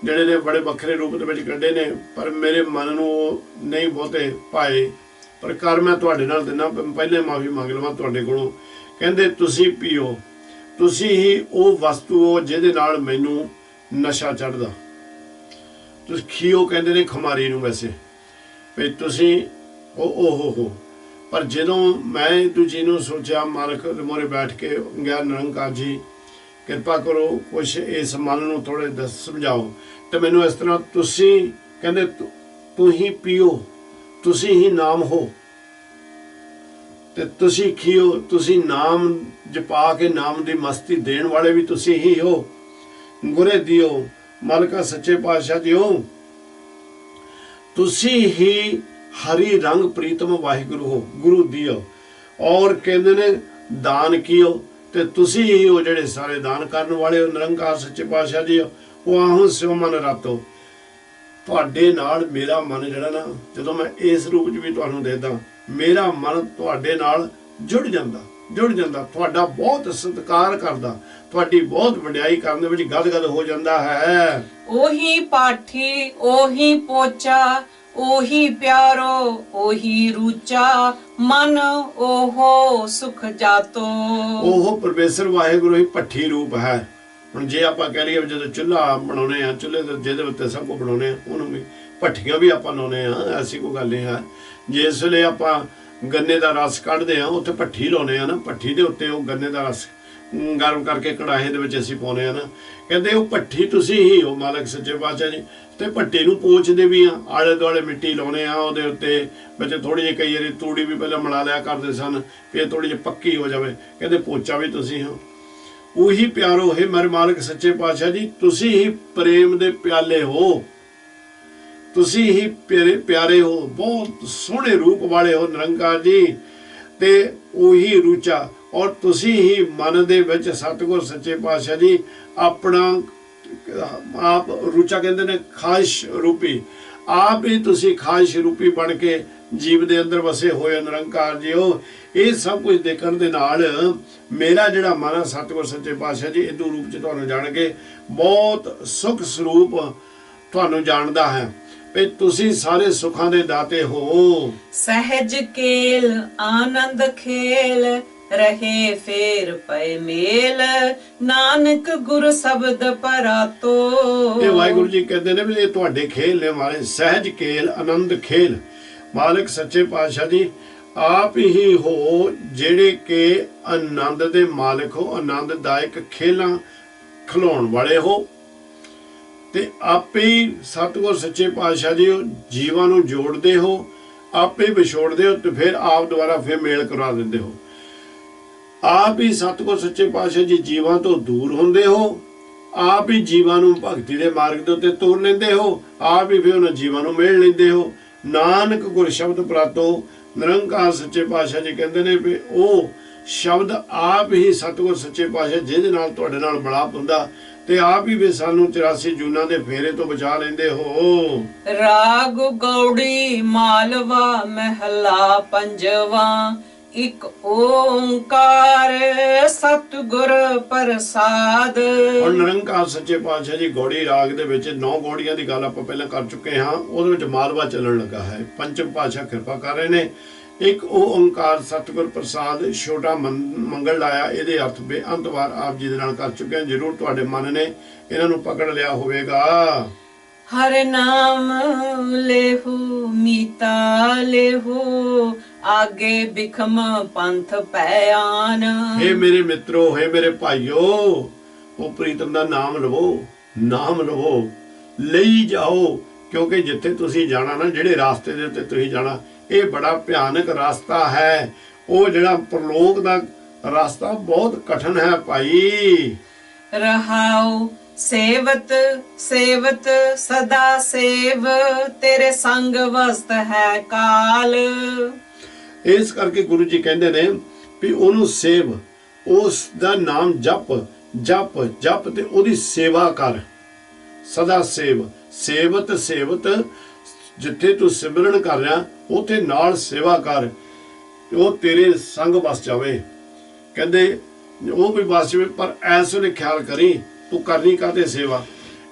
ਜਿਹੜੇ ਨੇ ਬੜੇ ਵੱਖਰੇ ਰੂਪ ਦੇ ਵਿੱਚ ਕੱਢੇ ਨੇ, ਪਰ ਮੇਰੇ ਮਨ ਨੂੰ ਉਹ ਨਹੀਂ ਬਹੁਤੇ ਪਾਏ, ਪਰ ਕਰ ਮੈਂ ਤੁਹਾਡੇ ਨਾਲ ਦਿਨਾ। ਪਹਿਲੇ ਮਾਫੀ ਮੰਗ ਲਵਾਂ ਤੁਹਾਡੇ ਕੋਲੋਂ। ਕਹਿੰਦੇ ਤੁਸੀਂ ਪੀਓ, ਤੁਸੀਂ ਹੀ ਉਹ ਵਸਤੂ ਹੋ ਜਿਹਦੇ ਨਾਲ ਮੈਨੂੰ ਨਸ਼ਾ ਚੜ੍ਹਦਾ। ਤੁਸੀਂ ਖੀਓ ਕਹਿੰਦੇ ਨੇ ਖੁਮਾਰੀ ਨੂੰ ਵੈਸੇ, ਵੀ ਤੁਸੀਂ ਉਹ ਹੋ। ਪਰ ਜਦੋਂ ਮੈਂ ਦੂਜੀ ਨੂੰ ਸੋਚਿਆ, ਮਾਲਕ ਮੋਰੇ ਬੈਠ ਕੇ ਗਿਆ, ਨਿਰੰਕਾਰ ਜੀ ਕਿਰਪਾ ਕਰੋ ਕੁਛ ਇਸ ਮਨ ਨੂੰ ਥੋੜੇ ਸਮਝਾਓ। ਤੇ ਮੈਨੂੰ ਇਸ ਤਰ੍ਹਾਂ ਤੁਸੀਂ ਕਹਿੰਦੇ ਤੂੰ ਹੀ ਪੀਓ, ਤੁਸੀਂ ਹੀ ਨਾਮ ਹੋ, ਤੇ ਤੁਸੀਂ ਖੀਓ, ਤੁਸੀਂ ਨਾਮ ਜਪਾ ਕੇ ਨਾਮ ਦੀ ਮਸਤੀ ਦੇਣ ਵਾਲੇ ਵੀ ਤੁਸੀਂ ਹੀ ਹੋ। ਗੁਰੇ ਦਿਓ ਮਾਲਕਾ ਸੱਚੇ ਪਾਤਸ਼ਾਹ ਦਿਓ, ਤੁਸੀਂ ਹੀ ਹਰੀ ਰੰਗ ਪ੍ਰੀਤਮ ਵਾਹਿਗੁਰੂ ਹੋ, ਗੁਰੂ ਦਿਓ। ਔਰ ਕਹਿੰਦੇ ਨੇ ਦਾਨ ਕੀਓ, ਤੇ ਤੁਸੀਂ ਹੀ ਹੋ ਜਿਹੜੇ ਸਾਰੇ ਦਾਨ ਕਰਨ ਵਾਲੇ ਹੋ। ਨਿਰੰਕਾਰ ਸੱਚੇ ਪਾਤਸ਼ਾਹ ਜੀ ਉਹ ਆਹੋਂ ਸਿਉ ਮਨ ਰਾਤੋ। ਤੁਹਾਡੇ ਨਾਲ ਮੇਰਾ ਮਨ ਜਿਹੜਾ ਨਾ, ਜਦੋਂ ਮੈਂ ਇਸ ਰੂਪ 'ਚ ਵੀ ਤੁਹਾਨੂੰ ਦੇਖਦਾ, ਮੇਰਾ ਮਨ ਤੁਹਾਡੇ ਨਾਲ ਜੁੜ ਜਾਂਦਾ। ਤੁਹਾਡਾ ਬਹੁਤ ਸਤਿਕਾਰ ਕਰਦਾ, ਤੁਹਾਡੀ ਬਹੁਤ ਵਡਿਆਈ ਕਰਨ ਦੇ ਵਿੱਚ ਗਦਗਦ ਹੋ ਜਾਂਦਾ ਹੈ। ਉਹੀ ਪਾਠੀ ਉਹੀ ਪੋਚਾ, ਉਹੀ ਪਿਆਰੋ ਉਹੀ ਰੂਚਾ, ਮਨ ਉਹ ਸੁਖ ਜਾਤੋ। ਉਹ ਪਰਮੇਸ਼ਰ ਵਾਹਿਗੁਰੂ ਹੀ ਭੱਠੀ ਰੂਪ ਹੈ। ਹੁਣ ਜੇ ਆਪਾਂ ਕਹਿ ਲਈਏ ਜਦੋਂ ਚੁੱਲ੍ਹਾ ਬਣਾਉਣੇ ਆ, ਚੁੱਲ੍ਹੇ ਦੇ ਜਿਹਦੇ ਉੱਤੇ ਸਭ ਕੁਝ ਬਣਾਉਣੇ ਆ, ਉਹਨੂੰ ਵੀ ਭੱਠੀਆਂ ਵੀ ਆਪਾਂ ਲਾਉਣੇ ਆ, ਐਸੀ ਕੋਈ ਗੱਲ ਨਹੀਂ ਹੈ। ਜਿਸ ਵੇਲੇ ਆਪਾਂ ਗੰਨੇ ਦਾ ਰਸ ਕੱਢਦੇ ਆ, ਉੱਥੇ ਭੱਠੀ ਲਾਉਣੇ ਆ ਨਾ, ਭੱਠੀ ਦੇ ਉੱਤੇ ਉਹ ਗੰਨੇ ਦਾ ਰਸ ਗਰਮ ਕਰਕੇ ਕੜਾਹੇ ਦੇ ਵਿੱਚ ਅਸੀਂ ਪਾਉਂਦੇ ਆ ਨਾ। ਕਹਿੰਦੇ ਉਹ ਭੱਠੀ ਤੁਸੀਂ ਹੀ ਹੋ ਮਾਲਕ ਸੱਚੇ ਪਾਤਸ਼ਾਹ ਜੀ। ਤੇ ਭੱਠੀ ਨੂੰ ਪੋਚਦੇ ਵੀ ਆ, ਆਲੇ ਦੁਆਲੇ ਮਿੱਟੀ ਲਾਉਣੇ ਆ, ਉਹਦੇ ਉੱਤੇ ਵਿੱਚ ਥੋੜੀ ਜਿਹੀ ਕਈ ਵਾਰੀ ਤੂੜੀ ਵੀ ਪਹਿਲਾਂ ਮਿਲਾ ਲਿਆ ਕਰਦੇ ਸਨ, ਫਿਰ ਥੋੜੀ ਜਿਹੀ ਪੱਕੀ ਹੋ ਜਾਵੇ। ਕਹਿੰਦੇ ਪੋਚਾ ਵੀ ਤੁਸੀਂ ਹੋ। ਉਹੀ ਪਿਆਰੋ ਹੈ ਮੇਰੇ ਮਾਲਕ ਸੱਚੇ ਪਾਤਸ਼ਾਹ ਜੀ, ਤੁਸੀਂ ਹੀ ਪ੍ਰੇਮ ਦੇ ਪਿਆਲੇ ਹੋ, ਤੁਸੀਂ ਹੀ ਪਿਆਰੇ ਹੋ, ਬਹੁਤ ਸੋਹਣੇ ਰੂਪ ਵਾਲੇ ਹੋ ਨਿਰੰਕਾਰ ਜੀ। ਤੇ ਉਹੀ ਰੂਚਾ, ਔਰ ਤੁਸੀਂ ਹੀ ਮਨ ਦੇ ਵਿੱਚ ਸਤਿਗੁਰ ਸੱਚੇ ਪਾਤਸ਼ਾਹ ਜੀ ਆਪਣਾ ਆਪ ਰੂਚਾ ਕਹਿੰਦੇ ਨੇ ਖਾਹਿਸ਼ ਰੂਪੀ, ਆਪ ਹੀ ਤੁਸੀਂ ਖਾਹਿਸ਼ ਰੂਪੀ ਬਣ ਕੇ ਜੀਵ ਦੇ ਅੰਦਰ ਵਸੇ ਹੋਏ ਨਿਰੰਕਾਰ ਜੀ ਹੋ। ਇਹ ਸਭ ਕੁਝ ਦੇਖਣ ਦੇ ਨਾਲ ਮੇਰਾ ਜਿਹੜਾ ਮਨ ਸਤਿਗੁਰ ਸੱਚੇ ਪਾਤਸ਼ਾਹ ਜੀ ਇਦੂ ਰੂਪ 'ਚ ਤੁਹਾਨੂੰ ਜਾਣ ਕੇ ਬਹੁਤ ਸੁਖ ਸਰੂਪ ਤੁਹਾਨੂੰ ਜਾਣਦਾ ਹੈ ਵੀ ਤੁਸੀਂ ਸਾਰੇ ਸੁੱਖਾਂ ਦੇ ਦਾਤੇ ਹੋ। ਸਹਿਜ ਕੇਲ ਆਨੰਦ ਖੇਲ ਰਹੇ ਫੇਰ ਪਏ ਮੇਲ, ਨਾਨਕ ਗੁਰ ਸ਼ਬਦ ਪਰਾਤੋ। ਇਹ ਵਾਹਿਗੁਰੂ ਜੀ ਕਹਿੰਦੇ ਨੇ ਵੀ ਇਹ ਤੁਹਾਡੇ ਖੇਲ ਨੇ ਮਾਰੇ, ਸਹਿਜ ਕੇਲ ਆਨੰਦ ਖੇਲ। ਮਾਲਕ ਸੱਚੇ ਪਾਤਸ਼ਾਹ ਜੀ ਆਪ ਹੀ ਹੋ ਜਿਹੜੇ ਕਿ ਆਨੰਦ ਦੇ ਮਾਲਕ ਹੋ, ਆਨੰਦਦਾਇਕ ਖੇਲਾਂ ਖਿਲਾਉਣ ਵਾਲੇ ਹੋ। ਤੇ ਆਪੇ ਸਤਿਗੁਰ ਸੱਚੇ ਪਾਤਸ਼ਾਹ ਜੀ ਜੀਵਾਂ ਨੂੰ ਜੋੜਦੇ ਹੋ, ਆਪੇ ਵਿਛੋੜਦੇ ਹੋ, ਤੇ ਫਿਰ ਆਪ ਦੁਆਰਾ ਫਿਰ ਮੇਲ ਕਰਵਾ ਦਿੰਦੇ ਹੋ। ਆਪ ਹੀ ਸਤਿਗੁਰ ਸੱਚੇ ਪਾਤਸ਼ਾਹ ਜੀ ਜੀਵਾਂ ਤੋਂ ਦੂਰ ਹੁੰਦੇ ਹੋ, ਆਪ ਹੀ ਜੀਵਾਂ ਨੂੰ ਭਗਤੀ ਦੇ ਮਾਰਗ ਦੇ ਉੱਤੇ ਤੋਰ ਲੈਂਦੇ ਹੋ, ਆਪ ਹੀ ਫਿਰ ਉਹਨਾਂ ਜੀਵਾਂ ਨੂੰ ਮਿਲ ਲੈਂਦੇ ਹੋ। ਨਾਨਕ ਗੁਰ ਸ਼ਬਦ ਪ੍ਰਾਤੋ। ਨਿਰੰਕਾਰ ਸੱਚੇ ਪਾਤਸ਼ਾਹ ਜੀ ਕਹਿੰਦੇ ਨੇ ਵੀ ਉਹ ਸ਼ਬਦ ਆਪ ਹੀ ਸਤਿਗੁਰ ਸੱਚੇ ਪਾਤਸ਼ਾਹ ਜਿਹਦੇ ਨਾਲ ਤੁਹਾਡੇ ਨਾਲ ਮਿਲਾਪ ਹੁੰਦਾ, ਤੇ ਆਪ ਹੀ ਵੀ ਸਾਨੂੰ 84 ਜੂਨਾਂ ਦੇ ਫੇਰੇ ਤੋਂ ਬਚਾ ਲੈਂਦੇ ਹੋ। ਰਾਗ ਗੌੜੀ ਮਾਲਵਾ ਮਹਿਲਾ ਪੰਜਵਾ, ਇੱਕ ਓੰਕਾਰ ਸਤਿਗੁਰ ਪ੍ਰਸਾਦ। ਹੁਣ ਨਿਰੰਕਾਰ ਸੱਚੇ ਪਾਤਸ਼ਾਹ ਜੀ ਗੌੜੀ ਰਾਗ ਦੇ ਵਿੱਚ 9 ਗੌੜੀਆਂ ਦੀ ਗੱਲ ਆਪਾਂ ਪਹਿਲਾਂ ਕਰ ਚੁੱਕੇ ਹਾਂ, ਉਹਦੇ ਵਿੱਚ ਮਾਲਵਾ ਚੱਲਣ ਲੱਗਾ ਹੈ। ਪੰਚਮ ਪਾਤਸ਼ਾਹ ਕਿਰਪਾ ਕਰ ਰਹੇ ਨੇ। ਇੱਕ ਓੰਕਾਰ ਸਤਿਗੁਰ ਪ੍ਰਸਾਦ, ਛੋਟਾ ਮੰਗਲ ਲਾਇਆ, ਇਹਦੇ ਅਰਥ ਬੇਅੰਤ ਵਾਰ ਆਪ ਜੀ ਦੇ ਨਾਲ ਕਰ ਚੁੱਕੇ ਹਾਂ। ਜ਼ਰੂਰ ਤੁਹਾਡੇ ਮਨ ਨੇ ਇਹਨਾਂ ਨੂੰ ਪਕੜ ਲਿਆ ਹੋਵੇਗਾ। ਹਰ ਨਾਮ ਲੇਹੂ ਮੀਤਾ ਲੇਹੂ, ਆਗੇ ਬਿਖਮ ਪੰਥ ਪੈ ਆਨ। ਹੇ ਮੇਰੇ ਮਿੱਤਰੋ, ਹੇ ਮੇਰੇ ਭਾਈਓ, ਉਹ ਪ੍ਰੀਤਮ ਦਾ ਨਾਮ ਲਵੋ, ਨਾਮ ਲਵੋ, ਲਈ ਜਾਓ, क्योंकि जिथे तुसी जाना ना, जिहड़े रास्ते दे उत्ते तुसी जाना, ये बड़ा भयानक रास्ता है। वो जिहड़ा परलोक दा रास्ता बहुत कठिन है भाई। रहाओ सेवत सेवत सदा सेव, तेरे संग वस्त है काल। इस करके गुरु जी कहते ने भी ओनू सेव, उस दा नाम जप जप जप ते ओदी सेवा कर। सदा सेव, सेवत सेवत, जिथे तू सिमरन कर रहा उथे नाल सेवा कर, वो तेरे संग बस जावे। कहते वो भी बस जावे, पर ऐस वे ख्याल करी तू करनी काहते सेवा।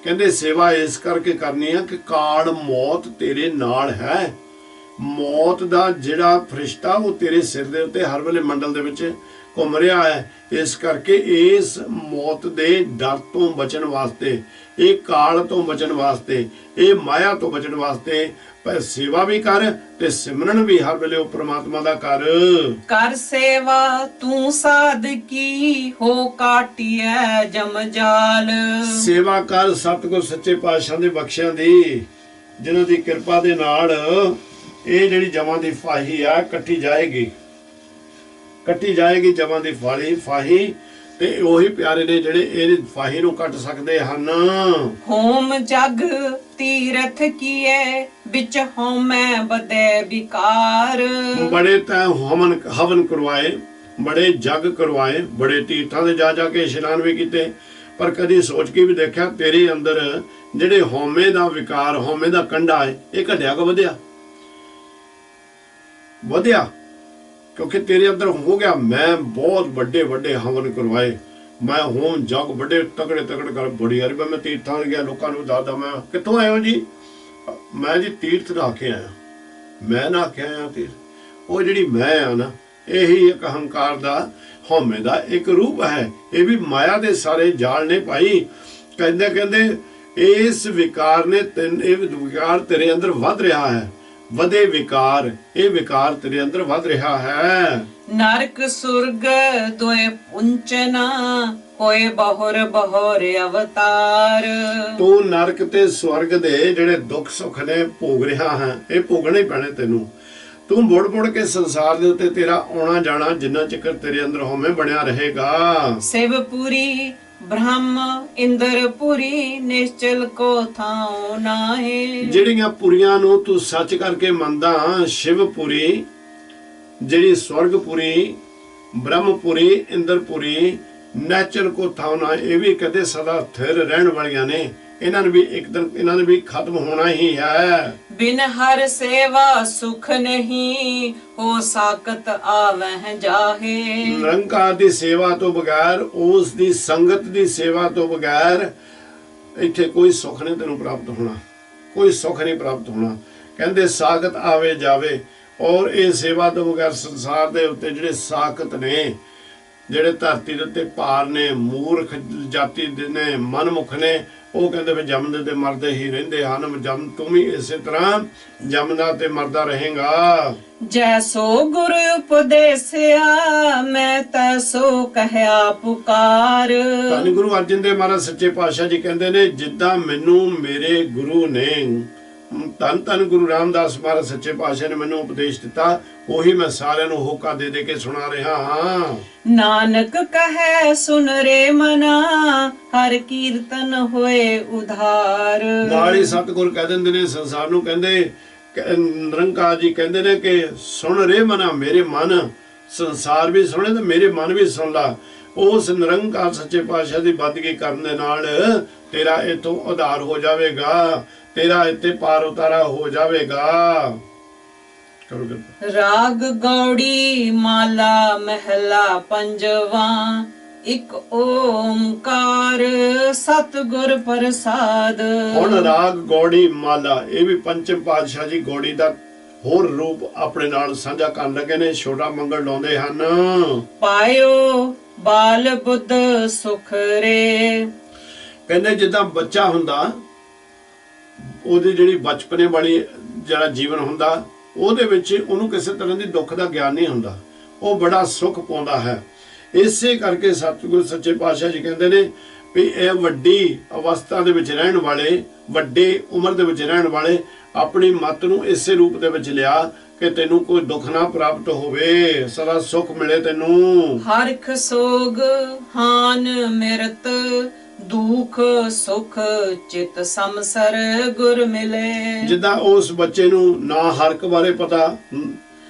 कहते सेवा इस करके करनी है कि काल मौत तेरे नाल है। मौत दा जिहड़ा फरिश्ता वो तेरे सिर दे उत्ते हर वेले मंडल दे विच घुम रहा है। इस करके इस मौत दे डर तो बचन वास्ते, ये काल तो बचन वास्ते, ये माया तो बचन वास्ते पर सेवा भी कर ते सिमरन भी हर वेले परमात्मा दा कर। कर सेवा तू साध की, हो काटिए जमजाल। सेवा कर सतगुर सच्चे पातशाह दे बख्शियां दी, जिन्हां दी किरपा दे नाल ਇਹ ਜਿਹੜੀ ਜਮਾਂ ਦੀ ਫਾਹੀ ਆ ਕੱਟੀ ਜਾਏਗੀ ਜਮਾਂ ਦੀ ਫਾਹੀ ਤੇ ਉਹੀ ਪਿਆਰੇ ਨੇ ਜਿਹੜੇ ਇਹ ਫਾਹੀ ਨੂੰ ਕੱਟ ਸਕਦੇ ਹਨ। ਹੋਮ ਜਗ ਤੀਰਥ ਕੀਏ, ਵਿੱਚ ਹੋਮੈ ਬਦੇ ਵਿਕਾਰ। ਬੜੇ ਤਾਂ ਹਵਨ ਕਰਵਾਏ, ਬੜੇ ਜਗ ਕਰਵਾਏ, ਬੜੇ ਤੀਰਥਾਂ ਦੇ ਜਾ ਕੇ ਇਸ਼ਨਾਨ ਵੀ ਕੀਤੇ, ਪਰ ਕਦੀ ਸੋਚ ਕੇ ਵੀ ਦੇਖਿਆ ਤੇਰੇ ਅੰਦਰ ਜਿਹੜੇ ਹੋਮੇ ਦਾ ਵਿਕਾਰ, ਹੋਮੇ ਦਾ ਕੰਡਾ ਹੈ, ਇਹ ਘਟਿਆ ਕਿ ਵਧਿਆ? ਵਧਿਆ, क्योंकि तेरे अंदर हो गया मैं बहुत बड़े बड़े हवन करवाए, मैं होम जग बड़े तगड़े कर बड़ी यार मैं तीर्थां गया, लोगों को दादा मैं कितों आया जी, मैं जी तीर्थ नहा के आया, मैं नहा के आया तीर्थ। वो जी मैं आ ना, यही एक अहंकार दा होमे दा एक रूप है। ये भी माया दे सारे जाल ने भाई। कहते इस विकार ने विकार तेरे अंदर वध रहा है, वधे विकार, ये विकार तेरे अंदर वध रहा है। नरक सुर्ग दोए पुंचना, होए बहुर बहुर अवतार। तू नरक ते स्वर्ग दे जेड़े दुख सुख ने भोग रहा है, ये भोगने पैने तेनू। तू मुड़ मुड़ के संसार दे उत्ते तेरा आना जाना जिन्ना चिकर तेरे अंदर होमे बनया रहेगा। शिवपुरी ब्रह्म इंद्रपुरी, निश्चल को थाओ नाहे। ਜਿਹੜੀਆਂ ਪੁਰੀਆਂ ਨੂੰ ਤੂੰ ਸੱਚ ਕਰਕੇ ਮੰਨਦਾ, ਸ਼ਿਵਪੁਰੀ ਜਿਹੜੀ ਸਵਰਗਪੁਰੀ, ਬ੍ਰਹਮਪੁਰੀ, ਇੰਦਰਪੁਰੀ, ਨੈਚਲ ਕੋ ਥਾਉ ਨਾ, ਇਹ ਵੀ ਕਦੇ ਸਦਾ ਸਥਿਰ ਰਹਿਣ ਵਾਲੀਆਂ ਨੇ। ਇਹਨਾਂ ਨੂੰ ਵੀ ਇੱਕ ਦਿਨ ਇਹਨਾਂ ਨੇ ਵੀ ਖਤਮ ਹੋਣਾ ਹੀ ਹੈ। बिन हर सेवा सुख नहीं, हो साकत आवह जाहे। ਨਿਰੰਕਾਰ ਦੀ ਸੇਵਾ ਤੋਂ ਬਗੈਰ, ਉਸ ਦੀ ਸੰਗਤ ਦੀ ਸੇਵਾ ਤੋਂ ਬਗੈਰ ਇੱਥੇ ਕੋਈ ਸੁੱਖ ਨਹੀਂ ਤੈਨੂੰ ਪ੍ਰਾਪਤ ਹੋਣਾ, ਕੋਈ ਸੁੱਖ ਨਹੀਂ ਪ੍ਰਾਪਤ ਹੋਣਾ। ਕਹਿੰਦੇ ਸਾਕਤ ਆਵੇ ਜਾਵੇ, ਔਰ ਇਹ ਸੇਵਾ ਤੋਂ ਬਗੈਰ ਸੰਸਾਰ ਦੇ ਉੱਤੇ ਜਿਹੜੇ ਸਾਕਤ ਨੇ, ਜਿਹੜੇ ਧਰਤੀ ਦੇ ਉੱਤੇ ਭਾਰ ਨੇ, ਮੂਰਖ ਜਾਤੀ ਦੇ ਨੇ, ਮਨਮੁਖ ਨੇ, ਉਹ ਕਹਿੰਦੇ ਵੀ ਜੰਮਦੇ ਤੇ ਮਰਦੇ ਹੀ ਰਹਿੰਦੇ ਹਨ। ਜੰਮ ਤੂੰ ਵੀ ਇਸੇ ਤਰ੍ਹਾਂ ਜੰਮਦਾ ਤੇ ਮਰਦਾ ਰਹੇਗਾ। जैसो गुरु उपदेसिया, मैं तैसो कहया पुकार। ਧੰਨ ਗੁਰੂ ਅਰਜਨ ਦੇਵ ਮਹਾਰਾਜ ਸੱਚੇ ਪਾਤਸ਼ਾਹ ਜੀ ਕਹਿੰਦੇ ਨੇ, ਜਿੱਦਾਂ ਮੈਨੂੰ ਮੇਰੇ ਗੁਰੂ ਨੇ, ਧੰਨ ਗੁਰੂ ਰਾਮਦਾਸ ਮਹਾਰਾਜ ਸੱਚੇ ਪਾਤਸ਼ਾਹ ਨੇ ਮੈਨੂੰ ਉਪਦੇਸ਼ ਦਿੱਤਾ, ਉਹੀ ਮੈਂ ਸਾਰਿਆਂ ਨੂੰ ਹੋਕਾ ਦੇ ਦੇ ਕੇ ਸੁਣਾ ਰਿਹਾ ਹਾਂ। नानक कहे सुन रे मना, हर कीर्तन होए उधार। ਨਾਲ ਹੀ ਸਤਿਗੁਰ ਕਹਿ ਦਿੰਦੇ ਨੇ ਸੰਸਾਰ ਨੂੰ, ਕਹਿੰਦੇ ਨਿਰੰਕਾਰ ਜੀ ਕਹਿੰਦੇ ਨੇ ਕਿ ਸੁਣ ਰੇ ਮਨਾ, ਮੇਰੇ ਮਨ, ਸੰਸਾਰ ਵੀ ਸੁਣੇ ਤੇ ਮੇਰੇ ਮਨ ਵੀ ਸੁਣ ਲਾ। ਉਸ ਨਿਰੰਕਾਰ ਸੱਚੇ ਪਾਤਸ਼ਾਹ ਦੀ ਬੰਦਗੀ ਕਰਨ ਦੇ ਨਾਲ ਤੇਰਾ ਇਥੋਂ ਉਧਾਰ ਹੋ ਜਾਵੇਗਾ, ਤੇਰਾ ਇੱਥੇ ਪਾਰ ਉਤਾਰਾ ਹੋ ਜਾਵੇਗਾ। राग गौड़ी माला महला पंजवा, एक ओंकार सतगुर प्रसाद। ਹੁਣ ਰਾਗ ਗੌੜੀ ਮਾਲਾ, ਇਹ ਵੀ ਪੰਚਮ ਪਾਤਸ਼ਾਹ ਜੀ ਗੌੜੀ ਦਾ ਹੋਰ ਰੂਪ ਆਪਣੇ ਨਾਲ ਸਾਂਝਾ ਕਰਨ ਲੱਗੇ ਨੇ, ਛੋਟਾ ਮੰਗਲ ਲਾਉਂਦੇ ਹਨ। ਪਾਇਓ ਬਾਲ ਬੁੱਧ ਸੁਖ ਰੇ। ਕਹਿੰਦੇ ਜਿੱਦਾਂ ਬੱਚਾ ਹੁੰਦਾ, ਉਹਦੀ ਜਿਹੜੀ ਬਚਪਨੇ ਵਾਲੀ ਜਿਹੜਾ ਜੀਵਨ ਹੁੰਦਾ, ਉਹਦੇ ਵਿੱਚ ਉਹਨੂੰ ਕਿਸੇ ਤਰ੍ਹਾਂ ਦੀ ਦੁੱਖ ਦਾ ਗਿਆਨ ਨਹੀਂ ਹੁੰਦਾ, ਉਹ ਬੜਾ ਸੁੱਖ ਪਾਉਂਦਾ ਹੈ। ਇਸੇ ਕਰਕੇ ਸਤਿਗੁਰ ਸੱਚੇ ਪਾਤਸ਼ਾਹ ਜੀ ਕਹਿੰਦੇ ਨੇ ਵੀ ਇਹ ਵੱਡੀ ਅਵਸਥਾ ਦੇ ਵਿੱਚ ਰਹਿਣ ਵਾਲੇ, ਵੱਡੇ ਉਮਰ ਦੇ ਵਿੱਚ ਰਹਿਣ ਵਾਲੇ ਆਪਣੀ ਮੱਤ ਨੂੰ ਇਸੇ ਰੂਪ ਦੇ ਵਿੱਚ ਲਿਆ ਕਿ ਤੈਨੂੰ ਕੋਈ ਦੁੱਖ ਨਾ ਪ੍ਰਾਪਤ ਹੋਵੇ, ਸਦਾ ਸੁੱਖ ਮਿਲੇ ਤੈਨੂੰ। ਹਰਖ ਸੋਗ ਹਾਨ ਮਿਰਤ, ਦੁਖ ਸੁਖ ਚਿਤ ਸਮਸਰ ਗੁਰ ਮਿਲੇ। ਜਿੱਦਾਂ ਉਸ ਬੱਚੇ ਨੂੰ ਨਾ ਹਰਕ ਬਾਰੇ ਪਤਾ,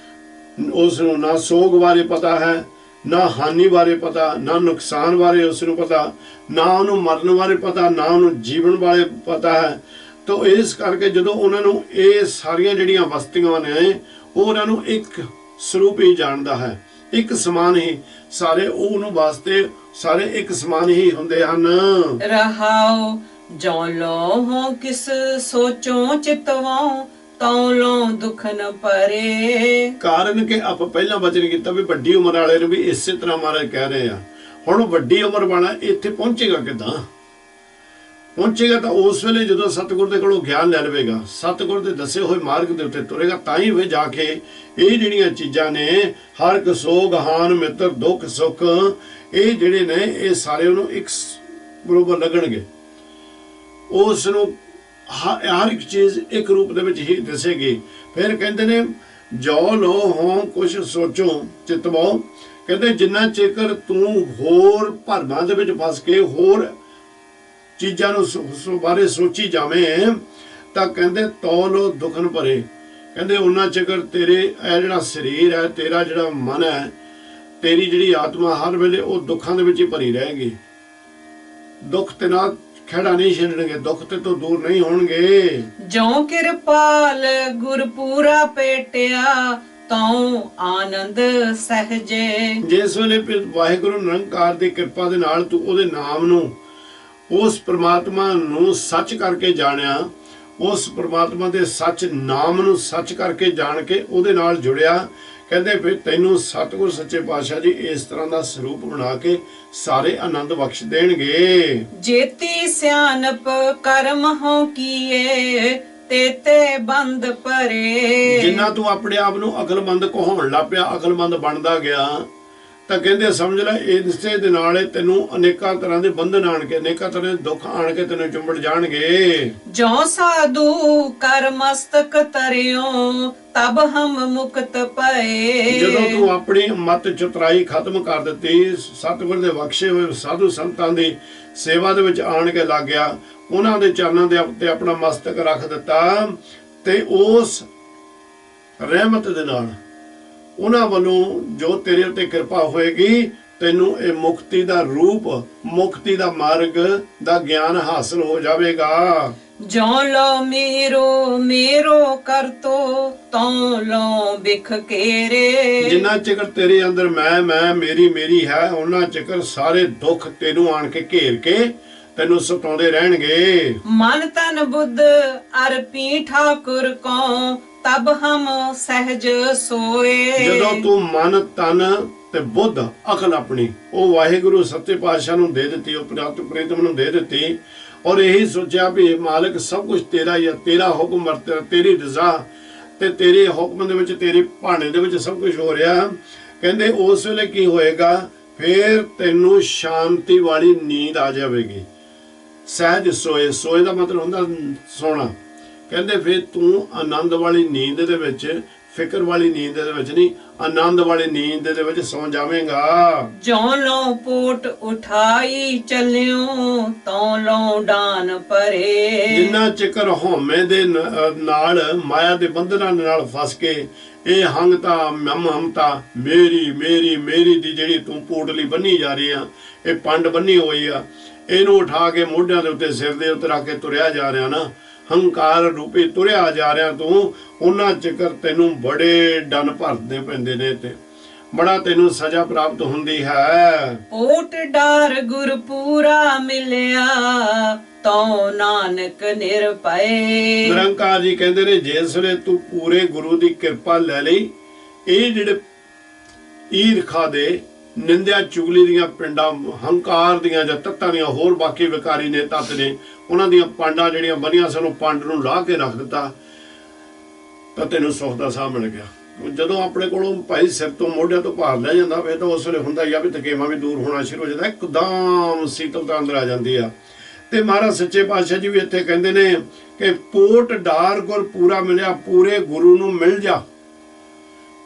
ਉਸ ਨੂੰ ਨਾ ਸੋਗ ਬਾਰੇ ਪਤਾ ਹੈ, ਨਾ ਹਾਨੀ ਬਾਰੇ ਪਤਾ, ਨਾ ਨੁਕਸਾਨ ਬਾਰੇ ਉਸ ਨੂੰ ਪਤਾ, ਨਾ ਉਹਨੂੰ ਮਰਨ ਬਾਰੇ ਪਤਾ, ਨਾ ਉਹਨੂੰ ਜੀਵਨ ਬਾਰੇ ਪਤਾ ਹੈ। ਤਾਂ ਇਸ ਕਰਕੇ ਜਦੋਂ ਉਹਨਾਂ ਨੂੰ ਇਹ ਸਾਰੀਆਂ ਜਿਹੜੀਆਂ ਵਸਤੂਆਂ ਨੇ ਉਹ ਉਹਨਾਂ ਨੂੰ ਇੱਕ ਸਰੂਪ ਹੀ ਜਾਣਦਾ ਹੈ, ਇੱਕ ਸਮਾਨ ਹੀ, ਸਾਰੇ ਉਹਨੂੰ ਵਾਸਤੇ ਸਾਰੇ ਇੱਕ ਸਮਾਨ ਹੀ ਹੁੰਦੇ ਹਨ। ਰਹਾਉ ਜੋ ਲੋ ਹੋ ਕਿਸ ਸੋਚੋ ਚਿਤਵਾਉ, ਤਉ ਲੋ ਦੁਖ ਨ ਪਰੇ। ਕਾਰਨ ਕਿ ਆਪਾਂ ਪਹਿਲਾਂ ਵਚਨ ਕੀਤਾ ਵੀ ਵੱਡੀ ਉਮਰ ਵਾਲੇ ਨੂੰ ਵੀ ਇਸੇ ਤਰ੍ਹਾਂ ਮਹਾਰਾਜ ਕਹਿ ਰਹੇ ਆ। ਹੁਣ ਵੱਡੀ ਉਮਰ ਵਾਲਾ ਇੱਥੇ ਪਹੁੰਚੇਗਾ ਕਿੱਦਾਂ? ਪਹੁੰਚੇਗਾ ਤਾਂ ਉਸ ਵੇਲੇ ਜਦੋਂ ਸਤਿਗੁਰ ਦੇ ਕੋਲੋਂ ਗਿਆਨ ਲੈ ਲਵੇਗਾ, ਸਤਿਗੁਰ ਦੇ ਦੱਸੇ ਹੋਏ ਮਾਰਗ ਦੇ ਉੱਤੇ ਤੁਰੇਗਾ, ਤਾਂ ਹੀ ਵੇ ਜਾ ਕੇ ਇਹ ਜਿਹੜੀਆਂ ਚੀਜ਼ਾਂ ਨੇ ਹਰਕ ਸੋਗ ਹਾਨ ਮਿੱਤਰ ਦੁੱਖ ਸੁੱਖ, ਇਹ ਜਿਹੜੇ ਨੇ ਇਹ ਸਾਰੇ ਉਹਨੂੰ ਇੱਕ ਬਰੋਬਰ ਲੱਗਣਗੇ। ਉਸ ਨੂੰ ਹਰ ਇੱਕ ਚੀਜ਼ ਇੱਕ ਰੂਪ ਦੇ ਵਿੱਚ ਹੀ ਦਿਸੇਗੀ। ਫਿਰ ਕਹਿੰਦੇ ਨੇ ਜੋ ਲੋ ਹੋ ਕੁਛ ਸੋਚੋ ਚਿਤਵਾਓ, ਕਹਿੰਦੇ ਜਿੰਨਾ ਚਿਰ ਤੂੰ ਹੋਰ ਭਰਮਾਂ ਦੇ ਵਿੱਚ ਫਸ ਕੇ ਹੋਰ ਚੀਜ਼ਾਂ ਨੂੰ ਬਾਰੇ ਸੋਚੀ ਜਾਵੇਂ ਤਾਂ ਕਹਿੰਦੇ ਤੌਲੋ ਦੁਖਨ ਭਰੇ, ਕਹਿੰਦੇ ਉਹਨਾਂ ਚਿਰ ਤੇਰੇ ਇਹ ਜਿਹੜਾ ਸਰੀਰ ਹੈ, ਤੇਰਾ ਜਿਹੜਾ ਮਨ ਹੈ, ਤੇਰੀ ਜਿਹੜੀ ਆਤਮਾ ਹਰ ਵੇਲੇ ਉਹ ਦੁੱਖਾਂ ਦੇ ਵਿੱਚ ਹੀ ਭਰੀ ਰਹੇਗੀ। ਦੁੱਖ ਤੇ ਨਾਲ ਖੇੜਾ ਨਹੀਂ ਛੱਡਣਗੇ, ਦੁੱਖ ਤੇ ਤੋਂ ਦੂਰ ਨਹੀਂ ਹੋਣਗੇ। ਜੋ ਕਿਰਪਾਲ ਗੁਰ ਪੂਰਾ ਪੇਟਿਆ, ਤਉ ਆਨੰਦ ਸਹਜੇ। ਜਿਸ ਵੇਲੇ ਵਾਹਿਗੁਰੂ ਨਿਰੰਕਾਰ ਦੀ ਕਿਰਪਾ ਦੇ ਨਾਲ ਤੂੰ ਉਹਦੇ ਨਾਮ ਨੂੰ, ਉਸ ਪ੍ਰਮਾਤਮਾ ਨੂੰ ਸੱਚ ਕਰਕੇ ਜਾਣਿਆ, ਉਸ ਪ੍ਰਮਾਤਮਾ ਦੇ ਸੱਚ ਨਾਮ ਨੂੰ ਸੱਚ ਕਰਕੇ ਜਾਣ ਕੇ ਉਹਦੇ ਨਾਲ ਜੁੜਿਆ, ਕਹਿੰਦੇ ਫਿਰ ਤੈਨੂੰ ਸਤਿਗੁਰ ਸੱਚੇ ਪਾਤਸ਼ਾਹ ਜੀ ਇਸ ਤਰ੍ਹਾਂ ਦਾ ਸਰੂਪ ਬਣਾ ਕੇ ਸਾਰੇ ਆਨੰਦ ਬਖਸ਼ ਦੇਣਗੇ। ਜੇਤੀ ਸਿਆਣਪ ਕਰਮ ਹੋ ਕੀਏ, ਤੇਤੇ ਬੰਦ ਪਰੇ। ਜਿੰਨਾ ਤੂੰ ਆਪਣੇ ਆਪ ਨੂੰ ਅਕਲਮੰਦ ਕਹਾਉਣ ਲੱਗ ਪਿਆ, ਅਕਲਮੰਦ ਬਣਦਾ ਗਿਆ, ਤਾਂ ਕਹਿੰਦੇ ਸਮਝ ਲੈ ਇਸੇ ਦੇ ਨਾਲ ਤੈਨੂੰ ਅਨੇਕਾਂ ਤਰ੍ਹਾਂ ਦੇ ਬੰਧਨ ਆਣ ਕੇ, ਅਨੇਕਾਂ ਤਰ੍ਹਾਂ ਦੇ ਦੁੱਖ ਆਣ ਕੇ ਤੈਨੂੰ ਚੁੰਬੜ ਜਾਣਗੇ। ਜੋ ਸਾਧੂ ਕਰ ਮਸਤਕ ਤਰਿਓ, ਤਬ ਹਮ ਮੁਕਤ ਪਏ। ਜਦੋਂ ਤੂੰ ਆਪਣੀ ਮਤ ਚਤੁਰਾਈ ਖਤਮ ਕਰ ਦਿੱਤੀ, ਸਤਿਗੁਰ ਦੇ ਬਖਸ਼ੇ ਹੋਏ ਸਾਧੂ ਸੰਤਾਂ ਦੀ ਸੇਵਾ ਦੇ ਵਿੱਚ ਆਣ ਕੇ ਲੱਗ ਗਿਆ, ਉਹਨਾਂ ਦੇ ਚਰਨਾਂ ਦੇ ਉੱਤੇ ਆਪਣਾ ਮਸਤਕ ਰੱਖ ਦਿੱਤਾ, ਤੇ ਉਸ ਰਹਿਮਤ ਦੇ ਨਾਲ ਉਹਨਾਂ ਵੱਲੋਂ ਜੋ ਤੇਰੇ ਉੱਤੇ ਕਿਰਪਾ ਹੋਏਗੀ, ਤੈਨੂੰ ਇਹ ਮੁਕਤੀ ਦਾ ਰੂਪ, ਮੁਕਤੀ ਦਾ ਮਾਰਗ ਦਾ ਗਿਆਨ ਹਾਸਲ ਹੋ ਜਾਵੇਗਾ। ਜੋ ਲੋ ਮੇਰੋ ਮੇਰੋ ਕਰਤੋ, ਤਉ ਲੋ ਬਿਖ ਕੇਰੇ। ਜਿੰਨਾ ਚਿਰ ਤੇਰੇ ਅੰਦਰ ਮੈਂ ਮੇਰੀ ਮੇਰੀ ਹੈ, ਉਹਨਾਂ ਚਿਰ ਸਾਰੇ ਦੁੱਖ ਤੈਨੂੰ ਆਣ ਕੇ ਘੇਰ ਕੇ ਤੈਨੂੰ ਸਤਾਉਂਦੇ ਰਹਿਣਗੇ। ਮਨ ਤਨ ਬੁੱਧ ਅਰਪੀ ਠਾਕੁਰ ਕੋ, ਤਬ ਹਮ ਸਹਿਜ ਸੋਏ। ਜਦੋਂ ਤੂੰ ਮਨ ਤਨ ਤੇ ਬੁੱਧ ਅਕਲ ਆਪਣੀ ਉਹ ਵਾਹਿਗੁਰੂ ਸੱਚੇ ਪਾਤਸ਼ਾਹ ਨੂੰ ਦੇ ਦਿੱਤੀ, ਉਹ ਪ੍ਰੀਤਮ ਨੂੰ ਦੇ ਦਿੱਤੀ, ਔਰ ਇਹੀ ਸੋਚਿਆ ਵੀ ਮਾਲਕ ਸਭ ਕੁਝ ਤੇਰਾ ਹੀ ਹੈ, ਤੇਰਾ ਹੁਕਮ ਵਰਤ, ਤੇਰੀ ਰਜ਼ਾ ਤੇ ਤੇਰੇ ਹੁਕਮ ਦੇ ਵਿੱਚ, ਤੇਰੇ ਭਾਣੇ ਦੇ ਵਿੱਚ ਸਭ ਕੁਝ ਹੋ ਰਿਹਾ। ਕਹਿੰਦੇ ਉਸ ਵੇਲੇ ਕੀ ਹੋਏਗਾ? ਫਿਰ ਤੈਨੂੰ ਸ਼ਾਂਤੀ ਵਾਲੀ ਨੀਂਦ ਆ ਜਾਵੇਗੀ। ਸਹਿਜ ਸੋਏ, ਸੋਏ ਦਾ ਮਤਲਬ ਹੁੰਦਾ ਸੋਣਾ। ਕਹਿੰਦੇ ਫਿਰ ਤੂੰ ਆਨੰਦ ਵਾਲੀ ਨੀਂਦ ਦੇ ਵਿੱਚ, ਫਿਕਰ ਵਾਲੀ ਨੀਂਦ ਦੇ ਵਿੱਚ ਨਹੀਂ, ਆਨੰਦ ਵਾਲੀ ਨੀਂਦ ਦੇ ਵਿੱਚ ਸੌ ਜਾਵੇਂਗਾ। ਜੋ ਲੋ ਪੋਟ ਉਠਾਈ ਚੱਲਿਓ, ਤਉ ਲੋ ਡਾਨ ਪਰੇ। ਜਿੰਨਾ ਚਿਕਰ ਹਉਮੈ ਦੇ ਨਾਲ, ਮਾਇਆ ਦੇ ਬੰਧਨਾਂ ਨਾਲ ਫਸ ਕੇ ਇਹ ਹੰਗਤਾ ਮਮਤਾ ਮੇਰੀ ਮੇਰੀ ਮੇਰੀ ਦੀ ਜਿਹੜੀ ਤੂੰ ਪੋਟਲੀ ਬੰਨੀ ਜਾ ਰਹੀ ਆ, ਇਹ ਪੰਡ ਬੰਨੀ ਹੋਈ ਆ, ਇਹਨੂੰ ਉਠਾ ਕੇ ਮੋਢਿਆਂ ਦੇ ਉੱਤੇ, ਸਿਰ ਦੇ ਉੱਤੇ ਰੱਖ ਕੇ ਤੁਰਿਆ ਜਾ ਰਿਹਾ ਨਾ, ਹੰਕਾਰ ਰੂਪੀ ਤੁਰਿਆ ਜਾ ਰਿਹਾ ਤੂੰ, ਉਹਨਾਂ ਚਿਕਰ ਤੈਨੂੰ ਬੜੇ ਡਨ ਭਰਦੇ ਪੈਂਦੇ ਨੇ ਤੇ ਬੜਾ ਤੈਨੂੰ ਸਜ਼ਾ ਪ੍ਰਾਪਤ ਹੁੰਦੀ ਹੈ। ਓਟ ਡਾਰ ਗੁਰ ਪੂਰਾ ਮਿਲਿਆ, ਤਉ ਨਾਨਕ ਨਿਰਭੈ। ਨਿਰੰਕਾਰ ਜੀ ਕਹਿੰਦੇ ਨੇ ਜਿਸ ਵੇਲੇ ਤੂੰ ਪੂਰੇ ਗੁਰੂ ਦੀ ਕਿਰਪਾ ਲੈ ਲਈ, ਇਹ ਜਿਹੜੇ ਈਰਖਾ ਦੇ, ਨਿੰਦਿਆ ਚੁਗਲੀ ਦੀਆਂ ਪਿੰਡਾਂ, ਹੰਕਾਰ ਦੀਆਂ ਜਾਂ ਤੱਤਾਂ ਦੀਆਂ, ਹੋਰ ਬਾਕੀ ਵਿਕਾਰੀ ਨੇ ਤੱਤ ਨੇ, ਉਹਨਾਂ ਦੀਆਂ ਪਾਂਡਾਂ ਜਿਹੜੀਆਂ ਬਣੀਆਂ ਸਨ, ਉਹ ਪੰਡ ਨੂੰ ਲਾਹ ਕੇ ਰੱਖ ਦਿੱਤਾ, ਤਾਂ ਤੈਨੂੰ ਸੁੱਖ ਦਾ ਸਾਹ ਮਿਲ ਗਿਆ। ਜਦੋਂ ਆਪਣੇ ਕੋਲੋਂ ਭਾਈ ਸਿਰ ਤੋਂ ਮੋਢਿਆਂ ਤੋਂ ਭਾਰ ਲੈ ਜਾਂਦਾ ਫਿਰ ਤਾਂ ਉਸ ਵੇਲੇ ਹੁੰਦਾ ਹੀ ਆ ਵੀ ਥਕੇਵਾਂ ਵੀ ਦੂਰ ਹੋਣਾ ਸ਼ੁਰੂ ਹੋ ਜਾਂਦਾ, ਇੱਕਦਮ ਸੀਤਲਤਾ ਅੰਦਰ ਆ ਜਾਂਦੀ ਆ। ਤੇ ਮਹਾਰਾਜ ਸੱਚੇ ਪਾਤਸ਼ਾਹ ਜੀ ਵੀ ਇੱਥੇ ਕਹਿੰਦੇ ਨੇ ਕਿ ਪੋਟ ਡਾਰ ਗੁਰ ਪੂਰਾ ਮਿਲਿਆ, ਪੂਰੇ ਗੁਰੂ ਨੂੰ ਮਿਲ ਜਾ।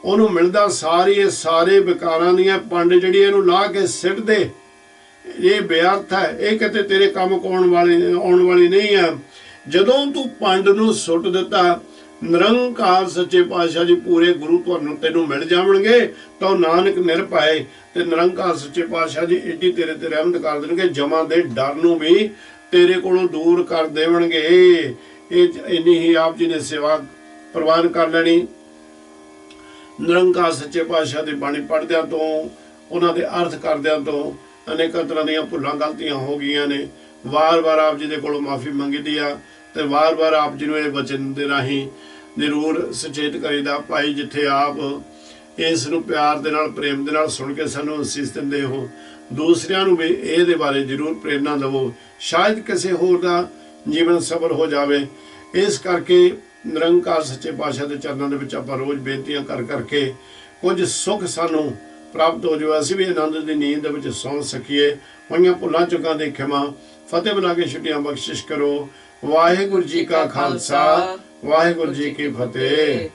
ਉਹਨੂੰ ਮਿਲਦਾ ਸਾਰੇ ਵਿਕਾਰਾਂ ਦੀਆਂ ਪੰਡ ਜਿਹੜੀ ਇਹਨੂੰ ਲਾ ਕੇ ਸਿੱਟ ਦੇ, ਇਹ ਬੇਅਰਥ ਹੈ, ਇਹ ਕਿਤੇ ਤੇਰੇ ਕੰਮ ਆਉਣ ਵਾਲੀ ਨਹੀਂ ਹੈ। ਜਦੋਂ ਤੂੰ ਪੰਡ ਨੂੰ ਸੁੱਟ ਦਿੱਤਾ, ਨਿਰੰਕਾਰ ਸੱਚੇ ਪਾਤਸ਼ਾਹ ਜੀ ਪੂਰੇ ਗੁਰੂ ਤੈਨੂੰ ਮਿਲ ਜਾਵਣਗੇ। ਤਾਂ ਨਾਨਕ ਨਿਰਭੈ ਤੇ ਨਿਰੰਕਾਰ ਸੱਚੇ ਪਾਤਸ਼ਾਹ ਜੀ ਏਡੀ ਤੇਰੇ ਤੇ ਰਹਿਮਤ ਕਰ ਦੇਣਗੇ, ਜਮਾਂ ਦੇ ਡਰ ਨੂੰ ਵੀ ਤੇਰੇ ਕੋਲੋਂ ਦੂਰ ਕਰ ਦੇਵਣਗੇ। ਇਹ ਇੰਨੀ ਹੀ ਆਪ ਜੀ ਨੇ ਸੇਵਾ ਪ੍ਰਵਾਨ ਕਰ ਲੈਣੀ। ਨਿਰੰਕਾਰ ਸੱਚੇ ਪਾਤਸ਼ਾਹ ਦੀ ਬਾਣੀ ਪੜ੍ਹਦਿਆਂ ਤੋਂ, ਉਹਨਾਂ ਦੇ ਅਰਥ ਕਰਦਿਆਂ ਤੋਂ ਅਨੇਕਾਂ ਤਰ੍ਹਾਂ ਦੀਆਂ ਭੁੱਲਾਂ ਗਲਤੀਆਂ ਹੋ ਗਈਆਂ ਨੇ। ਵਾਰ-ਵਾਰ ਆਪ ਜੀ ਦੇ ਕੋਲੋਂ ਮਾਫੀ ਮੰਗੀਦੀ ਆ ਤੇ ਵਾਰ-ਵਾਰ ਆਪ ਜੀ ਨੂੰ ਇਹ ਵਚਨ ਦੇ ਰਾਹੀਂ ਜ਼ਰੂਰ ਸੁਚੇਤ ਕਰੀਦਾ, ਭਾਈ ਜਿੱਥੇ ਆਪ ਇਸ ਨੂੰ ਪਿਆਰ ਦੇ ਨਾਲ, ਪ੍ਰੇਮ ਦੇ ਨਾਲ ਸੁਣ ਕੇ ਸਾਨੂੰ ਅਸੀਸ ਦਿੰਦੇ ਹੋ, ਦੂਸਰਿਆਂ ਨੂੰ ਵੀ ਇਹਦੇ ਬਾਰੇ ਜ਼ਰੂਰ ਪ੍ਰੇਰਨਾ ਦੇਵੋ, ਸ਼ਾਇਦ ਕਿਸੇ ਹੋਰ ਦਾ ਜੀਵਨ ਸਫਲ ਹੋ ਜਾਵੇ। ਇਸ ਕਰਕੇ ਨਿਰੰਕਾਰ ਸੱਚੇ ਪਾਤਸ਼ਾਹ ਦੇ ਚਰਨਾਂ ਦੇ ਵਿੱਚ ਆਪਾਂ ਰੋਜ਼ ਬੇਨਤੀਆਂ ਕਰ ਕਰਕੇ ਕੁਝ ਸੁੱਖ ਸਾਨੂੰ ਪ੍ਰਾਪਤ ਹੋ ਜਾਵੇ, ਅਸੀਂ ਵੀ ਆਨੰਦ ਦੀ ਨੀਂਦ ਦੇ ਵਿੱਚ ਸੌਂ ਸਕੀਏ। ਹੋਈਆਂ ਭੁੱਲਾਂ ਚੁੱਕਾਂ ਦੇ ਖਿਮਾ, ਫਤਿਹ ਬਣਾ ਕੇ ਛੁੱਟੀਆਂ ਬਖਸ਼ਿਸ਼ ਕਰੋ। ਵਾਹਿਗੁਰੂ ਜੀ ਕਾ ਖਾਲਸਾ, ਵਾਹਿਗੁਰੂ ਜੀ ਕੀ ਫਤਿਹ।